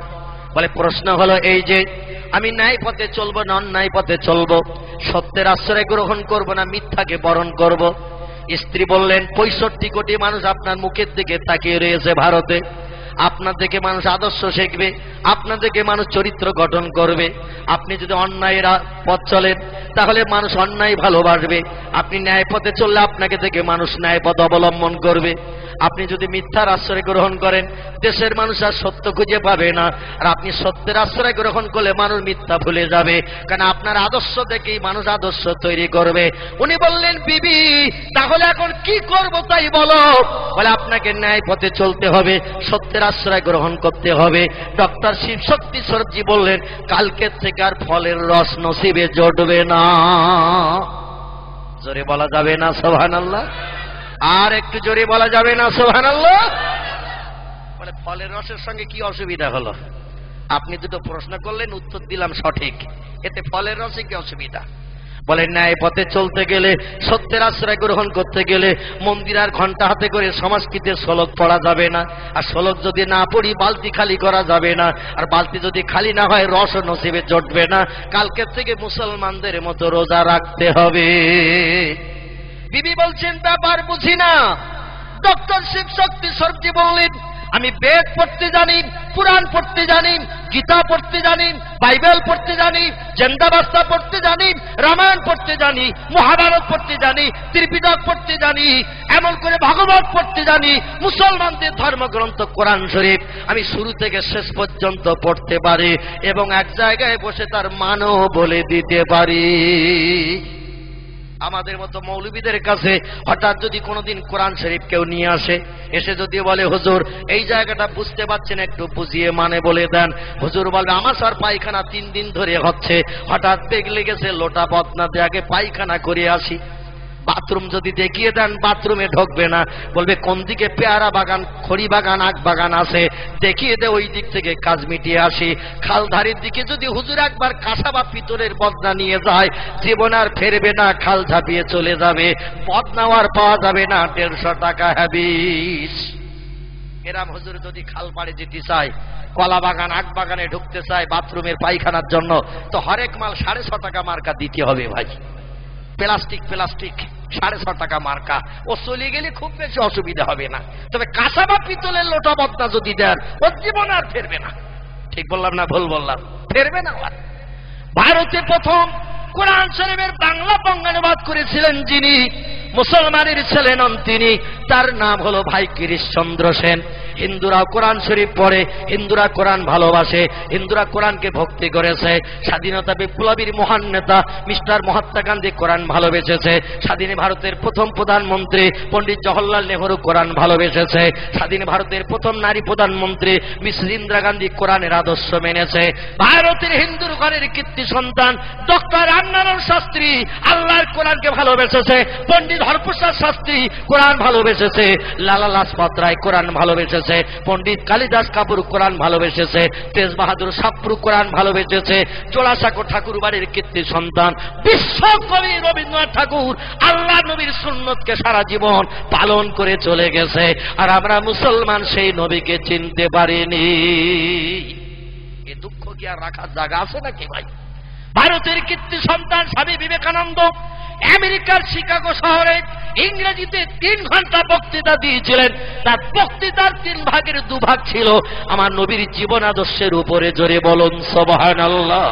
বলে, প্রশ্ন হলো এই যে আমি ন্যায় পথে চলবো না অন্যায় পথে চলবো, সত্যের আশ্রয় গ্রহণ করব না মিথ্যাকে বরণ করব। স্ত্রী বললেন, 65 কোটি মানুষ আপনার মুখের দিকে তাকিয়ে রয়েছে ভারতে, আপনার থেকে মানুষ আদর্শ শিখবে, আপনার থেকে মানুষ চরিত্র গঠন করবে। আপনি যদি অন্যায়ের পথ চলেন তাহলে মানুষ অন্যায় ভালোবাসবে, আপনি ন্যায় পথে চললে আপনাকে দেখে মানুষ ন্যায় পথ অবলম্বন করবে। আপনি যদি মিথ্যার আশ্রয় গ্রহণ করেন দেশের মানুষ আর সত্য খুঁজে পাবে না, আর আপনি সত্যের আশ্রয় গ্রহণ করলে মানুষ মিথ্যা ভুলে যাবে, কারণ আপনার আদর্শ দেখেই মানুষ আদর্শ তৈরি করবে। উনি বললেন, বিবি তাহলে এখন কি করব তাই বলো? বলে, আপনাকে ন্যায় পথে চলতে হবে, সত্যের আশ্রয় গ্রহণ করতে হবে। ডক্টর শিব শক্তি স্বরূপজি বললেন, কালকের থেকে আর ফলের রস নসিবে জড়বে না। জোরে বলা যাবে না সুবহানাল্লাহ? আর একটু জোরে বলা যাবে না সুবহানাল্লাহ? বলে, ফলের রসের সঙ্গে কি অসুবিধা হলো? আপনি দুটো প্রশ্ন করলেন, উত্তর দিলাম সঠিক, এতে ফলের রসে কি অসুবিধা? বলে, ন্যায় পথে চলতে গেলে, সত্যের আশ্রয় গ্রহণ করতে গেলে মন্দির আর ঘন্টা হাতে করে সংস্কৃতের শ্লোক পড়া যাবে না, আর শ্লোক যদি না পড়ি বালতি খালি করা যাবে না, আর বালতি যদি খালি না হয় রস নসিবে জটবে না। কালকের থেকে মুসলমানদের মতো রোজা রাখতে হবে। বিবি বলছেন, ব্যাপার বুঝি না। ডক্টর শিব শক্তি স্বরূপজি বললেন, আমি বেদ পড়তে জানি, পুরাণ পড়তে জানি, গীতা পড়তে জানি, বাইবেল পড়তে জানি, জেন্দাবাস্তা পড়তে জানি, রামায়ণ পড়তে জানি, মহাভারত পড়তে জানি, ত্রিপিটক পড়তে জানি, এমন করে ভাগবত পড়তে জানি, মুসলমানদের ধর্মগ্রন্থ কোরআন শরীফ আমি শুরু থেকে শেষ পর্যন্ত পড়তে পারি, এবং এক জায়গায় বসে তার মানও বলে দিতে পারি। আমাদের মতো মৌলবীদের কাছে হঠাৎ যদি কোনোদিন কোরআন শরীফ কেউ নিয়ে আসে, এসে যদি বলে, হুজুর এই জায়গাটা বুঝতে পারছেন একটু বুঝিয়ে মানে বলে দেন, হুজুর বলবে, আমার স্যার পায়খানা 3 দিন ধরে হচ্ছে, হঠাৎ দেখলে গেছে লোটা বদনাতে আগে পায়খানা করে আসি। বাথরুম যদি দেখিয়ে দেন বাথরুমে ঢুকবে না, বলবে কোন দিকে পেয়ারা বাগান, খড়ি বাগান, আখ বাগান আছে, দেখিয়ে দে, ওই দিক থেকে কাজ মিটিয়ে আসি। খালধারির দিকে যদি হুজুর একবার কাঁসা বা পিতলের বদনা নিয়ে যায়, জীবন আর ফেরবে না, খাল ঝাঁপিয়ে চলে যাবে, বদনাও আর পাওয়া যাবে না, 150 টাকা হ্যাবিস। এরাম হুজুর যদি খাল পাড়ে যেতে চায়, কলা বাগান, আখ বাগানে ঢুকতে চায় বাথরুমের পায়খানার জন্য, তো হরেক মাল 650 টাকা মার্কা দিতে হবে ভাই। প্লাস্টিক 650 টাকা মার্কা, ও চলে গেলে খুব বেশি অসুবিধা হবে না। তবে কাঁসা বা পিতলের লোটা বদনা যদি দেন, ওর জীবন আর ফেরবে না। ঠিক বললাম না ভুল বললাম? ফেরবে না। ভারতে প্রথম কোরআন শরীফের বাংলা বঙ্গানুবাদ করেছিলেন যিনি, মুসলমানের ছেলে নন তিনি, তার নাম হলো ভাই গিরিশচন্দ্র সেন। হিন্দুরাও কোরআন শরীফ পড়ে, হিন্দুরা কোরআন ভালোবাসে, হিন্দুরা কোরআনকে ভক্তি করেছে। স্বাধীনতা বিপ্লবীর মহান নেতা মিস্টার মহাত্মা গান্ধী কোরআন ভালোবেসেছে। স্বাধীন ভারতের প্রথম প্রধানমন্ত্রী পণ্ডিত জওহরলাল নেহরু কোরআন ভালোবেসেছে। স্বাধীন ভারতের প্রথম নারী প্রধানমন্ত্রী মিস ইন্দিরা গান্ধী কোরআনের আদর্শ মেনেছে। ভারতের হিন্দুর ঘরের কীর্তি সন্তান ডক্টর রামনারায়ণ শাস্ত্রী আল্লাহর কোরআনকে ভালোবেসেছে। পণ্ডিত হরপ্রসাদ শাস্ত্রী কোরআন ভালোবেসেছে। লালা লাজপত রায় কোরআন ভালোবেসেছে। পণ্ডিত কালিদাস কাপুর কোরআন ভালোবেসেছে। তেজ বাহাদুর সাপ্রু কোরআন ভালোবেসেছে। জোড়াসাঁকো ঠাকুর বাড়ির কীর্তি সন্তান বিশ্বকবি রবীন্দ্রনাথ ঠাকুর আল্লাহ নবীর সুন্নতকে সারা জীবন পালন করে চলে গেছে, আর আমরা মুসলমান সেই নবীকে চিনতে পারিনি। এ দুঃখ কি আর রাখার জায়গা আছে নাকি ভাই? ভারতের কীর্তি সন্তান স্বামী বিবেকানন্দ আমেরিকার শিকাগো শহরে ইংরেজিতে 3 ঘন্টা বক্তৃতা দিয়েছিলেন। তার বক্তৃতার 3 ভাগের 2 ভাগ ছিল আমার নবীর জীবন আদর্শের উপরে। জোরে বলুন সুবহানাল্লাহ।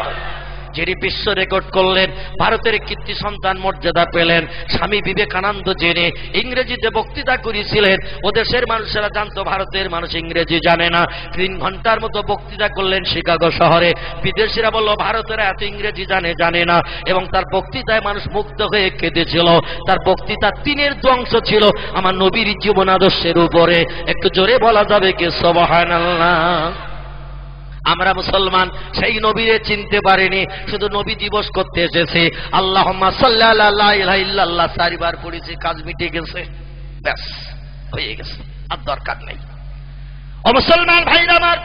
যিনি বিশ্ব রেকর্ড করলেন, ভারতের কীর্তি সন্তান মর্যাদা পেলেন, স্বামী বিবেকানন্দ যিনি ইংরেজিতে বক্তৃতা করেছিলেন। ও দেশের মানুষেরা জানতো ভারতের মানুষ ইংরেজি জানে না। 3 ঘন্টার মতো বক্তৃতা করলেন শিকাগো শহরে। বিদেশিরা বলল ভারতেরা এত ইংরেজি জানে না, এবং তার বক্তৃতায় মানুষ মুগ্ধ হয়ে কেঁদেছিল। তার বক্তৃতা 3-এর 2 অংশ ছিল আমার নবীর জীবন আদর্শের উপরে। একটু জোরে বলা যাবে কি সুবহানাল্লাহ। আমরা মুসলমান সেই নবীরে চিনতে পারিনি, শুধু নবী দিবস করতে এসেছে। আল্লাহুম্মা সাল্লি আলা লা ইলাহা ইল্লাল্লাহ 4 বার পড়েছি, কাজ মিটে গেছে, ব্যাস হয়ে গেছে, আর দরকার নেই। ও মুসলমান ভাইরা আমার,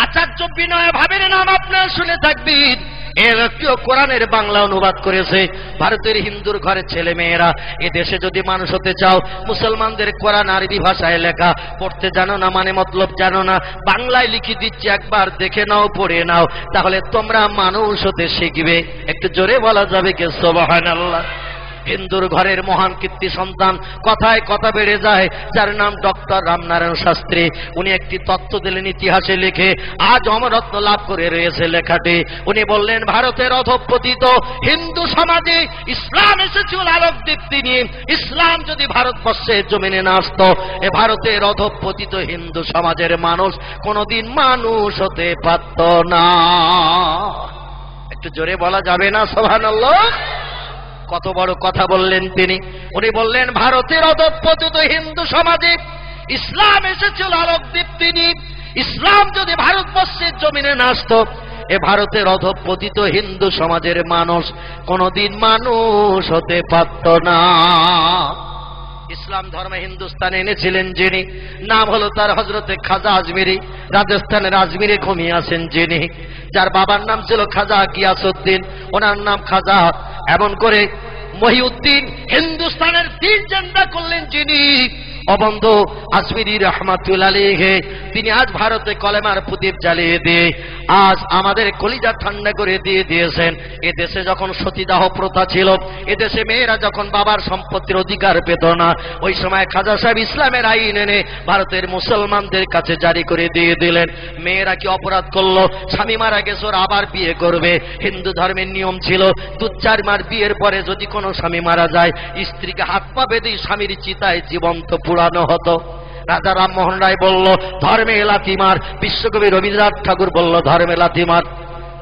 আচার্য বিনয় ভাবের নাম আপনারা শুনে থাকবেন। এর একটিও কোরআনের বাংলা অনুবাদ করেছে। ভারতের হিন্দুর ঘরের ছেলে মেয়েরা, এ দেশে যদি মানুষ হতে চাও, মুসলমানদের কোরআন আরবি ভাষায় লেখা, পড়তে জানো না মানে মতলব জানো না, বাংলায় লিখে দিচ্ছি, একবার দেখে নাও, পড়ে নাও, তাহলে তোমরা মানুষ হতে শিখবে। একটু জোরে বলা যাবে কি সুবহানাল্লাহ। হিন্দুর ঘরের মহান কীর্তি সন্তান, কথায় কথা বেড়ে যায়, যার নাম ডক্টর রামনারায়ণ শাস্ত্রী। উনি একটি তত্ত্ব দিলেন ইতিহাসে লিখে, আজ অমরত্ব লাভ করে রয়েছে লেখাটি। উনি বললেন ভারতের অধঃপতিত হিন্দু সমাজে ইসলাম এসেছিল আলোক দীপ্তি নিয়ে। ইসলাম যদি ভারতবর্ষের জমিনে না আসতো, এ ভারতের অধঃপতিত হিন্দু সমাজের মানুষ কোনোদিন মানুষ হতে পারত না। একটু জোরে বলা যাবে না সুবহানাল্লাহ। কত বড় কথা বললেন তিনি। উনি বললেন ভারতের অধঃপতিত হিন্দু সমাজে ইসলাম এসেছিল আলোক দীপ্তি নিয়ে। ইসলাম যদি ভারতবর্ষের জমিনে না আসতো, এ ভারতের অধঃপতিত হিন্দু সমাজের মানুষ কোনোদিন মানুষ হতে পারত না। ইসলাম ধর্ম হিন্দুস্তানে এনেছিলেন যিনি, নাম হলো তার হযরতে খাজা আজমিরি। রাজস্থানের আজমিরে ঘুমিয়ে আছেন যিনি, যার বাবার নাম ছিল খাজা গিয়াসউদ্দিন, ওনার নাম খাজা এমন করে মহিউদ্দিন। হিন্দুস্তানের দিন জান্ডা করলেন যিনি, অবন্ধ আজমিরি রহমাতুল্লাহ আলাইহি। তিনি আজ ভারতে কলেমার প্রদীপ জ্বালিয়ে দিয়ে আজ আমাদের কলিজা ঠান্ডা করে দিয়ে দিয়েছেন। এ দেশে যখন সতীদাহ প্রথা ছিল, এ দেশে মেয়েরা যখন বাবার সম্পত্তির অধিকার পেত না, ওই সময় খাজা সাহেব ইসলামের আইন এনে ভারতের মুসলমানদের কাছে জারি করে দিয়ে দিলেন। মেয়েরা কি অপরাধ করলো, স্বামী মারা গেছে, ওরা আবার বিয়ে করবে। হিন্দু ধর্মের নিয়ম ছিল 2-4 মাস বিয়ের পরে যদি কোনো স্বামী মারা যায়, স্ত্রীকে হাত পা বেঁধে স্বামীর চিতায় জীবন্ত পুরানো হতো। রাজা রামমোহন রায় বলল ধর্মে লাথি মার, বিশ্বকবি রবীন্দ্রনাথ ঠাকুর বলল ধর্মে লাথি মার।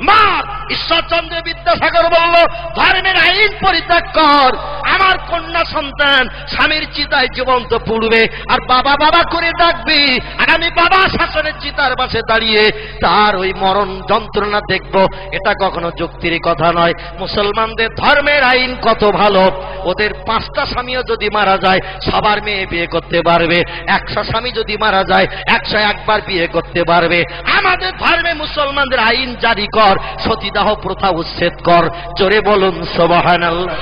মার। ঈশ্বরচন্দ্র বিদ্যাসাগর বলল ধর্মের আইন পরিত্যাগ কর। আমার কন্যা সন্তান স্বামীর চিতায় জীবন্ত পুড়বে, আর বাবা বাবা করে ডাকবি, আর আমি বাবা শাসনের চিতার পাশে দাঁড়িয়ে তার ওই মরণ যন্ত্রণা দেখব। এটা কখনো যুক্তির কথা নয়। মুসলমানদের ধর্মের আইন কত ভালো, ওদের 5টা স্বামীও যদি মারা যায় সবার মেয়ে বিয়ে করতে পারবে। 100 স্বামী যদি মারা যায় 101 বার বিয়ে করতে পারবে। আমাদের ধর্মে মুসলমানদের আইন জারি কর, সতীদাহ প্রথা উচ্ছেদ কর। জোরে বলুন সুবহানাল্লাহ।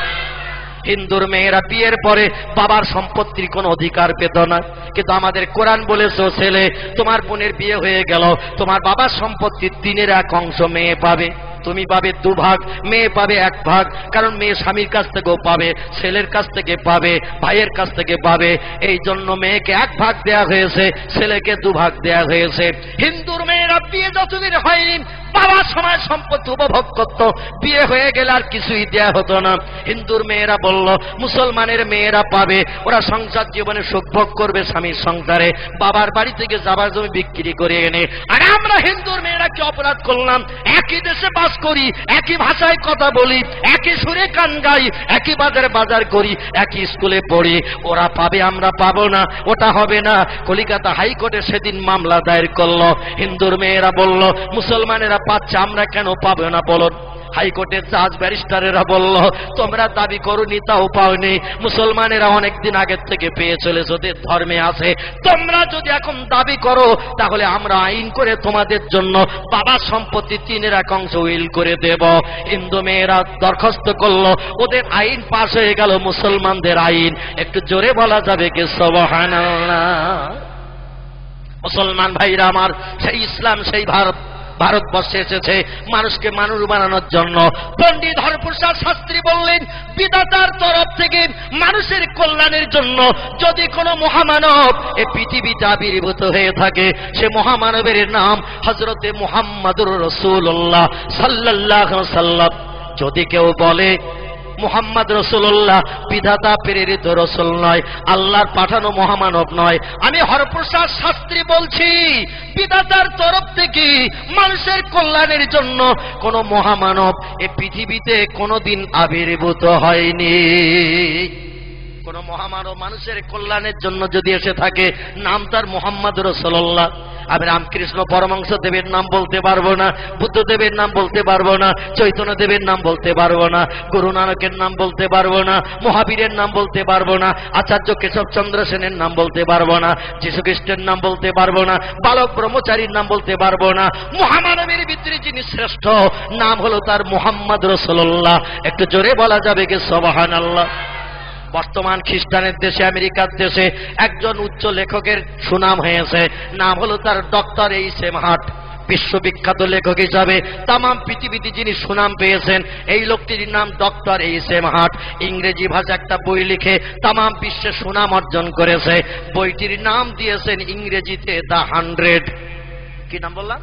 হিন্দুর মেয়েরা বিয়ের পরে বাবার সম্পত্তির কোনো অধিকার পেত না, কিন্তু আমাদের কোরআন বলেছে ছেলে তোমার বোনের বিয়ে হয়ে গেল, তোমার বাবার সম্পত্তির 3-এর 1 অংশ মেয়ে পাবে। তুমি পাবে 2 ভাগ, মেয়ে পাবে 1 ভাগ। কারণ মেয়ে স্বামীর কাছ থেকেও পাবে, ছেলের কাছ থেকে পাবে, ভাইয়ের কাছ থেকে পাবে। এই জন্য মেয়েকে 1 ভাগ দেয়া হয়েছে, ছেলেকে 2 ভাগ দেয়া হয়েছে। হিন্দুর মেয়েরা বিয়ে যতদিন হয়নি বাবার সময় সম্পত্তি উপভোগ করত, বিয়ে হয়ে গেলে আর কিছুই দেয়া হতো না। হিন্দুর মেয়েরা বলল মুসলমানের মেয়েরা পাবে, ওরা সংসার জীবনে সুখ ভোগ করবে স্বামীর সংসারে, বাবার বাড়ি থেকে যাবার জমি বিক্রি করে এনে। আর আমরা হিন্দুর মেয়েরা কি অপরাধ করলাম? একই দেশে বাস করি, একই ভাষায় কথা বলি, একই সুরে গান গাই, একই বাজারে বাজার করি, একই স্কুলে পড়ি। ওরা পাবে, আমরা পাবো না, ওটা হবে না। কলিকাতা হাইকোর্টে সেদিন মামলা দায়ের করলো। হিন্দুর মেয়েরা বলল মুসলমানেরা পাচ্ছে, আমরা কেন পাবো না বলুন। হাইকোর্টের জাজ ব্যারিস্টারেরা বলল তোমরা দাবি করোনি তাও পাওনি, মুসলমানেরা অনেকদিন আগের থেকে পেয়ে চলেছে, ওদের ধর্মে আছে। তোমরা যদি এখন দাবি করো তাহলে আমরা আইন করে তোমাদের জন্য বাবার সম্পত্তি 3-এর 1 অংশ উইল করে দেব। হিন্দু মেয়েরা দরখাস্ত করলো, ওদের আইন পাশ হয়ে গেল, মুসলমানদের আইন। একটু জোরে বলা যাবে কি সুবহানাল্লাহ। মুসলমান ভাইরা আমার, সেই ইসলাম, সেই ভারত ভারতবর্ষে এসেছে মানুষকে মানুষ বানানোর জন্য। পণ্ডিত হরপ্রসাদ শাস্ত্রী বললেন, বিধাতার তরফ থেকে মানুষের কল্যাণের জন্য যদি কোনো মহামানব এ পৃথিবীতে আবির্ভূত হয়ে থাকে, সে মহামানবের নাম হযরতে মুহাম্মাদুর রাসূলুল্লাহ সাল্লাল্লাহু আলাইহি ওয়াসাল্লাম। যদি কেউ বলে মুহাম্মদ রাসূলুল্লাহ বিধাতা প্রেরিত রাসূল নয়, আল্লাহর পাঠানো মহামানব নয়, আমি হরপ্রসাদ শাস্ত্রী বলছি বিধাতার তরফ থেকে মানুষের কল্যাণের জন্য কোন মহামানব এ পৃথিবীতে কোনোদিন আবির্ভূত হয়নি। কোন মহামানব মানুষের কল্যাণের জন্য যদি এসে থাকে, নাম তার মুহাম্মদ রাসূলুল্লাহ। আমি রামকৃষ্ণ পরমহংস দেবের নাম বলতে পারবো না, বুদ্ধদেবের নাম বলতে পারবো না, চৈতন্য দেবের নাম বলতে পারবো না, গুরু নানকের নাম বলতে পারবো না, মহাবীরের নাম বলতে পারবো না, আচার্য কেশবচন্দ্র সেনের নাম বলতে পারবো না, যীশু খ্রিস্টের নাম বলতে পারবো না, বালক ব্রহ্মচারীর নাম বলতে পারবো না। মহামানবের ভিতরে যিনি শ্রেষ্ঠ, নাম হলো তার মুহাম্মদ রাসূলুল্লাহ। একটু জোরে বলা যাবে কি সুবহানাল্লাহ? বর্তমান খ্রিস্টানের দেশে, আমেরিকার দেশে একজন উচ্চ লেখকের সুনাম হয়েছে, নাম হলো তার ডক্টর এইচ.এম. হার্ট। বিশ্ববিখ্যাত লেখক হিসাবে তাম পৃথিবীতে যিনি সুনাম পেয়েছেন, এই লোকটির নাম ডক্টর এইচ.এম. হার্ট। ইংরেজি ভাষা একটা বই লিখে তাম বিশ্বে সুনাম অর্জন করেছে। বইটির নাম দিয়েছেন ইংরেজিতে দ্য 100। কি নাম বললাম?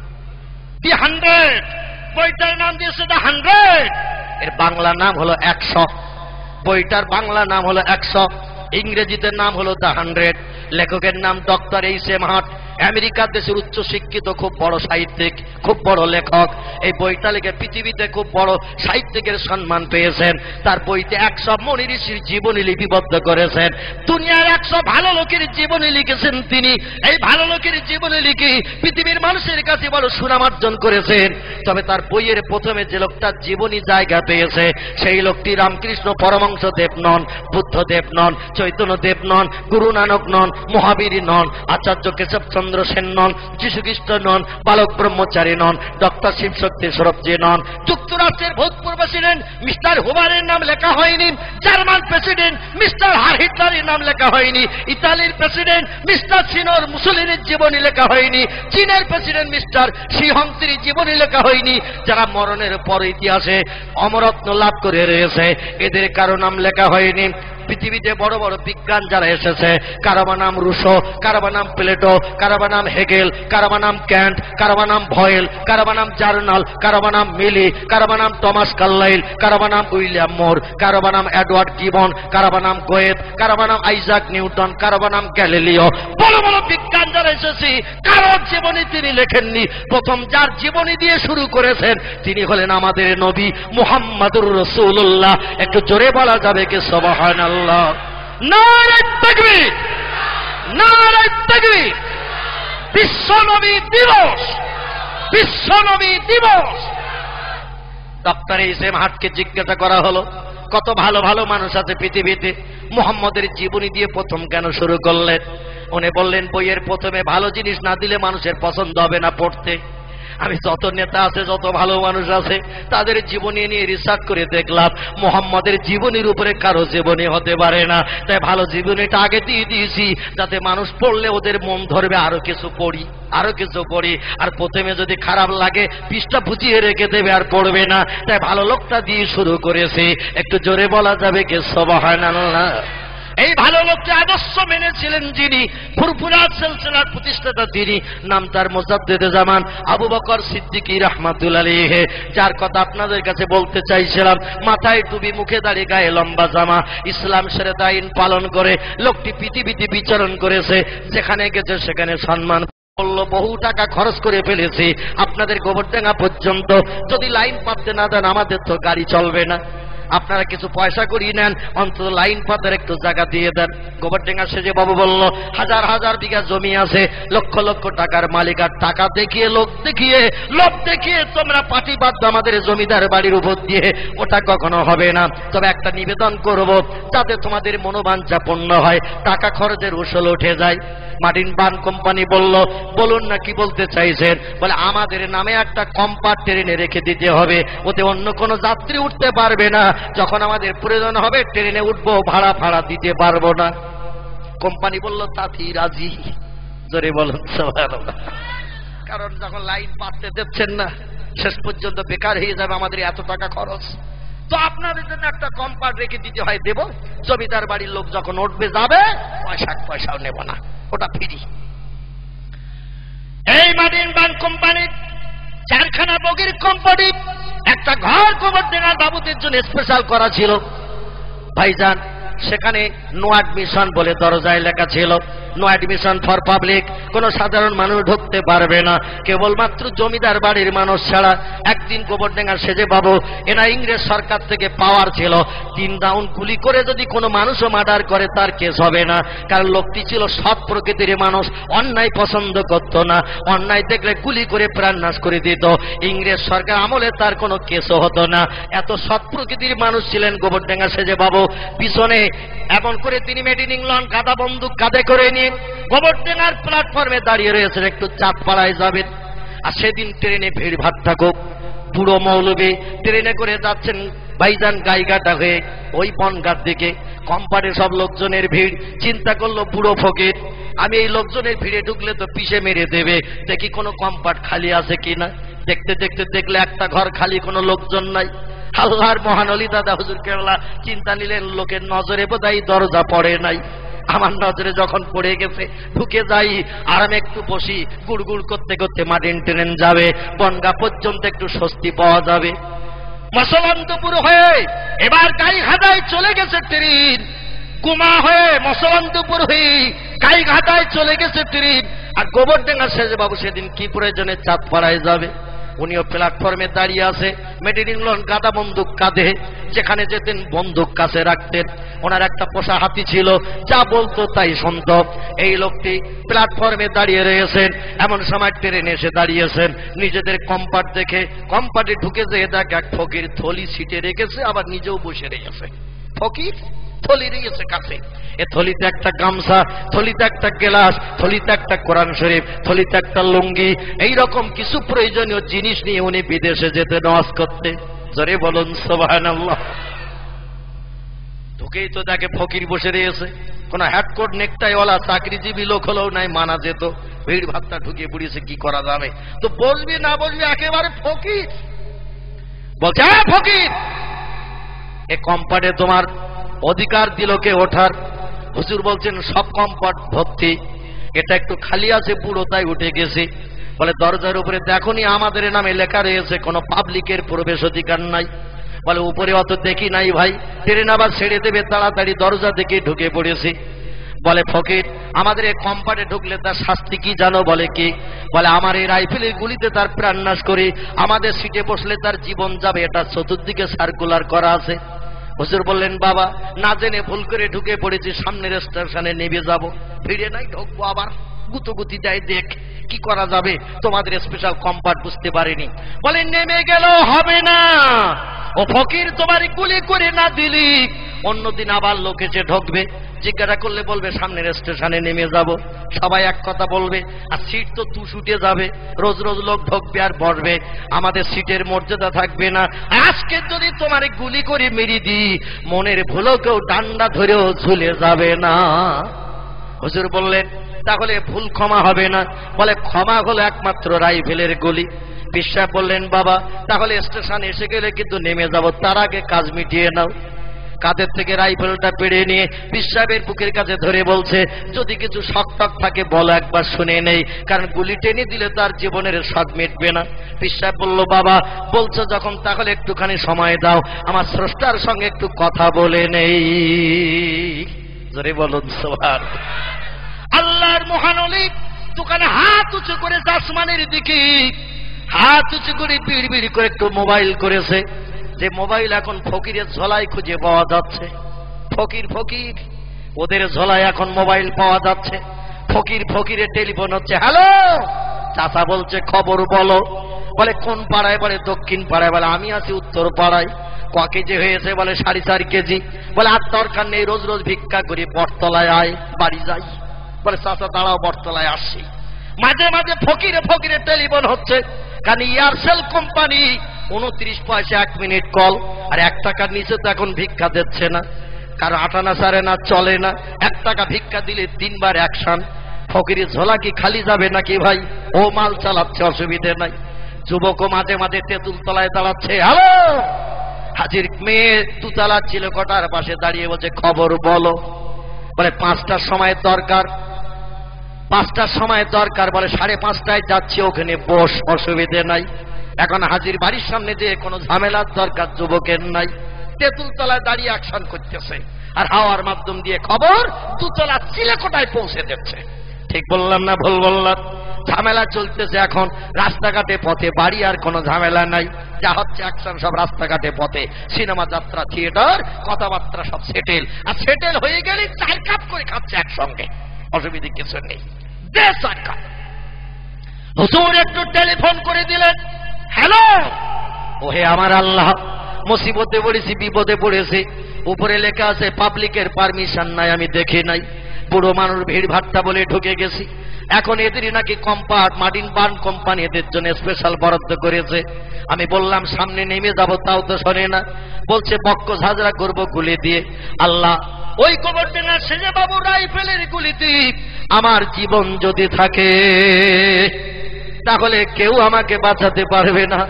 দি 100। বইটার নাম দিয়েছে দ্য 100। এর বাংলা নাম হলো 100। বইটার বাংলা নাম হলো 100, ইংরেজিতে নাম হলো দ্য 100। লেখকের নাম ডক্টর এইচ.এম. হার্ট। আমেরিকার দেশের উচ্চ শিক্ষিত খুব বড় সাহিত্যিক, খুব বড় লেখক। এই বইটা লিখে পৃথিবীতে খুব বড় সাহিত্যিকের সম্মান পেয়েছেন। তার বইতে 100 মনি ঋষির জীবনী লিপিবদ্ধ করেছেন। দুনিয়ার 100 ভালো লোকের জীবনী লিখেছেন তিনি। এই ভালো লোকের জীবনী লিখে পৃথিবীর মানুষের কাছে বড় সুনাম অর্জন করেছেন। তবে তার বইয়ের প্রথমে যে লোকটার জীবনী জায়গা পেয়েছে, সেই লোকটি রামকৃষ্ণ পরমহংস দেব নন, বুদ্ধদেব নন, চৈতন্য দেব নন, গুরু নানক নন, মহাবীর নন, আচার্য কেশবচন্দ্র সেন নন, যীশু খ্রিস্ট নন, বালক ব্রহ্মচারী নন, ডক্টর শিবশক্তি সরবজি নন। যুক্তরাষ্ট্রের ভূতপূর্ব প্রেসিডেন্ট মিস্টার হুবারের নাম লেখা হয়নি, জার্মান প্রেসিডেন্ট মিস্টার হিটলারের নাম লেখা হয়নি, ইতালির প্রেসিডেন্ট মিস্টার সিনোর মুসোলিনির জীবনী লেখা হয়নি, চীনের প্রেসিডেন্ট মিস্টার শি হংসির জীবনী লেখা হয়নি। যারা মরণের পর ইতিহাসে অমরত্ব লাভ করে রয়েছে, এদের কারো নাম লেখা হয়নি। পৃথিবীতে বড় বড় বিজ্ঞান যারা এসেছে, কারো নাম রুশো, কারো নাম প্লেটো, কারো নাম হেগেল, কারো নাম ক্যান্ট, কারো নাম ভয়েল, কারো নাম জার্নাল, কারো নাম মিলি, কারো নাম টমাস কার্লাইল, কারো নাম উইলিয়াম মোর, কারো নাম এডওয়ার্ড গিবন, কারো নাম গোয়েত, কারো নাম আইজাক নিউটন, কারো নাম গ্যালিলিও। বড় বড় বিজ্ঞান যারা এসেছে, কারো জীবনী তিনি লেখেননি। প্রথম যার জীবনী দিয়ে শুরু করেছেন তিনি হলেন আমাদের নবী মুহাম্মাদুর রাসূলুল্লাহ। একটু জোরে বলা যাবে কি সুবহানাল্লাহ? নারে তাকবীর, নারে তাকবীর। বিশ্ব নবী দিবস, বিশ্ব নবী দিবস। Doctor HM. হার্টকে জিজ্ঞাসা করা হলো, কত ভালো ভালো মানুষ আছে পৃথিবীতে, মুহাম্মদের জীবনী দিয়ে প্রথম কেন শুরু করলেন? উনি বললেন, বইয়ের প্রথমে ভালো জিনিস না দিলে মানুষের পছন্দ হবে না পড়তে। আমি যত নেতা আছে, যত ভালো মানুষ আছে, তাদের জীবনী নিয়ে রিসার্চ করে দেখলাম মুহাম্মদের জীবনীর উপরে কারো জীবনী হতে পারে না। তাই ভালো জীবনীটা আগে দিয়ে দিয়েছি, যাতে মানুষ পড়লে ওদের মন ধরবে আরো কিছু পড়ি, আরো কিছু পড়ি। আর প্রথমে যদি খারাপ লাগে পৃষ্ঠা বুঝিয়ে রেখে দেবে, আর পড়বে না। তাই ভালো লোকটা দিয়ে শুরু করেছে। একটু জোরে বলা যাবে কি সুবহানাল্লাহ? এই ভালো লোকটি আদর্শ মেনেছিলেন যিনি, ফুরফুরাত সিলসিলার প্রতিষ্ঠাতা তিনি, নাম তার মুজাদ্দিদে জামান আবু বকর সিদ্দিকী রাহমাতুল্লাহি আলাইহি। যার কথা আপনাদের কাছে বলতে চাইছিলাম, মাথায় টুপি, মুখে দাড়ি, গায়ে লম্বা জামা, ইসলাম শরীয়ত আইন পালন করে লোকটি পৃথিবীতে বিচরণ করেছে। যেখানে গেছে সেখানে সম্মান বললো, বহু টাকা খরচ করে ফেলেছি আপনাদের গোবরডাঙ্গা পর্যন্ত। যদি লাইন পাততে না দেন আমাদের তো গাড়ি চলবে না। আপনারা কিছু পয়সা করিয়ে নেন, অন্তত লাইন পাতের একটু জায়গা দিয়ে দেন। গোবরডাঙ্গা সেজে বাবু বলল, হাজার হাজার বিঘা জমি আছে, লক্ষ লক্ষ টাকার মালিক, আর টাকা দেখিয়ে, লোক দেখিয়ে, লোভ দেখিয়ে তোমরা পাটি বাঁধবে আমাদের জমিদার বাড়ির উপর দিয়ে, ওটা কখনো হবে না। তবে একটা নিবেদন করব, যাতে তোমাদের মনোবাঞ্ছা পূর্ণ হয়, টাকা খরচের উসল উঠে যায়। মার্টিন বান কোম্পানি বলল, বলুন না কি বলতে চাইছেন? বলে, আমাদের নামে একটা কম্পার্ট ট্রেনে রেখে দিতে হবে, ওতে অন্য কোনো যাত্রী উঠতে পারবে না। যখন আমাদের প্রয়োজন হবে ট্রেনে উঠবো, ভাড়া ভাড়া দিতে পারবো না। কোম্পানি বলল, তাতেই রাজি। জোরে বলুন সুবহানাল্লাহ। কারণ যখন লাইন পাততে দিচ্ছেন না, শেষ পর্যন্ত বেকার হয়ে যাবে আমাদের এত টাকা খরচ। তো আপনাদের জন্য একটা কম্পার্ট রেখে দিতে হয়, দেব। জমিদার বাড়ির লোক যখন উঠবে যাবে, পয়সাও নেব না, ওটা ফ্রি। এই মার্টিন ব্যাংক কোম্পানির 4খানা বগির কোম্পানি একটা ঘর গোবরডাঙ্গা বাবুদের জন্য স্পেশাল করা ছিল ভাইজান। সেখানে নো অ্যাডমিশন বলে দরজায় লেখা ছিল, নো অ্যাডমিশন ফর পাবলিক, কোন সাধারণ মানুষ ঢুকতে পারবে না, কেবলমাত্র জমিদার বাড়ির মানুষ ছাড়া। একদিন গোবরডাঙ্গা সেজে বাবু, এরা ইংরেজ সরকার থেকে পাওয়ার ছিল, 3 রাউন্ড গুলি করে যদি কোনো মানুষও মার্ডার করে তার কেস হবে না, কারণ লোকটি ছিল সৎ প্রকৃতির মানুষ, অন্যায় পছন্দ করত না, অন্যায় দেখলে গুলি করে প্রাণ নাশ করে দিত। ইংরেজ সরকার আমলে তার কোনো কেসও হতো না, এত সৎ প্রকৃতির মানুষ ছিলেন গোবরডাঙ্গা সেজে বাবু। পিছনে এমন করে তিনি মেড ইন ইংল্যান্ড গাদা বন্দুক কাঁধে করে নিয়ে গোবরডাঙ্গার প্ল্যাটফর্মে দাঁড়িয়ে রয়েছেন, একটু চাঁদপাড়ায় যাবেন। আর সেদিন ট্রেনে ভিড় ভাট থাকুক, বুড়ো মৌলবী ট্রেনে করে যাচ্ছেন ভাইজান গাইঘাটা হয়ে ওই বনগাঁর দিকে। কোম্পানি সব লোকজনের ভিড়, চিন্তা করলো বুড়ো ফকির, আমি এই লোকজনের ভিড়ে ঢুকলে তো পিষে মেরে দেবে, দেখি কোনো কম্পার্ট খালি আছে কিনা। দেখতে দেখতে দেখলে একটা ঘর খালি, কোনো লোকজন নাই। আল্লাহর মহানলি দাদা হুজুর কেবলা চিন্তা নিলেন, লোকের নজরে বোধহয় দরজা পড়ে নাই, আমার নজরে যখন পড়ে গেছে ঢুকে যাই, আরামে একটু বসি, গুড়গুড় করতে করতে মার্টিন ট্রেন যাবে, বনগাঁ পর্যন্ত একটু স্বস্তি পাওয়া যাবে। মসলন্তপুর হয়ে এবার গাইঘাটায় চলে গেছে ট্রেন, গুমা হয়ে মসলন্তপুর হয়ে গাইঘাটায় চলে গেছে ট্রেন। আর গোবরডাঙ্গা সেজে বাবু সেদিন কি প্রয়োজনে চাঁদপাড়ায় যাবে, উনিও প্ল্যাটফর্মে দাঁড়িয়ে আছে, মেড ইন ইংল্যান্ড গাদা বন্দুক কাঁধে, যেখানে যেতেন বন্দুক কাছে রাখতেন। ওনার একটা পোষা হাতি ছিল, যা বলতো তাই শুনত। এই লোকটি প্ল্যাটফর্মে দাঁড়িয়ে রয়েছেন, এমন সময় ট্রেনে এসে দাঁড়িয়েছেন। নিজেদের কম্পার্ট দেখে কম্পার্টে ঢুকে যেয়ে দেখ এক ফকির থলি সিটে রেখেছে, আবার নিজেও বসে রেখেছে। ফকির থলি রয়েছে কাছে, এ থলিতে একটা গামছা, থলিতে একটা গ্লাস, থলিতে একটা কোরআন শরীফ, থলিতে একটা লুঙ্গি, এইরকম কিছু প্রয়োজনীয় জিনিস নিয়ে উনি বিদেশে যেতে নামাজ করতে। জোরে বলুন সুবহানাল্লাহ। ঢুকেই তো দেখে ফকির বসে রয়েছে, কোন হ্যাটকোট নেকটাইওয়ালা চাকরিজীবী লোক হলেও নাই মানা যেত। ভিড় ভাতটা ঢুকে পড়িয়েছে, কি করা যাবে, তো বলবি না বলবি একেবারে ফকির। বলছে ফকির, এ কম্পার্টে তোমার অধিকার দিল কে ওঠার? হুজুর বলছেন সব কম্পার্ট ভর্তি, এটা একটু খালি আছে, বুড়ো তাই উঠে গেছে। বলে দরজার উপরে দেখোনি আমাদের নামে লেখা রয়েছে, কোনো পাবলিকের প্রবেশ অধিকার নাই। বলে উপরে অত দেখি নাই ভাই, ট্রেন আবার ছেড়ে দেবে, তাড়াতাড়ি দরজা থেকে ঢুকে পড়েছি। বলে ফকির, আমাদের এই কম্পার্টে ঢুকলে তার শাস্তি কি জানো? বলে কি? বলে আমার এই রাইফেলের গুলিতে তার প্রাণ নাশ করি, আমাদের সিটে বসলে তার জীবন যাবে, এটা চতুর্দিকে সার্কুলার করা আছে। হুজুর বললেন বাবা, না জেনে ভুল করে ঢুকে পড়েছি, সামনের স্টেশনে নেমে যাব, ফিরে নাই ঢুকবো আবার। গুতুগুতি দেয়, দেখ কি করা যাবে, তোমাদের স্পেশাল কম্পার্ট বুঝতে পারিনি। বলে নেমে গেল হবে না, ও ফকির তোমার গুলি করে না দিলি অন্যদিন আবার লোক এসে ঢুকবে, জিজ্ঞাসা করলে বলবে সামনের স্টেশনে নেমে যাব, সবাই এক কথা বলবে, আর সিট তো তুষ উঠে যাবে, রোজ রোজ লোক ঢুকবে আর বসবে, আমাদের সিটের মর্যাদা থাকবে না। আজকে যদি তোমার গুলি করে মেরে দিই, মনের ভুলেও কেউ ডান্ডা ধরেও ঝুলে যাবে না। হুজুর বললেন তাহলে ভুল ক্ষমা হবে না? বলে ক্ষমা হলো একমাত্র রাইফেলের গুলি। বিশ্বাস বললেন বাবা, তাহলে স্টেশন এসে গেলে কিন্তু নেমে যাব, তার আগে কাজ মিটিয়ে নাও। কাঁধের থেকে রাইফেলটা পেড়ে নিয়ে বিশ্বাবের বুকের কাছে ধরে বলছে, যদি কিছু শক টক থাকে বলো, একবার শুনে নেই, কারণ গুলি টেনে দিলে তার জীবনের শক মিটবে না। বিশ্বাব বলল বাবা বলছো যখন, তাহলে একটুখানি সময় দাও, আমার স্রষ্টার সঙ্গে একটু কথা বলে নেই। জোরে বলুন সুবহানাল্লাহ। আল্লাহর মহানলি দোকানে হাত উঁচু করে আসমানের দিকে হাত উঁচু করে বিড় বিড় করে একটু মোবাইল করেছে, যে মোবাইল এখন ফকিরের ঝোলায় খুঁজে পাওয়া যাচ্ছে। ফকির ফকির ওদের ঝোলায় এখন মোবাইল পাওয়া যাচ্ছে। ফকির ফকিরের টেলিফোন হচ্ছে, হ্যালো চাচা বলছে খবর বলো। বলে কোন পাড়ায়? বলে দক্ষিণ পাড়ায়। বলে আমি আছি উত্তর পাড়ায়। ক কেজি হয়েছে? বলে 4.5 কেজি। বলে আর দরকার নেই, রোজ রোজ ভিক্ষা করি, বটতলায় আয়, বাড়ি যাই। বলে চাচা দাঁড়াও, বটতলায় আসছি। মাঝে মাঝে ফকিরে ফকিরে টেলিফোন হচ্ছে, কারণ এয়ারসেল কোম্পানি 29 পয়সা 1 মিনিট কল, আর 1 টাকার নিচে তো এখন ভিক্ষা দিচ্ছে না, কারণ আটানা সারে না চলে না। 1 টাকা ভিক্ষা দিলে 3 বার অ্যাকশন। ফকিরের ঝোলা কি খালি যাবে নাকি ভাই? ও মাল চালাচ্ছে, অসুবিধে নাই। যুবকও মাঝে মাঝে তেঁতুল তলায় দাঁড়াচ্ছে। হ্যালো, হাজির মেয়ে দুতলা ছিল কটার পাশে দাঁড়িয়ে বলছে খবর বলো। বলে 5টার সময় দরকার। 5টার সময় দরকার, বলে 5:30টায় যাচ্ছি, ওখানে বস, অসুবিধে নাই। এখন হাজির বাড়ির সামনে যে কোনো ঝামেলার দরকার যুবকের নাই। তেঁতুল তলায় দাঁড়িয়ে অ্যাকশন করতেছে, আর হাওয়ার মাধ্যম দিয়ে খবর দুতলা চিলেকোটায় পৌঁছে দিচ্ছে। ঠিক বললাম না ভুল বললাম? ঝামেলা চলতেছে এখন রাস্তাঘাটে পথে, বাড়ি আর কোনো ঝামেলা নাই। যা হচ্ছে অ্যাকশন সব রাস্তাঘাটে পথে, সিনেমা, যাত্রা, থিয়েটার, কথাবার্তা সব সেটেল। আর সেটেল হয়ে গেলে 4 কাপ করে খাচ্ছে একসঙ্গে, অসুবিধে কিছু নেই। 4 কাপ। হুজুর একটু টেলিফোন করে দিলেন। হ্যালো, ওহে আমার আল্লাহ, মুসিবতে পড়েছি, বিপদে পড়েছি। উপরে লেখা আছে পাবলিকের পারমিশন নাই, আমি দেখি নাই। বুড়ো মানুষ ভিড় ভাট্টা বলে ঢুকে গেছি। এখন এদেরই নাকি কম্পার্ট মার্টিন বার্ন কোম্পানি এদের জন্য স্পেশাল বরাদ্দ করেছে। আমি বললাম সামনে নেমে যাব, তাও তো শোনে না। বলছে বক্ক ঝাঁঝরা করবো গুলি দিয়ে। আল্লাহ, ওই গোবরডাঙ্গা সেজে বাবু রাইফেলের গুলিতে আমার জীবন যদি থাকে তাহলে কেউ আমাকে বাঁচাতে পারবে না।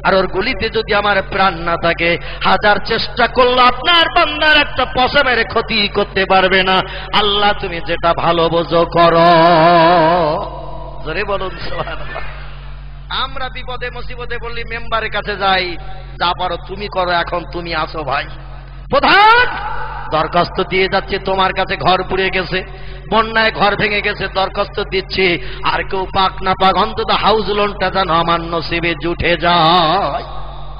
আর ওর গুলিতে যদি আমার প্রাণ না থাকে, 1000 চেষ্টা করলে আপনার বান্দার একটা পশা মেরে ক্ষতি করতে পারবে না। আল্লাহ, তুমি যেটা ভালো বোঝো করো। জোরে বলুন সুবহানাল্লাহ। আমরা বিপদে মুসিবতে বললি মেম্বারের কাছে যাই, যা পারো তুমি করো, এখন তুমি আসো ভাই। প্রধান দরখাস্ত দিয়ে যাচ্ছে, তোমার কাছে ঘর পুড়ে গেছে, বন্যায় ঘর ভেঙে গেছে, দরখাস্ত দিচ্ছি, আর কেউ পাক না পাক অন্তত হাউস লোনটা যেন আমার নসিবে জুটে যায়।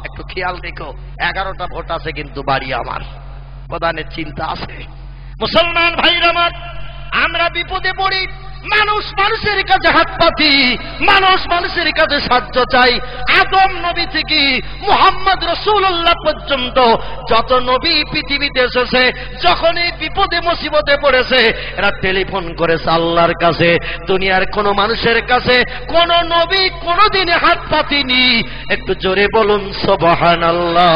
একটু খেয়াল রেখো, 11টা ভোট আছে কিন্তু বাড়ি আমার। প্রধানের চিন্তা আছে। মুসলমান ভাইরা আমার, আমরা বিপদে পড়ি, মানুষ মানুষের কাছে হাত পাতি, মানুষ মানুষের কাছে সাহায্য চাই। আদম নবী থেকে মুহাম্মদ রাসূলুল্লাহ পর্যন্ত যত নবী পৃথিবীতে এসেছে, যখনই বিপদে মুসিবতে পড়েছে এরা টেলিফোন করেছে আল্লাহর কাছে। দুনিয়ার কোন মানুষের কাছে কোন নবী কোনদিন হাত পাতিনি। একটু জোরে বলুন সুবহানাল্লাহ।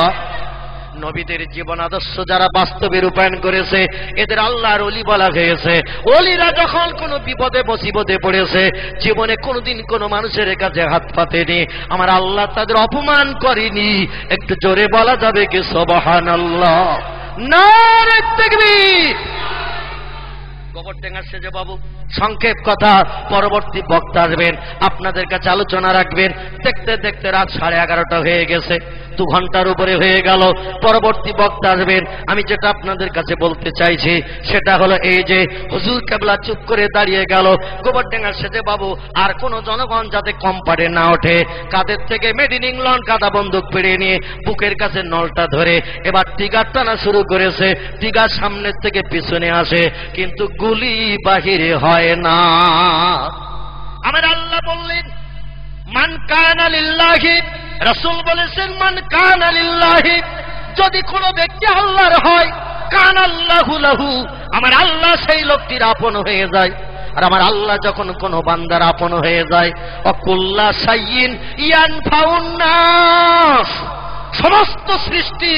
নবীদের জীবন আদর্শ যারা বাস্তবে রূপায়ণ করেছে এদের আল্লাহর ওলি বলা হয়েছে। ওলিরা যখন কোনো বিপদে মুসিবতে পড়েছে, জীবনে কোনোদিন কোনো মানুষের কাছে হাত পাতেনি, আমার আল্লাহ তাদের অপমান করেনি। একটু জোরে বলা যাবে কি সুবহানাল্লাহ? নারে তাকবীর। গোবরডাঙ্গার সেজে বাবু সংক্ষেপ কথা, পরবর্তী বক্তা আসবেন, আপনাদের কাছে আলোচনা রাখবেন। দেখতে দেখতে রাত 11:30 হয়ে গেছে, 2 ঘন্টার উপরে হয়ে গেল। পরবর্তী বক্তা আসবেন। আমি যেটা আপনাদের কাছে বলতে চাইছি সেটা হলো এই যে হুজুর কেবলা চুপ করে দাঁড়িয়ে গেল। গোবরডাঙ্গার সেজে বাবু আর কোন জনগণ যাতে কম্পারে না ওঠে, কাদের থেকে মেড ইন ইংল্যান্ড কাদা বন্দুক পেড়ে নিয়ে বুকের কাছে নলটা ধরে এবার টিগার টানা শুরু করেছে। টিগার সামনের থেকে পিছনে আসে, কিন্তু গুলি বাহিরে হয় না। আমার আল্লাহ বললেন মান কানা লিল্লাহি, রাসূল বলেছেন মান কানা লিল্লাহি, যদি কোনো ব্যক্তি আল্লাহর হয়, কানা আল্লাহু লাহু, আমার আল্লাহ সেই লোকটির আপন হয়ে যায়। আর আমার আল্লাহ যখন কোনো বান্দার আপন হয়ে যায়, অকুল্লা শাইইন ইয়ানফাউন নাস, সমস্ত সৃষ্টি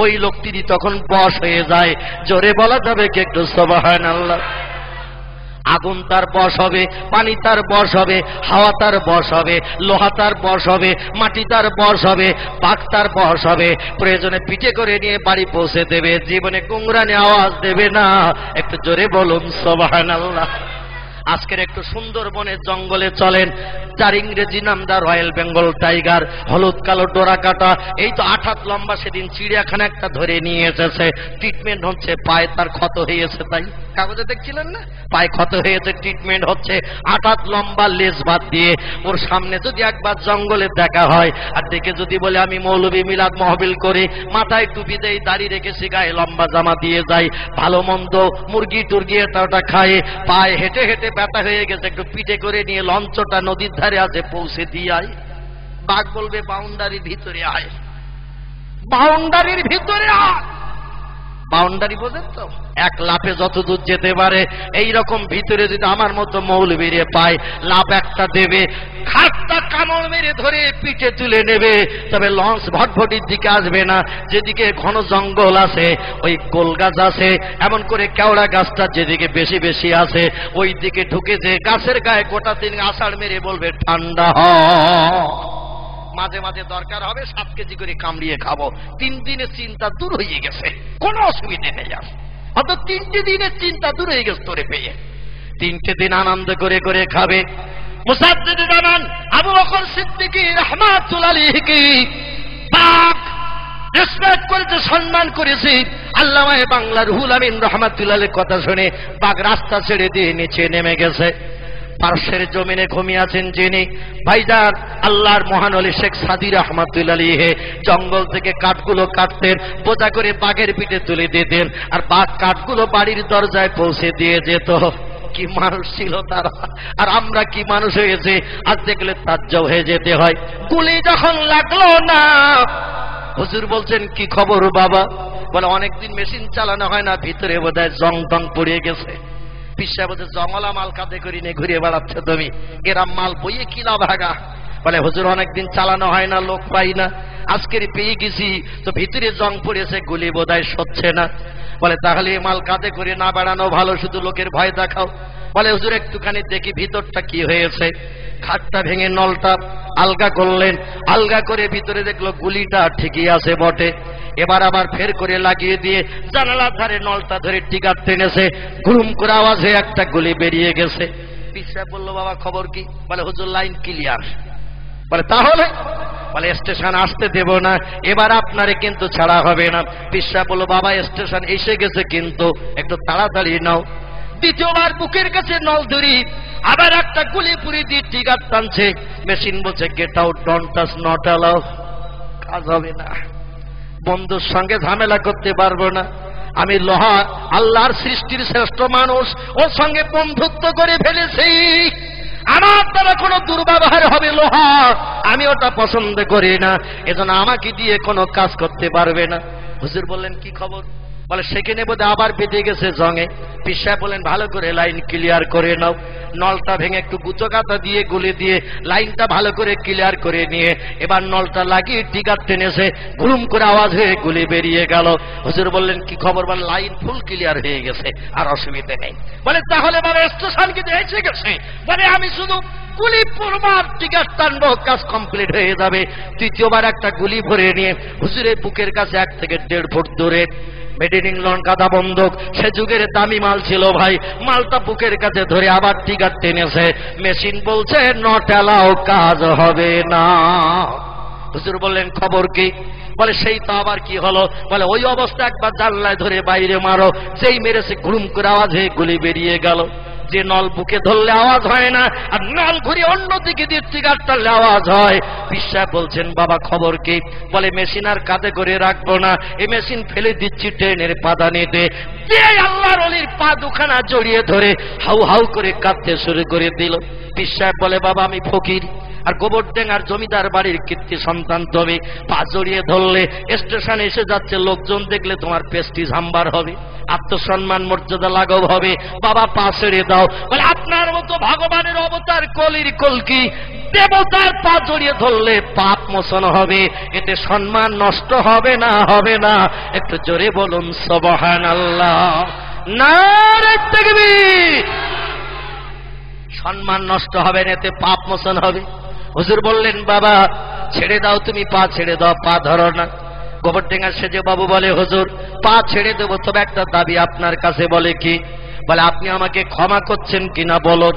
ওই লোকটিরই তখন বশ হয়ে যায়। জোরে বলা যাবে কি একটু সুবহানাল্লাহ? আগুন তার বশ হবে, পানি তার বশ হবে, হাওয়া তার বশ হবে, লোহা তার বশ হবে, মাটি তার বশ হবে, পাক তার বশ হবে। প্রয়োজনে পিঠে করে নিয়ে বাড়ি পৌঁছে দেবে, জীবনে গুংরানি আওয়াজ দেবে না। একটু জোরে বলুন সুবহানাল্লাহ। আজকের একটু সুন্দরবনের জঙ্গলে চলেন, যার ইংরেজি নাম দা রয়্যাল বেঙ্গল টাইগার, হলুদ কালো ডোরা কাটা, এই তো 8 হাত লম্বা। সেদিন চিড়িয়াখানা একটা ধরে নিয়ে এসেছে, ট্রিটমেন্ট হচ্ছে, পায়ে তার ক্ষত হয়েছে, তাই কাগজে দেখছিলেন না, পায়ে ক্ষত হয়েছে, ট্রিটমেন্ট হচ্ছে। 8 হাত লম্বা, লেজ বাদ দিয়ে। ওর সামনে যদি একবার জঙ্গলে দেখা হয় আর দেখে যদি বলে আমি মৌলবী মিলাদ মাহফিল করি, মাথায় টুপি দেই, দাড়ি রেখেছি, গায়ে লম্বা জামা দিয়ে যাই, ভালো মন্দ মুরগি টুরগি এটা খায়, পায়ে হেঁটে হেঁটে ব্যথা হয়ে গেছে, একটু পিঠে করে নিয়ে লঞ্চটা নদীর ধারে আছে পৌঁছে দিয়ে আয়। বাঘ বলবে বাউন্ডারির ভিতরে আয়, বাউন্ডারির ভিতরে আয়। বাউন্ডারি বোঝেন তো, এক লাফে যত দূর যেতে পারে। এই রকম ভিতরে যদি আমার মতো মৌলবীরে পায়, লাফ একটা দেবে, খাটটা কামড় মেরে ধরে পিঠে তুলে নেবে, তবে লঞ্চ ভটভটির দিকে আসবে না। যেদিকে ঘন জঙ্গল আছে, ওই গোল গাছ আছে, এমন করে কেওড়া গাছটা যেদিকে বেশি বেশি আছে, ওই দিকে ঢুকে যে গাছের গায়ে গোটা দিন আষাঢ় মেরে বলবে ঠান্ডা হ। মাঝে মাঝে দরকার হবে 7 কেজি করে কামড়িয়ে খাবো। 3 দিনের চিন্তা দূর হয়ে গেছে, কোনো অসুবিধে নেই। আর অত 3টে দিনের চিন্তা দূর হয়ে গেছে তোরে পেয়ে। 3টে দিন আনন্দ করে করে খাবে। মুসাদ্দিদ জামান আবু বকর সিদ্দিক রাহমাতুল্লাহ আলাইহি পাক রেসপেক্ট করেছে, সম্মান করেছে। আল্লামা বাংলা রুহুল আমিন রাহমাতুল্লাহ আলাইহির কথা শুনে বাঘ রাস্তা ছেড়ে দিয়ে নিচে নেমে গেছে। পার্শ্বের জমিনে ঘুমিয়ে আছেন যিনি ভাইজান আল্লাহর মহান ওলি শেখ সাদি রাহমাতুল্লাহ আলাইহি, জঙ্গল থেকে কাঠগুলো কাটতেন, বোঝা করে বাঘের পিঠে তুলে দিতেন, আর বাঘ কাঠগুলো বাড়ির দরজায় পৌঁছে দিয়ে যেত। কি মানুষ ছিল তারা, আর আমরা কি মানুষ হয়েছে আজ দেখলে তাজ্জব হয়ে যেতে হয়। গুলি যখন লাগলো না, হুজুর বলছেন কি খবর বাবা? বলে অনেকদিন মেশিন চালানো হয় না, ভিতরে বোধহয় জং টং পড়ে গেছে। পিসা বলছে জঙ্গলা মাল কাঁধে করে নিয়ে ঘুরিয়ে বেড়াচ্ছ তুমি, এরাম মাল বইয়ে কি লাভ ভাগা? বলে হুজুর অনেকদিন চালানো হয় না, লোক পাই না, আজকের পেয়ে গেছি তো ভিতরে জং পড়েছে, গুলি বোধহয় সচ্ছে না। বলে তাহলে মাল কাঁধে করে না বেড়ানো ভালো, শুধু লোকের ভয় দেখাও। বলে হুজুর একটুখানি দেখি ভিতরটা কি হয়েছে। খাটটা ভেঙে নলটা আলগা করলেন, আলগা করে ভিতরে দেখলো গুলিটা ঠিকই আছে বটে। এবার আবার ফের করে লাগিয়ে দিয়ে জানালার ধারে নলটা ধরে টিকার টেনেছে, ঘুম করে আওয়াজ হয়ে একটা গুলি বেরিয়ে গেছে। পিসা বললো বাবা খবর কি? বলে হুজুর লাইন ক্লিয়ার। বলে তাহলে? বলে স্টেশন আসতে দেব না, এবার আপনারে কিন্তু ছাড়া হবে না। পিসা বললো বাবা স্টেশন এসে গেছে, কিন্তু একটু তাড়াতাড়ি নাও। দ্বিতীয়বার বুকের কাছে নল ধরি, আবার একটা গুলি পুরি দিয়ে টিকার টানছে। মেশিন বলছে get out, don't touch, not allow. কাজ হবে না, বন্ধুর সঙ্গে ঝামেলা করতে পারবো না। আমি লোহা, আল্লাহর সৃষ্টির শ্রেষ্ঠ মানুষ, ওর সঙ্গে বন্ধুত্ব করে ফেলেছি, আমার দ্বারা কোনো দুর্ব্যবহার হবে লোহা, আমি ওটা পছন্দ করি না, এজন্য আমাকে দিয়ে কোনো কাজ করতে পারবে না। হুজুর বললেন কি খবর? বলে সেখানে বোধহয় আবার বেঁধে গেছে জঙে। পিসা বলেন ভালো করে লাইন ক্লিয়ার করে নাও। নলটা ভেঙে একটু গুঁতো কাটা দিয়ে গুলি দিয়ে লাইনটা ভালো করে ক্লিয়ার করে নিয়ে এবার নলটা লাগিয়ে টিকার টেনেছে, ঘুম করে আওয়াজ হয়ে গুলি বেরিয়ে গেল। হুজুর বললেন কি খবর? বলে লাইন ফুল ক্লিয়ার হয়ে গেছে, আর অসুবিধা নেই। বলে তাহলে বাবা স্টেশন কিন্তু এসে গেছে। বলে আমি শুধু গুলি পড়বার টিকার টানবো, কাজ কমপ্লিট হয়ে যাবে। তৃতীয়বার একটা গুলি ভরে নিয়ে হুজুরের বুকের কাছে 1 থেকে 1.5 ফুট দূরে মেড ইন ইংল্যান্ড কাদা বন্দুক, সে যুগের দামি মাল ছিল ভাই। মালটা বুকের কাছে ধরে আবার টিকার টেনেছে। মেশিন বলছে নট অ্যালাউ, কাজ হবে না। হুজুর বললেন খবর কি? বলে সেই তো আবার কি হলো? বলে ওই অবস্থা একবার জানলায় ধরে বাইরে মারো, যেই মেরেছে ঘুম করে আওয়াজ হয়ে গুলি বেরিয়ে গেল। যে নল বুকে ধরলে আওয়াজ হয় না, আর নল ঘুরে অন্যদিকে দিয়ে টিকার টানলে আওয়াজ হয়। বিশ্বাস বলছেন বাবা খবর কি? বলে মেশিন আর কাঁধে করে রাখবো না, এই মেশিন ফেলে দিচ্ছি ট্রেনের পাদানিতে। যে আল্লাহর ওলির পা দুখানা জড়িয়ে ধরে হাউ হাউ করে কাঁদতে শুরু করে দিল। বিশ্বাস বলে বাবা আমি ফকির, আর গোবরডেঙ্গার জমিদার বাড়ির কীর্তি সন্তান, তবে পা জড়িয়ে ধরলে স্টেশনে এসে যাচ্ছে লোকজন দেখলে তোমার পেস্টিজ হাম্বার হবে, আত্মসম্মান মর্যাদা লাঘব হবে। বাবা পা ছেড়ে দাও। বলে আপনার মতো ভগবানের অবতার কলির কলকি দেবতার পা জড়িয়ে ধরলে পাপ মোচন হবে, এতে সম্মান নষ্ট হবে না? হবে না? একটু জোরে বলুন সুবহানাল্লাহ, নারে তাকবীর। সম্মান নষ্ট হবে না, এতে পাপ মোচন হবে। হুজুর বললেন বাবা ছেড়ে দাও, তুমি পা ছেড়ে দাও, পা ধরো না। গোবরডেঙ্গার সেজে বাবু বলে হুজুর পা ছেড়ে দেবো, তবে একটা দাবি আপনার কাছে। বলে কি? বলে আপনি আমাকে ক্ষমা করছেন কিনা বলুন।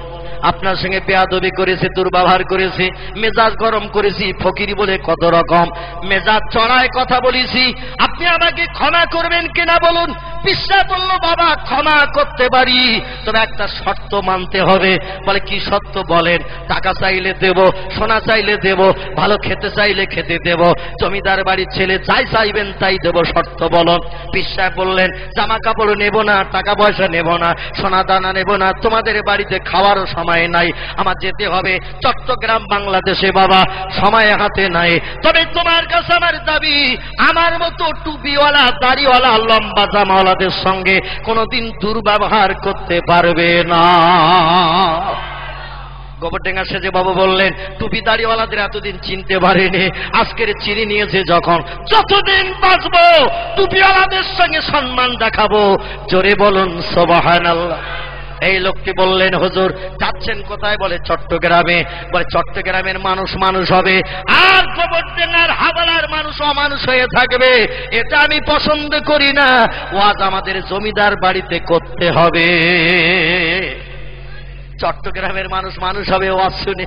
আপনার সঙ্গে বেয়াদবি করেছি, দুর্ব্যবহার করেছি, মেজাজ গরম করেছি, ফকিরি বলে কত রকম মেজাজ চড়ায় কথা বলেছি, আপনি আমাকে ক্ষমা করবেন কিনা বলুন। বিশ্বাস বলল বাবা ক্ষমা করতে পারি, তবে একটা শর্ত মানতে হবে। বলে কি শর্ত বলেন? টাকা চাইলে দেব, সোনা চাইলে দেব, ভালো খেতে চাইলে খেতে দেব, জমিদার বাড়ির ছেলে যাই চাইবেন তাই দেব, শর্ত বলুন। বিশ্বাস বললেন জামা কাপড় নেব না, টাকা পয়সা নেব না, সোনা দানা নেব না, তোমাদের বাড়িতে খাওয়ারও সময় নাই, আমার যেতে হবে চট্টগ্রাম বাংলাদেশে বাবা, সময় হাতে নাই। তবে তোমার কাছে আমার দাবি, আমার মতো টুপিওয়ালা দাড়িওয়ালা লম্বা জামাওয়ালাদের সঙ্গে কোনোদিন দুর্ব্যবহার করতে পারবে না। গোবরডেঙ্গা সেজে বাবু বললেন, টুপি দাড়িওয়ালাদের এতদিন চিনতে পারেনি, আজকের চিনি নিয়েছে যখন, যতদিন বাঁচবো টুপিওয়ালাদের সঙ্গে সম্মান দেখাবো। জোরে বলুন সুবহানাল্লাহ। এই লোকটি বললেন, হুজুর যাচ্ছেন কোথায়? বলে চট্টগ্রামে। বলে চট্টগ্রামের মানুষ মানুষ হবে, আর গোবরডেঙ্গার হাওড়ার মানুষ অমানুষ হয়ে থাকবে, এটা আমি পছন্দ করি না। ওয়াজ আমাদের জমিদার বাড়িতে করতে হবে। চট্টগ্রামের মানুষ মানুষ হবে ওয়াজ শুনে,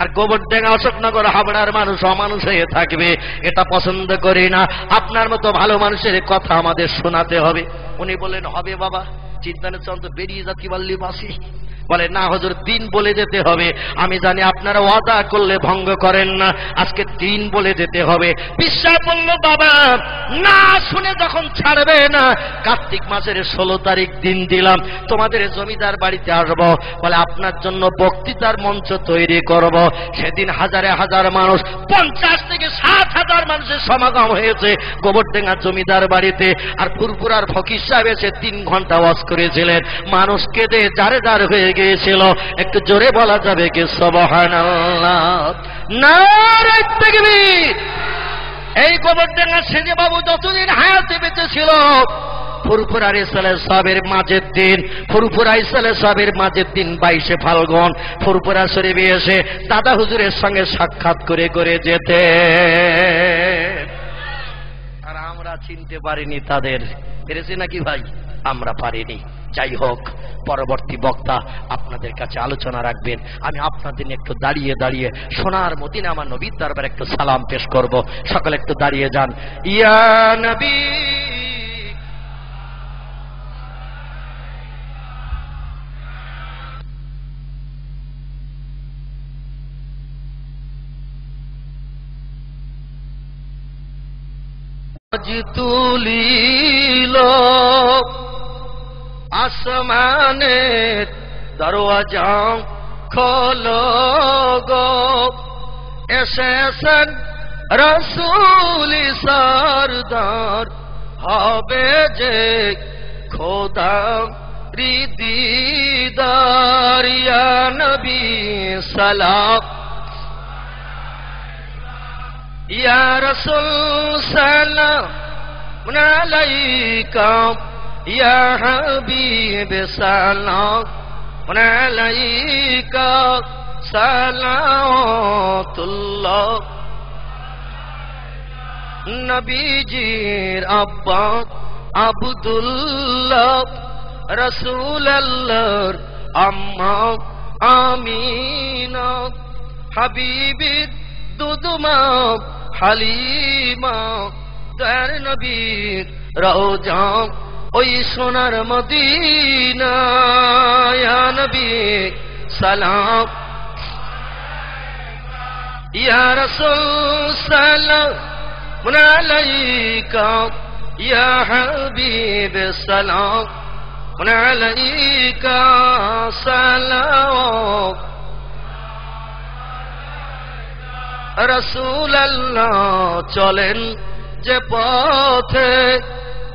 আর গোবরডেঙ্গা অশোকনগর হাবড়ার মানুষ অমানুষ হয়ে থাকবে, এটা পছন্দ করি না। আপনার মতো ভালো মানুষের কথা আমাদের শোনাতে হবে। উনি বললেন, হবে বাবা, চিন্তানের চন্দ্র বেরিয়ে যাচ্ছি বললি বাসি। বলে, না হুজুর, দিন বলে যেতে হবে। আমি জানি আপনারা ওয়াদা করলে ভঙ্গ করেন না, আজকে দিন বলে যেতে হবে। বিশ্বাস বলল, বাবা না শুনে যখন ছাড়বে না, কার্তিক মাসের 16 তারিখ দিন দিলাম, তোমাদের জমিদার বাড়িতে আসব। বলে, আপনার জন্য বক্তৃতার মঞ্চ তৈরি করব। সেদিন হাজারে হাজার মানুষ, 50 থেকে 60,000 মানুষের সমাগম হয়েছে গোবরডেঙ্গা জমিদার বাড়িতে। আর ফুরফুরার ফকির সাহেব এসে 3 ঘন্টা ওয়াজ করেছিলেন। মানুষ কেঁদে যারে যার হয়ে গিয়েছিল। একটু জোরে বলা যাবে কি সুবহানাল্লাহ? নারে তাকবীর। এই গোবরডেঙ্গা সেজে বাবু যতদিন হায়াতে বেঁচে ছিল, ফুরফুরা ইসলাম সাহেবের মাঝের দিন, ফুরফুরা ইসলাম সাহেবের মাঝের দিন 22শে ফাল্গুন ফুরফুরা শরীফে এসে দাদা হুজুরের সঙ্গে সাক্ষাৎ করে করে যেতে। আর আমরা চিনতে পারিনি তাদের, পেরেছি নাকি ভাই? আমরা পারিনি। যাই হোক, পরবর্তী বক্তা আপনাদের কাছে আলোচনা রাখবেন। আমি আপনাদের একটু দাঁড়িয়ে দাঁড়িয়ে সোনার মদিনা আমার নবীর দরবারে একটু সালাম পেশ করব। সকলে একটু দাঁড়িয়ে যান। ইয়া নবী তুলিল আসমানের দরওয়াজা খোলো গো, এসেছেন রাসূল সরদার, হবে যে খোদা দিদার। ইয়া নবী সালাম, ইয়া রাসূল সালাম আলাইকা, ইয়া হাবিব সালাম আলাইকা, সালাওয়াতুল্লাহ। নবীজির আব্বা আব্দুল্লাহ, রাসূলুল্লাহর আম্মা আমিনা, হাবিবির দুদমা হালিমা, দয়ার নবীর রওজা ওই সোনার মদিনা। ইয়া নবী সালাম, ইয়া রাসূল সালাম আলাইকা, ইয়া হাবিব সালাম আলাইকা, সালাওয়াত। রাসূলুল্লাহ চলেন যে পথে,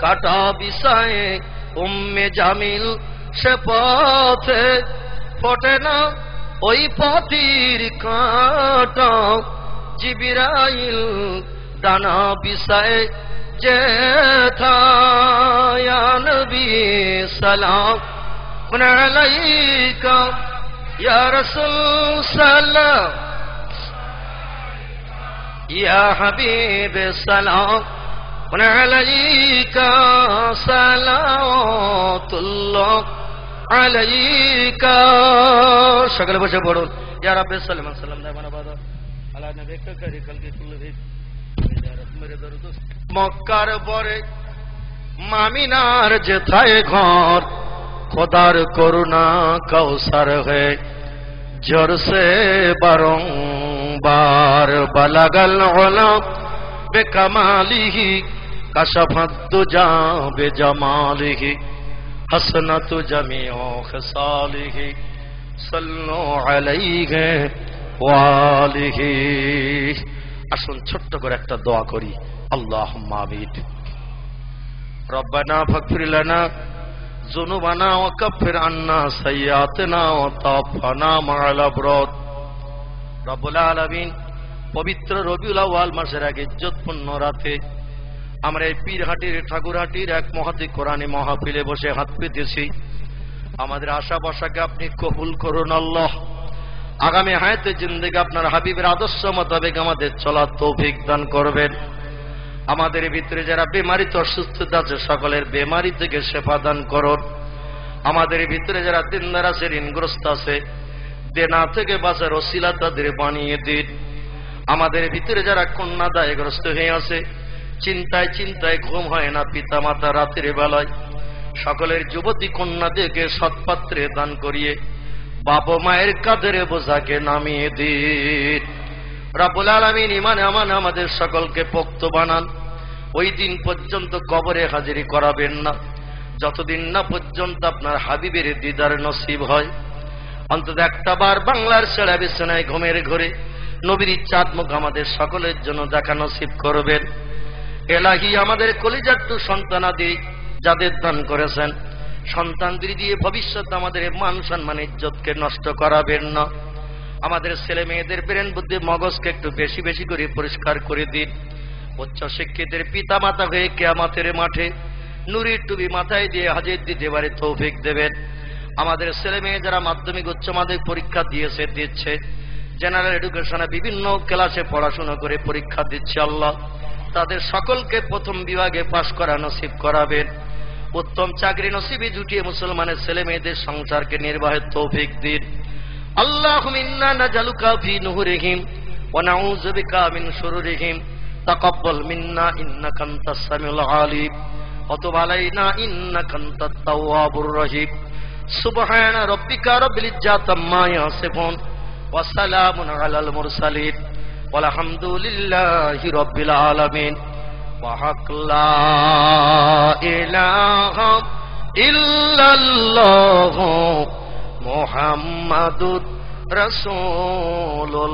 কাটা বিষয়ে উম্মে জামিল সে পথে, ফোটে না ওই পথির কাঁটা। জিবরাইল ডানা বিষয়ে যেথা। ইয়া নবী সালাম আলাইকা, ইয়া রাসূল সালাম, ইয়া হাবিব সালাম আলাইকা, সালাওয়াতুল্লাহ আলাইকা। সকলে বসে পড়ুন। ইয়া রাব্বি সাল্লাল্লাহু আলাইহি ওয়াসাল্লাম দামানা বাদা আলা নবিকা কারি কলবি কুল্লি। মক্কার পরে মামিনার যেথায় ঘর, খোদার করুণা কৌসার হে জোর সে বারংবার, বালাগাল উলাম বেকামালিহি, কাশাফাত দুজা বেজামালিহি, হাসনাতু জামিউ খিসালিহি, সাল্লু আলাইহি ওয়া আলিহি। আসুন ছোট্ট করে একটা দোয়া করি, আল্লাহুম্মা আমিন। রব্বানা ফাগফির লানা যুনুবানা ওয়া কাফির আন্না সাইয়্যাতিনা ওয়া তাওফানা মা'আল আবরার। রব্বুল আলামিন, পবিত্র রবিউল আউয়াল মাসের এক ইজ্জতপূর্ণ রাতে আমরা এই পীরহাটির ঠাকুরহাটির এক মহতী কোরআনী মাহফিলে বসে হাত পেতেছি। আমাদের আশা বসাকে আপনি কবুল করুন আল্লাহ। আগামী হায়াতে জিন্দেগি আপনার হাবিবের আদর্শ মোতাবেক আমাদের চলার তৌফিক দান করবেন। আমাদের ভিতরে যারা বেমারিতে অসুস্থতা আছে সকলের বেমারি থেকে শেফা দান করুন। আমাদের ভিতরে যারা দিনদার আছে, ঋণগ্রস্ত আছে, দেনা থেকে বাঁচার ওসিলা তাদের বানিয়ে দিন। আমাদের ভিতরে যারা কন্যাদায়গ্রস্ত হয়ে আছে, চিন্তায় চিন্তায় ঘুম হয় না পিতা মাতা রাতের বেলায়, সকলের যুবতী কন্যাদেরকে সৎপাত্রে দান করিয়ে বাবা মায়ের কাঁধের বোঝাকে নামিয়ে দিন। রব্বুল আলামিন ঈমানে আমানে আমাদের সকলকে পোক্ত বানান। ওই দিন পর্যন্ত কবরে হাজিরি করাবেন না যতদিন না পর্যন্ত আপনার হাবিবের দিদার নসিব হয়। অন্তত একটা বার বাংলার ছেড়া বিছানায় ঘুমের ঘরে নবীর চাঁদ মুখ আমাদের সকলের জন্য দেখা নসিব করবেন। এলাহি, আমাদের কলিজাট্টু সন্তানাদি যাদের দান করেছেন, সন্তানদের দিয়ে ভবিষ্যৎ আমাদের মান সম্মান ইজ্জতকে নষ্ট করাবেন না। আমাদের ছেলে মেয়েদের ব্রেন বুদ্ধি মগজকে একটু বেশি বেশি করে পরিষ্কার করে দিন। উচ্চ শিক্ষিতের পিতা মাতা হয়ে কিয়ামতের মাঠে নুরির টুপি মাথায় দিয়ে হাজির দিতে পারে তৌফিক দেবেন। আমাদের ছেলে মেয়ে যারা মাধ্যমিক উচ্চ মাধ্যমিক পরীক্ষা দিচ্ছে, জেনারেল এডুকেশনে বিভিন্ন ক্লাসে পড়াশোনা করে পরীক্ষা দিচ্ছে, আল্লাহ তাদের সকলকে প্রথম বিভাগে পাশ করা নসিব করাবেন। উত্তম চাকরি নসিবে জুটিয়ে মুসলমানের ছেলে মেয়েদের সংসারকে নির্বাহের তৌফিক দিন। আল্লাহুম্মা ইন্না নাজআলুকা ফি নুহুরিহিম ওয়া নাউযু বিকা মিন শুরুরিহিম। তাকাব্বাল মিন্না ইন্নাকা আনতাস সামিউল আলিম ওয়া তুব আলাইনা ইন্নাকা আনতাত তাওয়াবুর রহিম। সুবহানা রাব্বিকা রাব্বিল ইজ্জাতি আম্মা ইয়াসিফুন ওয়া সালামুন আলাল মুরসালিন ওয়ালহামদুলিল্লাহি রাব্বিল আলামিন। ওয়া হাক লা ইলাহা ইল্লাল্লাহু মুহাম্মাদুর রাসূলুল্লাহ।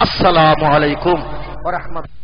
আসসালামু আলাইকুম ওয়া রাহমাতুল্লাহ।